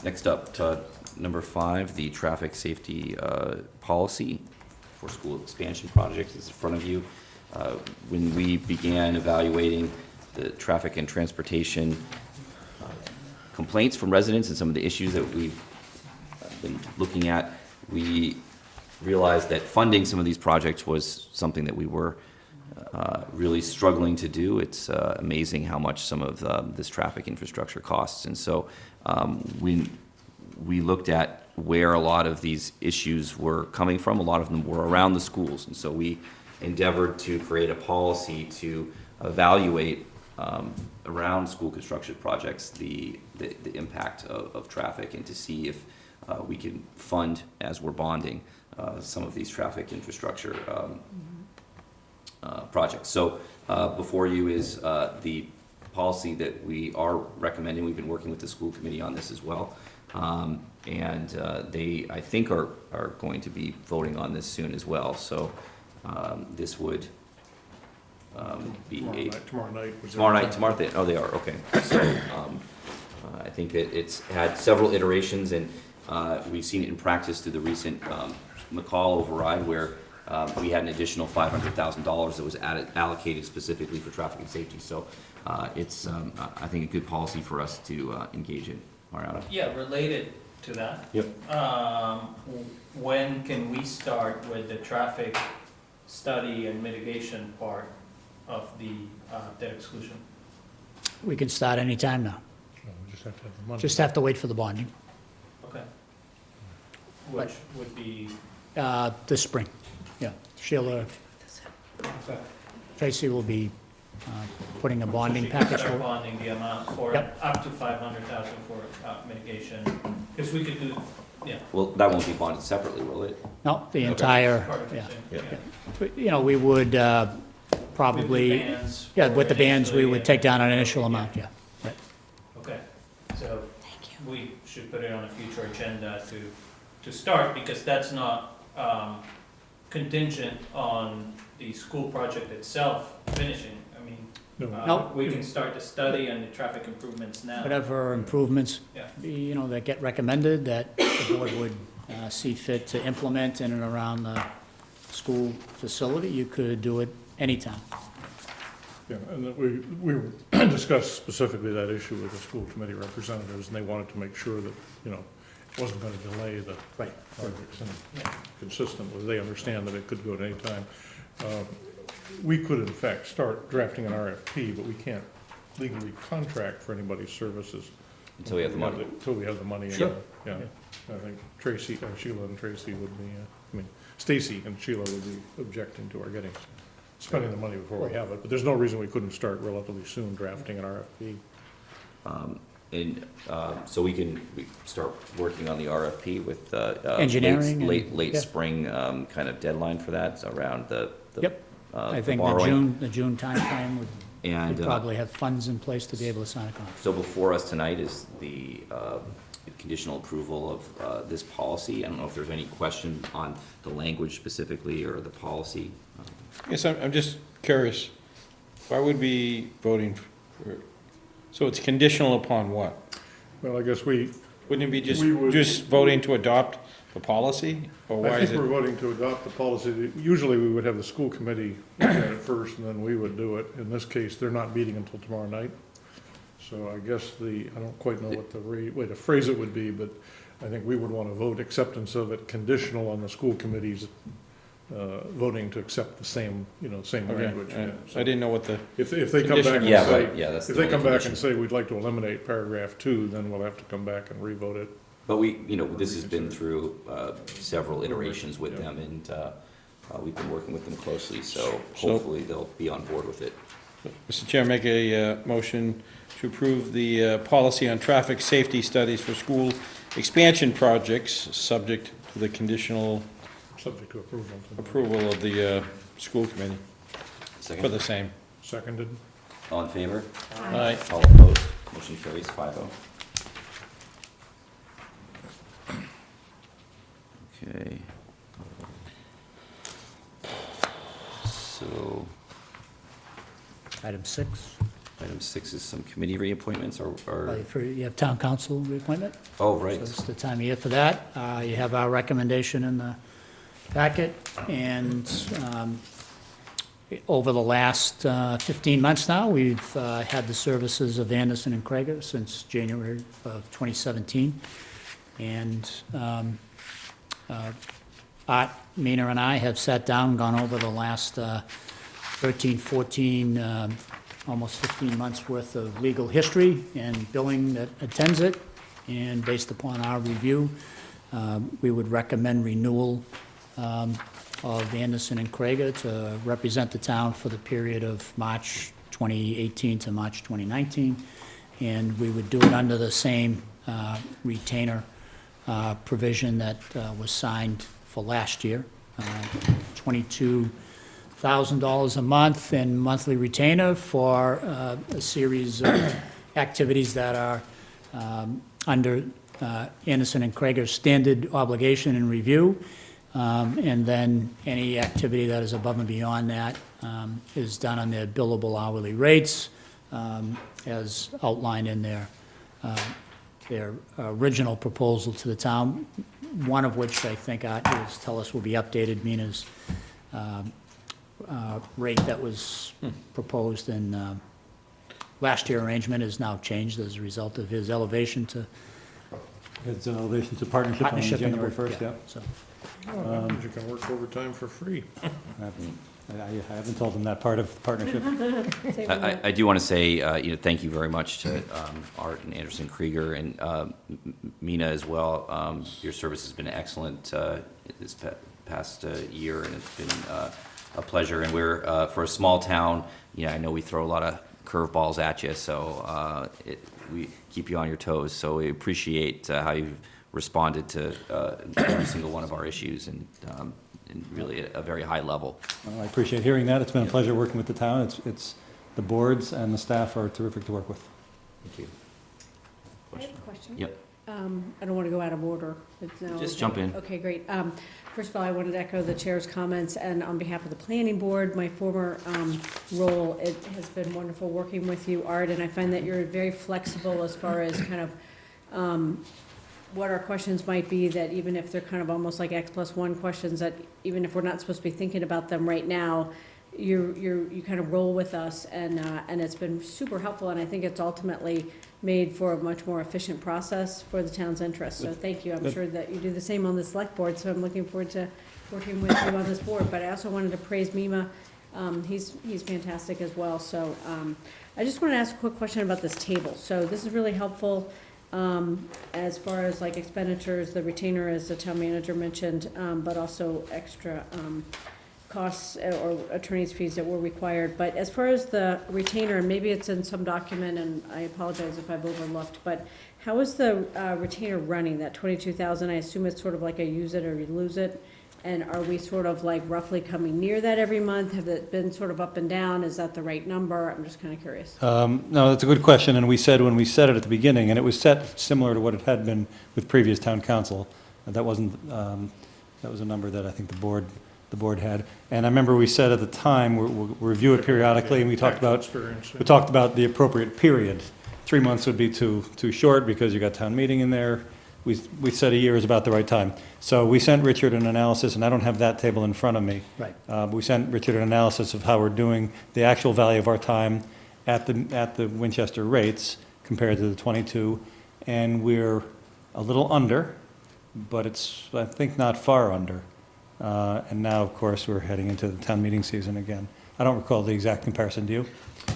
Next up, number 5, the traffic safety policy for school expansion project is in front of you. When we began evaluating the traffic and transportation complaints from residents and some of the issues that we've been looking at, we realized that funding some of these projects was something that we were really struggling to do. It's amazing how much some of this traffic infrastructure costs. And so we looked at where a lot of these issues were coming from. A lot of them were around the schools. And so we endeavored to create a policy to evaluate around school construction projects the impact of traffic, and to see if we can fund, as we're bonding, some of these traffic infrastructure projects. So before you is the policy that we are recommending. We've been working with the school committee on this as well. And they, I think, are going to be voting on this soon as well. So this would be Tomorrow night. tomorrow, oh, they are, okay. So I think that it's had several iterations, and we've seen it in practice through the recent McCall override, where we had an additional $500,000 that was allocated specifically for traffic and safety. So it's, I think, a good policy for us to engage in. Mariano? Yeah, related to that. Yep. When can we start with the traffic study and mitigation part of the debt exclusion? We can start anytime now. We just have to have the money. Just have to wait for the bonding, Okay. Which would be, this spring. Yeah, Sheila, Tracy will be putting a bonding package start for. bonding the amount for Yep. up to 500,000 for mitigation, because we could do, yeah. Well, that won't be bonded separately, will it? No, the Okay. entire, part of the yeah. same, Yeah. But, you know, we would probably, With the bands yeah, for with the bands, we initially would and- take down an initial amount, yeah. Right. Okay, so we should put it on a future agenda to start, because that's not contingent on the school project itself finishing. I mean, No. No. we can start the study and the traffic improvements now. Whatever improvements, Yeah. you know, that get recommended, that the board would see fit to implement in and around the school facility, you could do it anytime. Yeah, and that we discussed specifically that issue with the school committee representatives, and they wanted to make sure that, you know, it wasn't going to delay the Right. projects, and Yeah. consistent with, they understand that it could go at any time. We could in fact start drafting an RFP, but we can't legally contract for anybody's services. Until we have the money. Until we have the money. Sure. Yeah, I think Tracy, Sheila and Tracy would be, I mean, Stacy and Sheila would be objecting to our spending the money before we have it, but there's no reason we couldn't start relatively soon drafting an RFP. And so we start working on the RFP with Engineering and- late yeah. spring kind of deadline for that, so around the Yep. I the think borrowing. the June timeframe would And we'd probably have funds in place to be able to sign a contract. so before us tonight is the conditional approval of this policy. I don't know if there's any question on the language specifically or the policy. Yes, I'm just curious, why would we be voting for, so it's conditional upon what? Well, I guess Wouldn't it be We would- just voting to adopt the policy? Or why I is think we're it? voting to adopt the policy. Usually, we would have the school committee look at it first, and then we would do it. In this case, they're not meeting until tomorrow night. So I guess I don't quite know what the way to phrase it would be, but I think we would want to vote acceptance of it conditional on the school committee's voting to accept the same Okay, language. Yeah. I didn't know what the, If they come back and Yeah, say, right, yeah, that's if the they only come back and condition. say, we'd like to eliminate paragraph 2, then we'll have to come back and revote it. But this has been through several iterations with them, and we've been working with them closely, so hopefully they'll be on board with it. Mr. Chair, make a motion to approve the policy on traffic safety studies for school expansion projects, subject to the conditional Subject to approval. approval of the school committee for the Second, same. Seconded. all in favor? Aye. All opposed? Motion carries 5-0. Okay. So, Item 6, item 6 is some committee reappointments, you have town council reappointment. oh, So right. it's the time of year for that. You have our recommendation in the packet, and over the last 15 months now, we've had the services of Anderson and Krager since January of 2017. And Art, Mina, and I have sat down, gone over the last 13, 14, almost 15 months' worth of legal history and billing that attends it. And based upon our review, we would recommend renewal of Anderson and Krager to represent the town for the period of March 2018 to March 2019. And we would do it under the same retainer provision that was signed for last year, $22,000 a month in monthly retainer for a series of activities that are under Anderson and Krager's standard obligation and review. And then any activity that is above and beyond that is done on their billable hourly rates, as outlined in their original proposal to the town, one of which I think Art will tell us will be updated. Mina's rate that was proposed in last year arrangement is now changed as a result of his elevation to It's an elevation to partnership on partnership. in the January work, 1st, yeah. So, That means you can work overtime for free. I haven't told them that part of the partnership. I do want to say, thank you very much to Art and Anderson Krieger and Mina as well. Your service has been excellent this past year, and it's been a pleasure. And we're, for a small town, I know we throw a lot of curveballs at you, so we keep you on your toes. So we appreciate how you've responded to every single one of our issues, and really at a very high level. Well, I appreciate hearing that. It's been a pleasure working with the town. It's the boards and the staff are terrific to work with. Thank you. I have a question. Yep. I don't want to go out of order. It's now- Just jump in. Okay, great. First of all, I wanted to echo the chair's comments, and on behalf of the planning board, my former role, it has been wonderful working with you, Art, and I find that you're very flexible as far as kind of what our questions might be, that even if they're kind of almost like X+1 questions, that even if we're not supposed to be thinking about them right now, you kind of roll with us, and it's been super helpful, and I think it's ultimately made for a much more efficient process for the town's interest. So thank you. I'm sure that you do the same on the select board, so I'm looking forward to working with you on this board. But I also wanted to praise Mima. He's fantastic as well. So I just want to ask a quick question about this table. So this is really helpful as far as like expenditures, the retainer, as the town manager mentioned, but also extra costs or attorney's fees that were required. But as far as the retainer, and maybe it's in some document, and I apologize if I've overlooked, but how is the retainer running, that 22,000? I assume it's sort of like a use it or you lose it. And are we sort of like roughly coming near that every month? Have it been sort of up and down? Is that the right number? I'm just kind of curious. No, that's a good question, and we said when we set it at the beginning, and it was set similar to what it had been with previous town council, that wasn't, that was a number that I think the board had. And I remember we said at the time, we'll review it periodically, and we talked about the appropriate period. 3 months would be too short because you got town meeting in there. We said a year is about the right time. So we sent Richard an analysis, and I don't have that table in front of me. Right. We sent Richard an analysis of how we're doing the actual value of our time at the Winchester rates compared to the 22, and we're a little under, but it's, I think, not far under. And now, of course, we're heading into the town meeting season again. I don't recall the exact comparison, do you?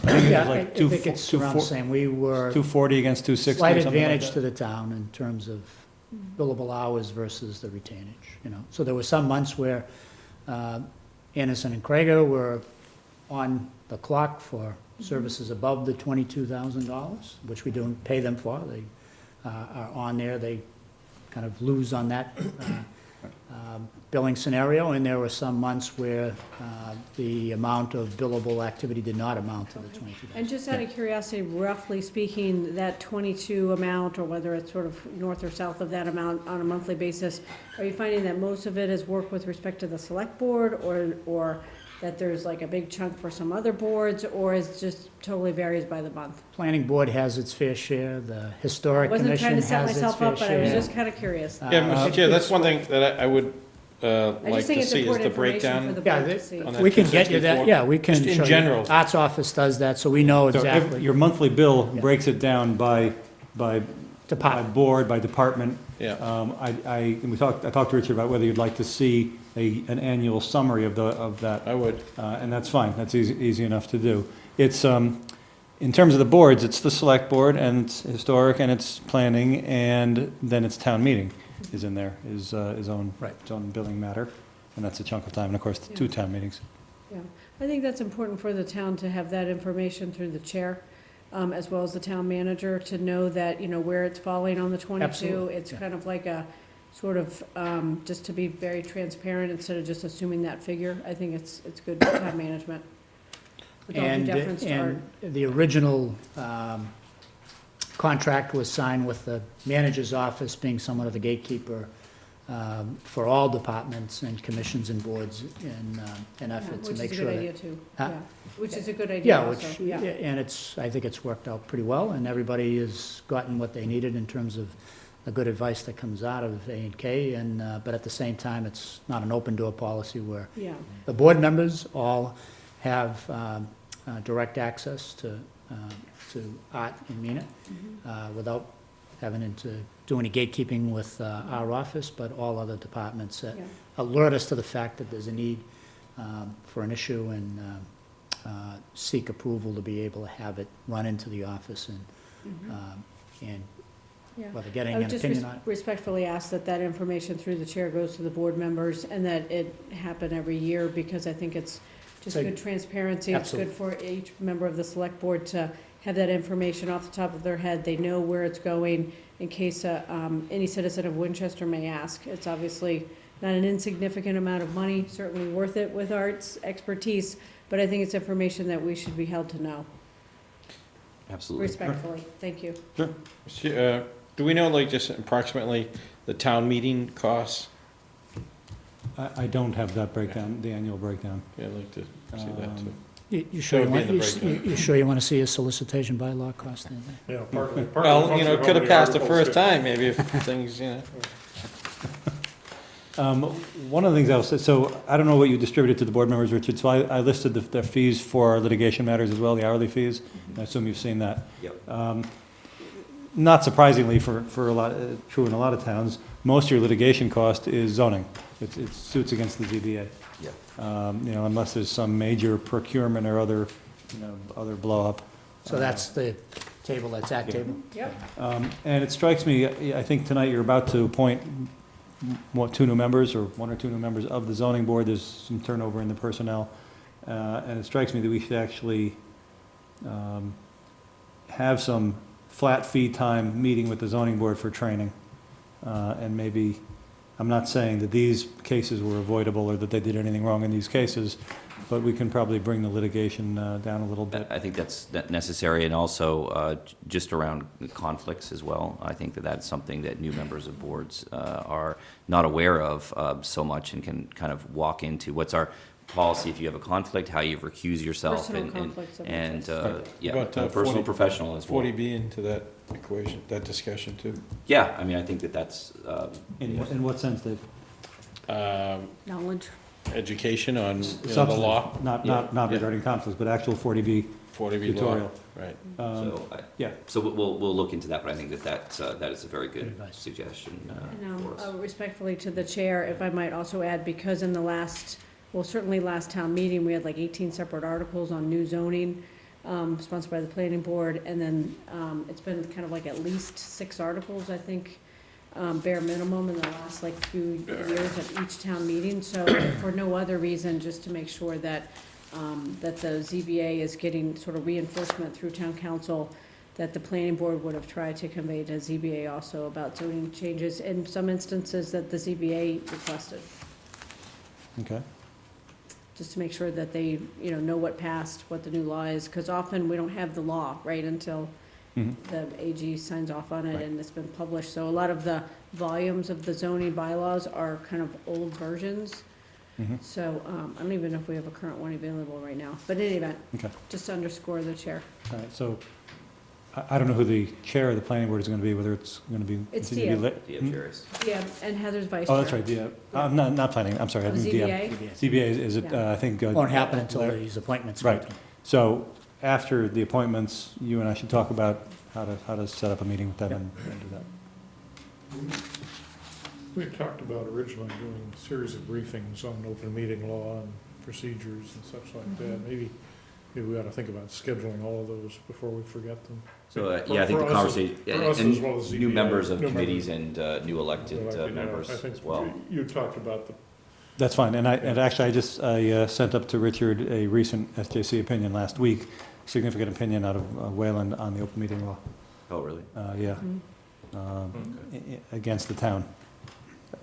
Yeah, I think it's around the same. We were 240 against 260, slight something like advantage that? to the town in terms of billable hours versus the retainage, you know. So there were some months where Anderson and Krager were on the clock for services above the $22,000, which we don't pay them for. They are on there. They kind of lose on that billing scenario, and there were some months where the amount of billable activity did not amount to the $22,000. And just out of curiosity, roughly speaking, that 22 amount, or whether it's sort of north or south of that amount on a monthly basis, are you finding that most of it is work with respect to the select board, or that there's like a big chunk for some other boards, or is just totally varies by the month? Planning board has its fair share, the historic I wasn't trying commission to set has its myself fair up, but I was share. just kind of curious. Yeah, Mr. Chair, that's one thing that I would I like just think to it's see is important the information for the breakdown. board Yeah, to see. on that we can get you that, 264. yeah, we can Just in show you. general. Arts office does that, so we know So exactly. your monthly bill breaks it down by Department. board, by department. Yeah. I talked to Richard about whether you'd like to see an annual summary of that. I would. And that's fine, that's easy enough to do. It's, in terms of the boards, it's the select board, and it's historic, and it's planning, and then it's town meeting is in there, his own billing matter, and that's a chunk of time, and of course, the 2 town meetings. Yeah, I think that's important for the town to have that information through the chair, as well as the town manager, to know that, you know, where it's falling on the 22. Absolutely, It's yeah. kind of like a, sort of, just to be very transparent instead of just assuming that figure. I think it's good for town management. With all due And, deference to Art. and the original contract was signed with the manager's office being somewhat of the gatekeeper for all departments and commissions and boards in an effort to make sure that. Which is a good idea too, Huh? yeah. Which is a good idea Yeah, also, which, yeah. and I think it's worked out pretty well, and everybody has gotten what they needed in terms of the good advice that comes out of A&K, but at the same time, it's not an open door policy where Yeah, the board members all have direct access to Art and Mina without having to do any gatekeeping with our office, but all other departments that yeah. alert us to the fact that there's a need for an issue and seek approval to be able to have it run into the office and Yeah. whether getting I an would just opinion on it. respectfully ask that that information through the chair goes to the board members, and that it happen every year, because I think it's just So- good transparency. It's good for each member of the select board to have that information off the top of their head. They know where it's going in case any citizen of Winchester may ask. It's obviously not an insignificant amount of money, certainly worth it with Art's expertise, but I think it's information that we should be held to know, Absolutely. respectfully. Thank you. Do we know, like, just approximately the town meeting costs? I don't have that breakdown, the annual breakdown. Yeah, I'd like to see that too. You sure you That would be want, in the breakdown. you sure you want to see a solicitation bylaw cost in there? Yeah, partly. Well, you know, it could have passed the first time, maybe, if things, you know. One of the things I was, so I don't know what you distributed to the board members, Richard, so I listed the fees for our litigation matters as well, the hourly fees. I assume you've seen that. Yep. Not surprisingly, for a lot, true in a lot of towns, most of your litigation cost is zoning. It's suits against the ZBA. Yep. You know, unless there's some major procurement or other, you know, other blow-up. So that's the table, that's that table? Yep. And it strikes me, I think tonight you're about to appoint, what, 2 new members, or 1 or 2 new members of the zoning board. There's some turnover in the personnel. And it strikes me that we should actually have some flat fee time meeting with the zoning board for training. And maybe I'm not saying that these cases were avoidable or that they did anything wrong in these cases, but we can probably bring the litigation down a little bit. I think that's necessary, and also just around conflicts as well. I think that that's something that new members of boards are not aware of so much, and can kind of walk into what's our policy if you have a conflict, how you recuse yourself, Personal conflicts of and About, personal, 40 professional as well. 40B into that equation, that discussion too. Yeah, I mean, I think that that's In what sense, Dave? Knowledge. Education on, the Substantive, law, Not Yeah. regarding conflicts, but actual 40B 40B law, tutorial. right. so. Yeah. So we'll look into that, but I think that is a very good Good advice. suggestion And for us. respectfully to the chair, if I might also add, because in the last, well, certainly last town meeting, we had like 18 separate articles on new zoning, sponsored by the planning board, and then it's been kind of like at least 6 articles, I think, bare minimum in the last like few years at each town meeting. So for no other reason, just to make sure that that the ZBA is getting sort of reinforcement through town council, that the planning board would have tried to convey to ZBA also about zoning changes in some instances that the ZBA requested, Okay. just to make sure that they, know what passed, what the new law is, because often we don't have the law, right, until Mhm. the AG signs off on it Right. and it's been published. So a lot of the volumes of the zoning bylaws are kind of old versions. Mhm. So I don't even know if we have a current one available right now. But in any event, Okay. just to underscore the chair. All right, so I don't know who the chair of the planning board is going to be, whether it's going to be. It's continue to be Dia. lit- The Hmm? curious. Yeah, and Heather's vice chair. Oh, that's right, yeah. Not planning, I'm sorry. I Oh, think ZBA? ZBA, is it, Yeah. I think. Won't happen until Larry- these appointments. Right. So after the appointments, you and I should talk about how to set up a meeting with them and do that. We had talked about originally doing a series of briefings on open meeting law and procedures and such like that. Maybe we ought to think about scheduling all of those before we forget them. So, For- I think for the us as- conversation, for us as well as and new ZBA, members of new committees members. and new elected I members think as well. You talked about the That's fine, and actually, I sent up to Richard a recent SJC opinion last week, significant opinion out of Wayland on the open meeting law. Oh, really? Yeah, against the town,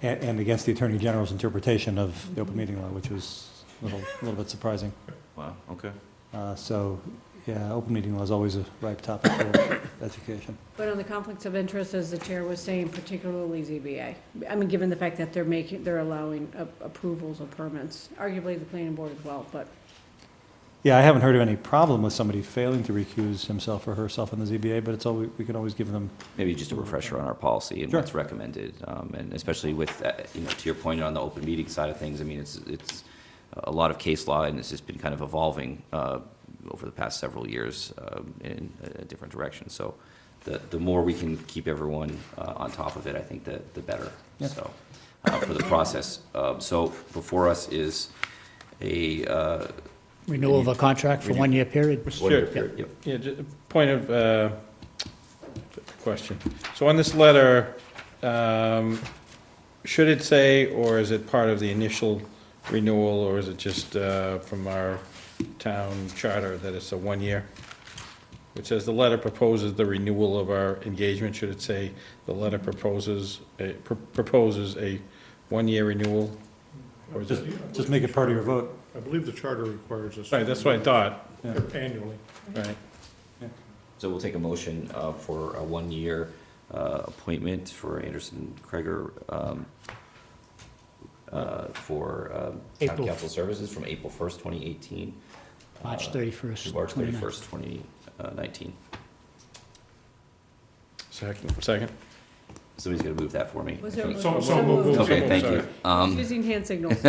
and against the Attorney General's interpretation of the open meeting law, which was a little bit surprising. Wow, okay. So, yeah, open meeting law is always a ripe topic for education. But on the conflicts of interest, as the chair was saying, particularly ZBA. I mean, given the fact that they're allowing approvals of permits, arguably the planning board as well, but. Yeah, I haven't heard of any problem with somebody failing to recuse himself or herself in the ZBA, but it's always, we can always give them. Maybe just a refresher on our policy and Sure. what's recommended, and especially with, to your point on the open meeting side of things, I mean, it's a lot of case law, and it's just been kind of evolving over the past several years in a different direction. So the more we can keep everyone on top of it, I think the better. Yeah. So, for the process. So before us is a Renewal of a contract for 1-year period. Mr. one-year Chair, period. Yep. yeah, just a point of question. So on this letter, should it say, or is it part of the initial renewal, or is it just from our town charter that it's a 1 year? It says the letter proposes the renewal of our engagement. Should it say the letter proposes a 1-year renewal? Or is it, Just make it part of your vote. I believe the charter requires us. right, that's what I thought, Annually. right. So we'll take a motion for a 1-year appointment for Anderson Kreger for town April. council services from April 1st, 2018. March to 31st. March 29th. 31st, 2019. Second? Somebody's going to move that for me. Was there? So moved. Okay, thank you. Using hand signals.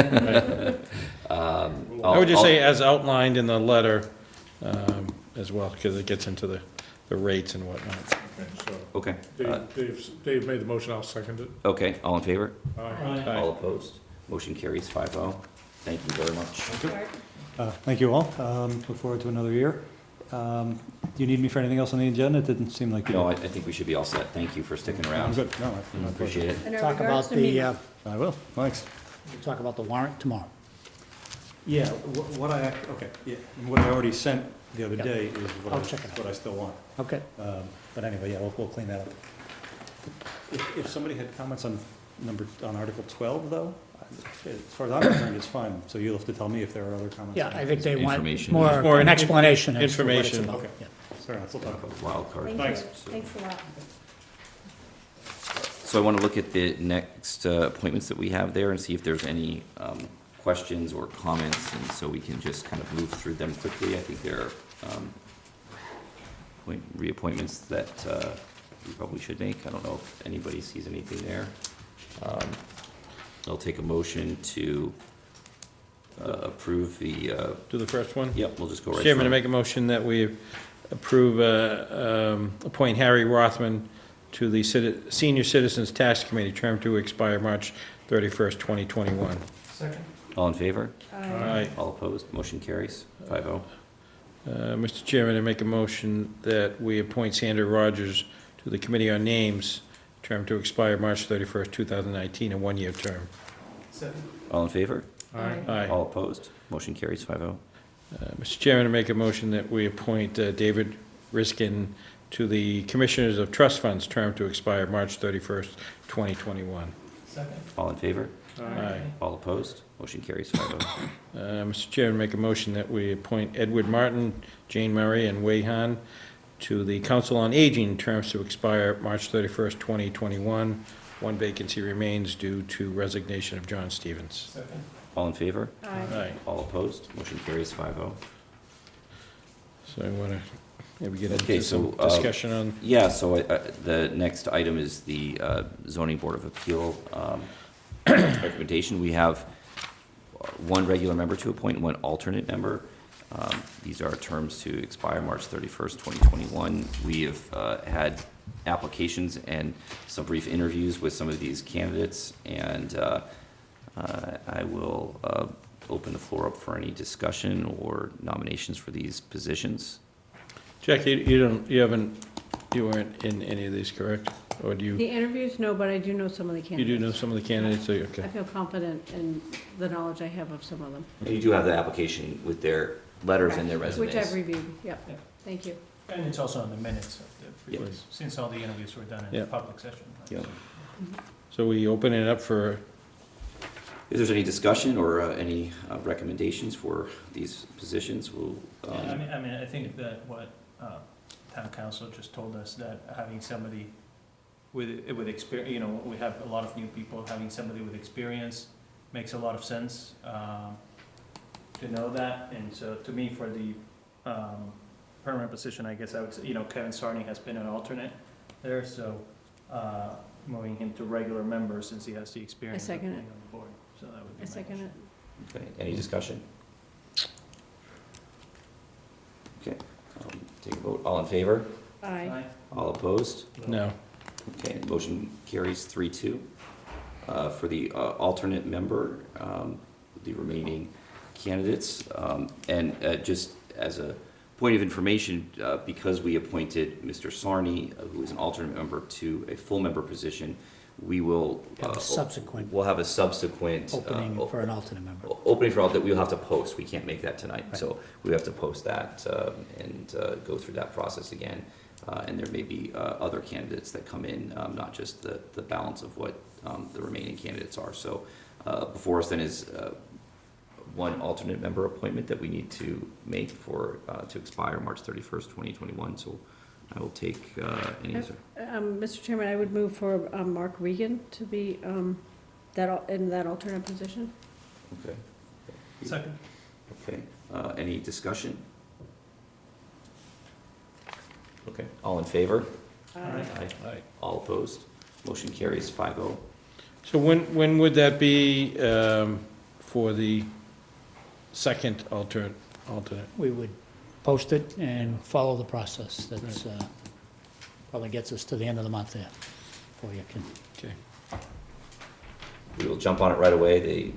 I would just say as outlined in the letter as well, because it gets into the rates and whatnot. Okay, so Okay, Dave made the motion, I'll second it. okay, all in favor? Aye. All opposed? Motion carries 5-0. Thank you very much. Thank you all. Look forward to another year. Do you need me for anything else on the agenda? It didn't seem like you. No, I think we should be all set. Thank you for sticking I'm around. good. No, I appreciate it. And our Talk regards about to me. I will, thanks. We'll talk about the warrant tomorrow. Yeah, what I, okay, yeah, and what I already sent the other Yeah. day is I'll check it out. what I still want. Okay. But anyway, yeah, we'll clean that up. If somebody had comments on on Article 12, though? As far as I'm concerned, it's fine, so you'll have to tell me if there are other comments. Yeah, I think they want Information. more an explanation as to what it's Information. about. Okay. Yeah. Fair enough, we'll talk about it. Wild card. Thank you. Thanks. Thanks a lot. So I want to look at the next appointments that we have there and see if there's any questions or comments, and so we can just kind of move through them quickly. I think there are reappointments that we probably should make. I don't know if anybody sees anything there. I'll take a motion to approve the, Do the first one? yep, we'll just go right Chairman, I through. make a motion that we approve, appoint Harry Rothman to the Senior Citizens Tax Committee, term to expire March 31st, 2021. Second. All in favor? Aye. All opposed? Motion carries 5-0. Mr. Chairman, I make a motion that we appoint Sandra Rogers to the Committee on Names, term to expire March 31st, 2019, a one-year term. Second. All in favor? Aye. All opposed? Motion carries 5-0. Mr. Chairman, I make a motion that we appoint David Riskin to the Commissioners of Trust Funds, term to expire March 31st, 2021. Second. All in favor? Aye. All opposed? Motion carries 5-0. Mr. Chairman, make a motion that we appoint Edward Martin, Jane Murray, and Wei Han to the Council on Aging, terms to expire March 31st, 2021. One vacancy remains due to resignation of John Stevens. Second. All in favor? Aye. All opposed? Motion carries 5-0. So I want to maybe get Okay, into some discussion on, Yeah, so the next item is the zoning board of appeal recommendation. We have one regular member to appoint and one alternate member. These are terms to expire March 31st, 2021. We have had applications and some brief interviews with some of these candidates, and I will open the floor up for any discussion or nominations for these positions. Jackie, you weren't in any of these, correct? Or do The you, interviews, no, but I do know some of the you candidates. do know some of the candidates, so, okay. I feel confident in the knowledge I have of some of them, And you do have the application with their letters and their resumes. which I've reviewed, yep. Yeah. Thank you. And it's also in the minutes of the, Yeah. because since all the interviews were done in Yeah. the public session. Yeah. So we open it up for, If there's any discussion or any recommendations for these positions, we'll, Yeah, I mean, I think that what town council just told us, that having somebody with experience, you know, we have a lot of new people, having somebody with experience makes a lot of sense to know that. And so to me, for the permanent position, I guess I would say, you know, Kevin Sarney has been an alternate there, so moving him to regular member since he has the experience of second being it. on the board. So that would be I my second motion. it. okay, any discussion? Okay, take a vote. All in favor? Aye. All opposed? no. Okay, motion carries 3-2. For the alternate member, the remaining candidates, and just as a point of information, because we appointed Mr. Sarney, who is an alternate member, to a full member position, we will. Have a subsequent We'll have a subsequent. opening for an alternate member. Opening for all that we'll have to post. We can't make that tonight, Right. so we have to post that and go through that process again. And there may be other candidates that come in, not just the balance of what the remaining candidates are. So before us then is one alternate member appointment that we need to make for, to expire March 31st, 2021. So I will take any, Mr. Chairman, I would move for Mark Regan to be in that alternate position. okay. Second. Okay, any discussion? Okay, all in favor? Aye. Aye. All opposed? Motion carries 5-0. So when would that be for the second alternate? We would post it and follow the process. That's, probably gets us to the end of the month there, before you can. Okay. We will jump on it right away. The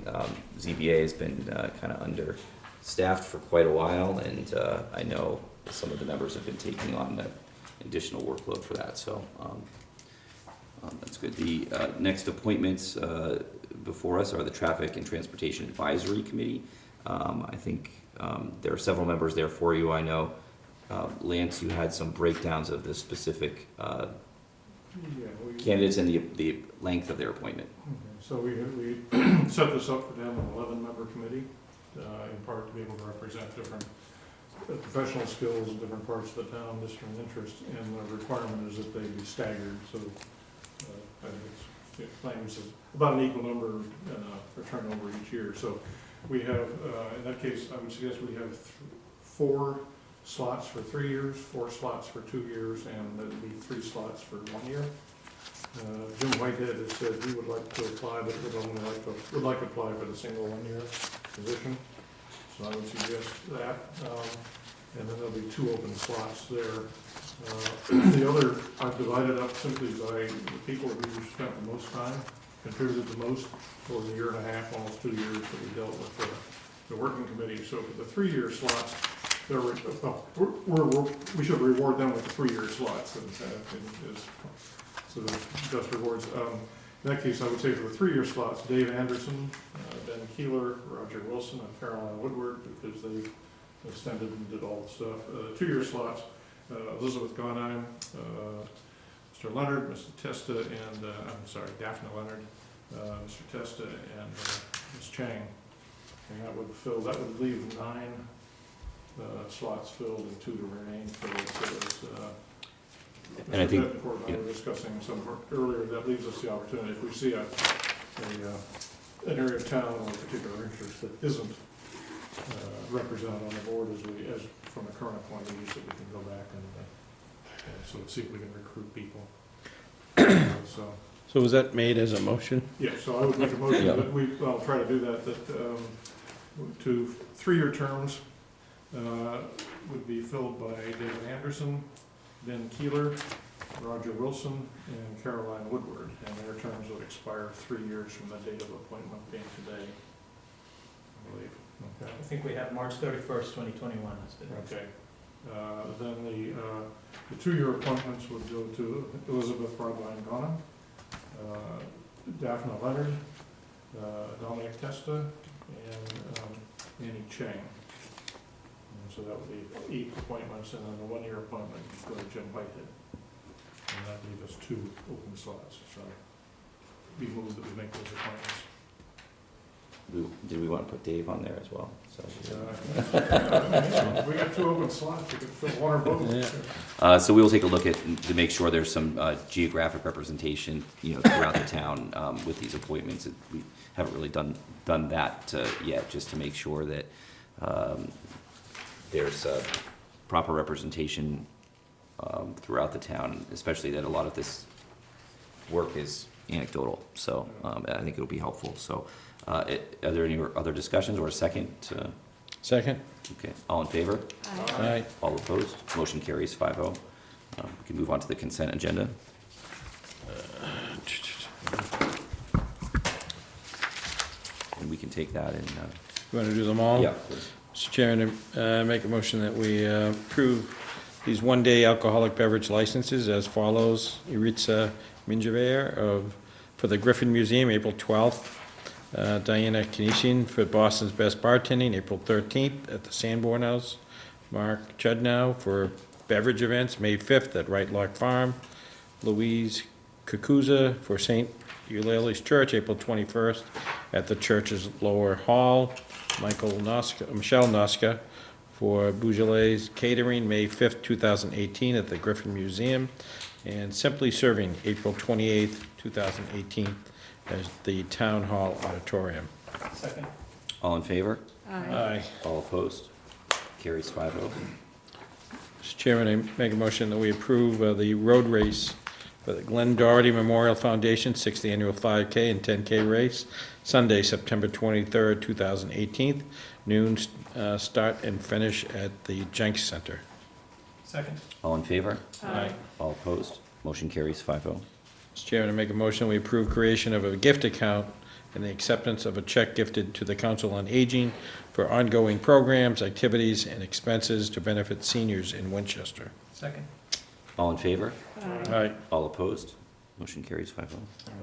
ZBA has been kind of understaffed for quite a while, and I know some of the members have been taking on that additional workload for that, so that's good. The next appointments before us are the Traffic and Transportation Advisory Committee. I think there are several members there for you. I know, Lance, you had some breakdowns of the specific Yeah, we, candidates and the length of their appointment. okay, so we set this up for them, an 11-member committee, in part to be able to represent different professional skills in different parts of the town, different interests, and the requirement is that they be staggered, so I think it's claims is about an equal number for turnover each year. So we have, in that case, I would suggest we have 4 slots for 3 years, 4 slots for 2 years, and there'd be 3 slots for 1 year. Jim Whitehead has said he would like to apply, but would like to apply for the single 1-year position. So I would suggest that, and then there'll be 2 open slots there. The other, I've divided up simply by the people who spent the most time, contributed the most for the 1.5 years, almost 2 years that we dealt with the working committee. So for the 3-year slots, we should reward them with the 3-year slots, so there's just rewards. In that case, I would say for the 3-year slots, Dave Anderson, Ben Keeler, Roger Wilson, and Caroline Woodward, because they extended and did all the stuff. 2-year slots, Elizabeth Gonheim, Mr. Leonard, Mr. Testa, and, Daphne Leonard, Mr. Testa, and Ms. Chang. And that would leave 9 slots filled and 2 to remain filled. So And I think, Bettencourt and I were discussing some earlier, that leaves us the opportunity, if we see an area of town or a particular interest that isn't represented on the board as from the current appointees, that we can go back and sort of see if we can recruit people. So was that made as a motion? Yeah, so I would make a motion that I'll try to do that, to 3-year terms would be filled by David Anderson, Ben Keeler, Roger Wilson, and Caroline Woodward, and their terms would expire 3 years from the date of appointment being today, I believe. Okay. I think we have March 31st, 2021. Okay. Then the 2-year appointments would go to Elizabeth Broadline Ghana, Daphne Leonard, Dominic Testa, and Annie Chang. And so that would be 8 appointments, and then the 1-year appointment would go to Jim Whitehead. And that leaves us 2 open slots, so we move that we make those appointments. did we want to put Dave on there as well? So, We got 2 open slots, we could fill 1 or both. so we will take a look at, to make sure there's some geographic representation, throughout the town with these appointments. We haven't really done that yet, just to make sure that there's proper representation throughout the town, especially that a lot of this work is anecdotal. So I think it'll be helpful. So are there any other discussions or a second? Second? Okay, all in favor? Aye. All opposed? Motion carries 5-0. We can move on to the consent agenda. And we can take that and, You want to do them all? yeah, please. Mr. Chairman, I make a motion that we approve these 1-day alcoholic beverage licenses as follows. Iritza Minjaver for the Griffin Museum, April 12th. Diana Kinishin for Boston's Best Bartending, April 13th at the Sanborn House. Mark Chudnow for beverage events, May 5th at Right Lock Farm. Louise Kukuza for St. Eulalie's Church, April 21st at the church's lower hall. Michelle Noska for Beaujolais Catering, May 5th, 2018 at the Griffin Museum. And Simply Serving, April 28th, 2018 as the Town Hall Auditorium. Second. All in favor? Aye. All opposed? Carries 5-0. Mr. Chairman, I make a motion that we approve the road race for the Glenn Doherty Memorial Foundation 6th Annual 5K and 10K race, Sunday, September 23rd, 2018, noon start and finish at the Jenks Center. Second. All in favor? Aye. All opposed? Motion carries 5-0. Mr. Chairman, I make a motion we approve creation of a gift account and the acceptance of a check gifted to the Council on Aging for ongoing programs, activities, and expenses to benefit seniors in Winchester. Second. All in favor? Aye. All opposed? Motion carries 5-0.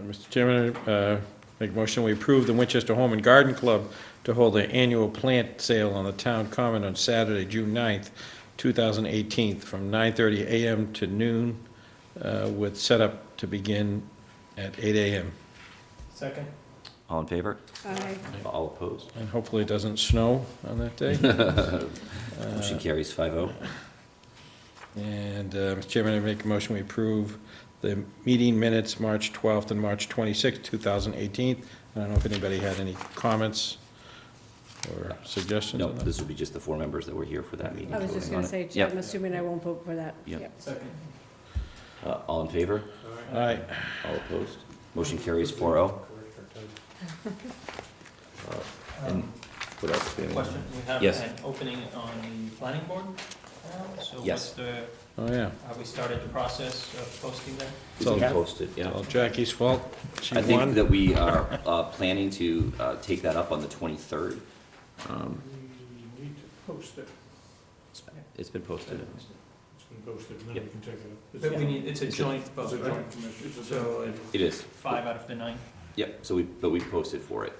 Mr. Chairman, make a motion we approve the Winchester Home and Garden Club to hold their annual plant sale on the town common on Saturday, June 9th, 2018, from 9:30 a.m. to noon with setup to begin at 8 AM. Second? All in favor? Aye. All opposed? And hopefully it doesn't snow on that day. Motion carries 5-0. And, Mr. Chairman, I make a motion, we approve the meeting minutes, March 12th and March 26th, 2018. I don't know if anybody had any comments or suggestions No, on that? this would be just the 4 members that were here for that meeting. I was just voting on gonna it. say, Yep. I'm assuming I won't vote for that. Yep. Second. All in favor? Aye. All opposed? Motion carries 4-0. And what else? do we have? Question, we have Yes. an opening on the planning board now, so Yes. what's the, Oh, yeah. have we started the process of posting that? It's all posted, yeah. All Jackie's fault. She I think won. that we are planning to take that up on the 23rd. We need to post it. It's been posted. It's been posted, and then Yep. we can take it up. But we need, it's a joint It's vote, a right? joint commission. It's a So, joint- It is. 5 out of the 9? Yep, so we posted for it.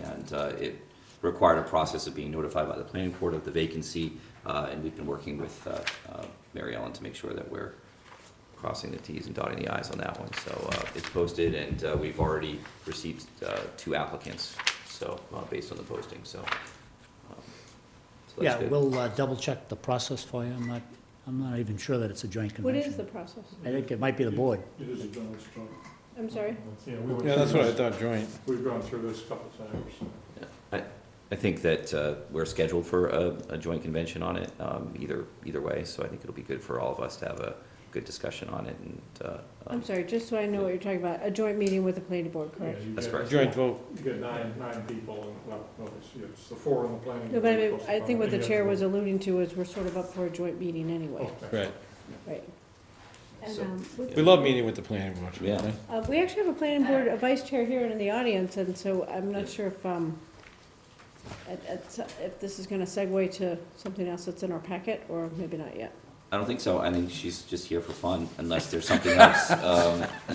And it required a process of being notified by the planning board of the vacancy. And we've been working with Mary Ellen to make sure that we're crossing the Ts and dotting the Is on that one. So it's posted, and we've already received 2 applicants, so, based on the posting, so. So that's Yeah, good. we'll double check the process for you. I'm not even sure that it's a joint What convention. is the process? I think it might be the board. It is a joint, it's joint. I'm sorry? Yeah, we went Yeah, that's through what I this. thought, joint. We've gone through this a couple times. I think that we're scheduled for a joint convention on it, either way, so I think it'll be good for all of us to have a good discussion on it, and. I'm sorry, just so I know what you're talking about, a joint meeting with the planning board, correct? Yeah, you That's get- correct. Joint vote. You get nine people, and, well, no, it's the 4 on the planning. No, but I board mean, plus I think what the planning. chair was alluding to is we're sort of up for a joint meeting anyway, Okay. Right. right? And, So, with- We love meeting with the planning board. Yeah. right? We actually have a planning board, a vice chair here and in the audience, and so I'm not sure if this is gonna segue to something else that's in our packet, or maybe not yet. I don't think so. I think she's just here for fun, unless there's something else, there's,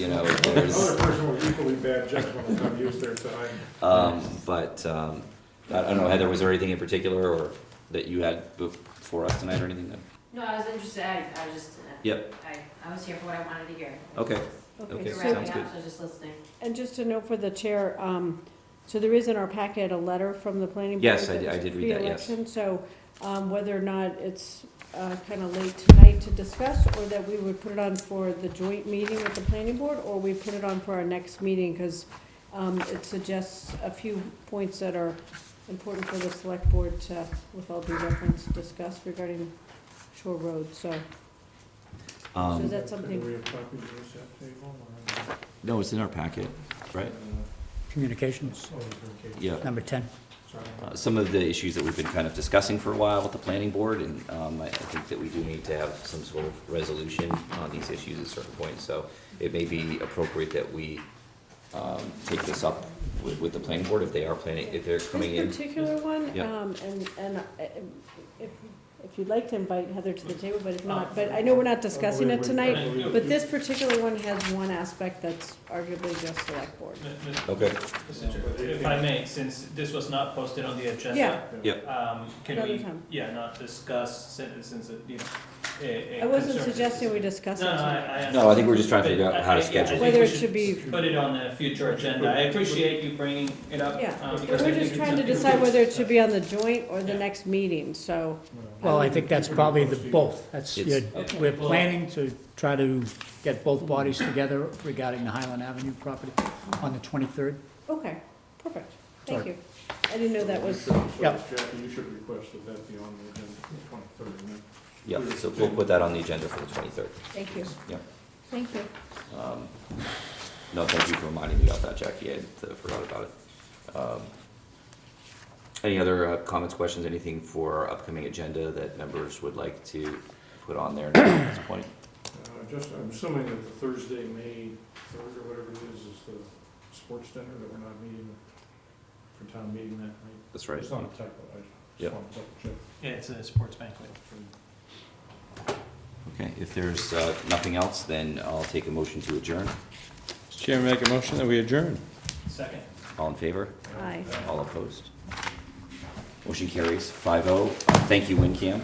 Another person with equally bad judgment will come use their time. but, I don't know, Heather, was there anything in particular, or that you had for us tonight, or anything that? No, I was interested, I was just, Yep, I was here for what I wanted to hear. okay. Okay, You're so- wrapping sounds up, good. so I was just listening. And just to note for the chair, so there is in our packet a letter from the planning board. Yes, I that did- I was did read that, yes. pre-election. So whether or not it's kind of late tonight to discuss, or that we would put it on for the joint meeting with the planning board, or we put it on for our next meeting, because it suggests a few points that are important for the select board to, with all due reference, discuss regarding Shore Road, so. So is that Do something? we have copies of this at table, or? No, it's in our packet, right? Communications, Oh, it's okay. Yeah. number 10. Sorry. Some of the issues that we've been kind of discussing for a while with the planning board, and I think that we do need to have some sort of resolution on these issues at certain points. So it may be appropriate that we take this up with the planning board if they are planning, if they're coming in. This particular one, Yeah. if you'd like to invite Heather to the table, but if not, but I know we're not discussing it tonight, but this particular one has one aspect that's arguably just select board. Okay, If I may, since this was not posted on the agenda. Yeah. yeah, Can Another we, time. not discuss, since it, a I wasn't concern- suggesting we discuss it No, tonight. no, I think we're just trying to figure But out how to I- schedule I it. think Whether we it should be- Put it on the future agenda. I appreciate you bringing it up. Yeah, but because I we're think just it's trying to something- decide whether it should be on the joint or the Yeah. next meeting, so. Well, I think that's probably the both. That's, It's- Okay. we're planning to try to get both bodies together regarding the Highland Avenue property on the 23rd. Okay, perfect, thank Sorry. you. I didn't know that was, So, Yep. Jackie, you should request that that be on the agenda for the 23rd, and then Yeah, so we'll put that on the agenda for the 23rd. thank you. Yeah. Thank you. No, thank you for reminding me about that, Jackie. I forgot about it. Any other comments, questions, anything for our upcoming agenda that members would like to put on there now at this point? I'm assuming that the Thursday, May 3rd, or whatever it is the sports dinner, that we're not meeting for town meeting that night. That's right. It's not a typo, I Yep. just want to double check. Yeah, it's a sports banquet. Okay, if there's nothing else, then I'll take a motion to adjourn. Mr. Chairman, make a motion that we adjourn. Second. All in favor? Aye. All opposed? Motion carries 5-0. Thank you, WinCam.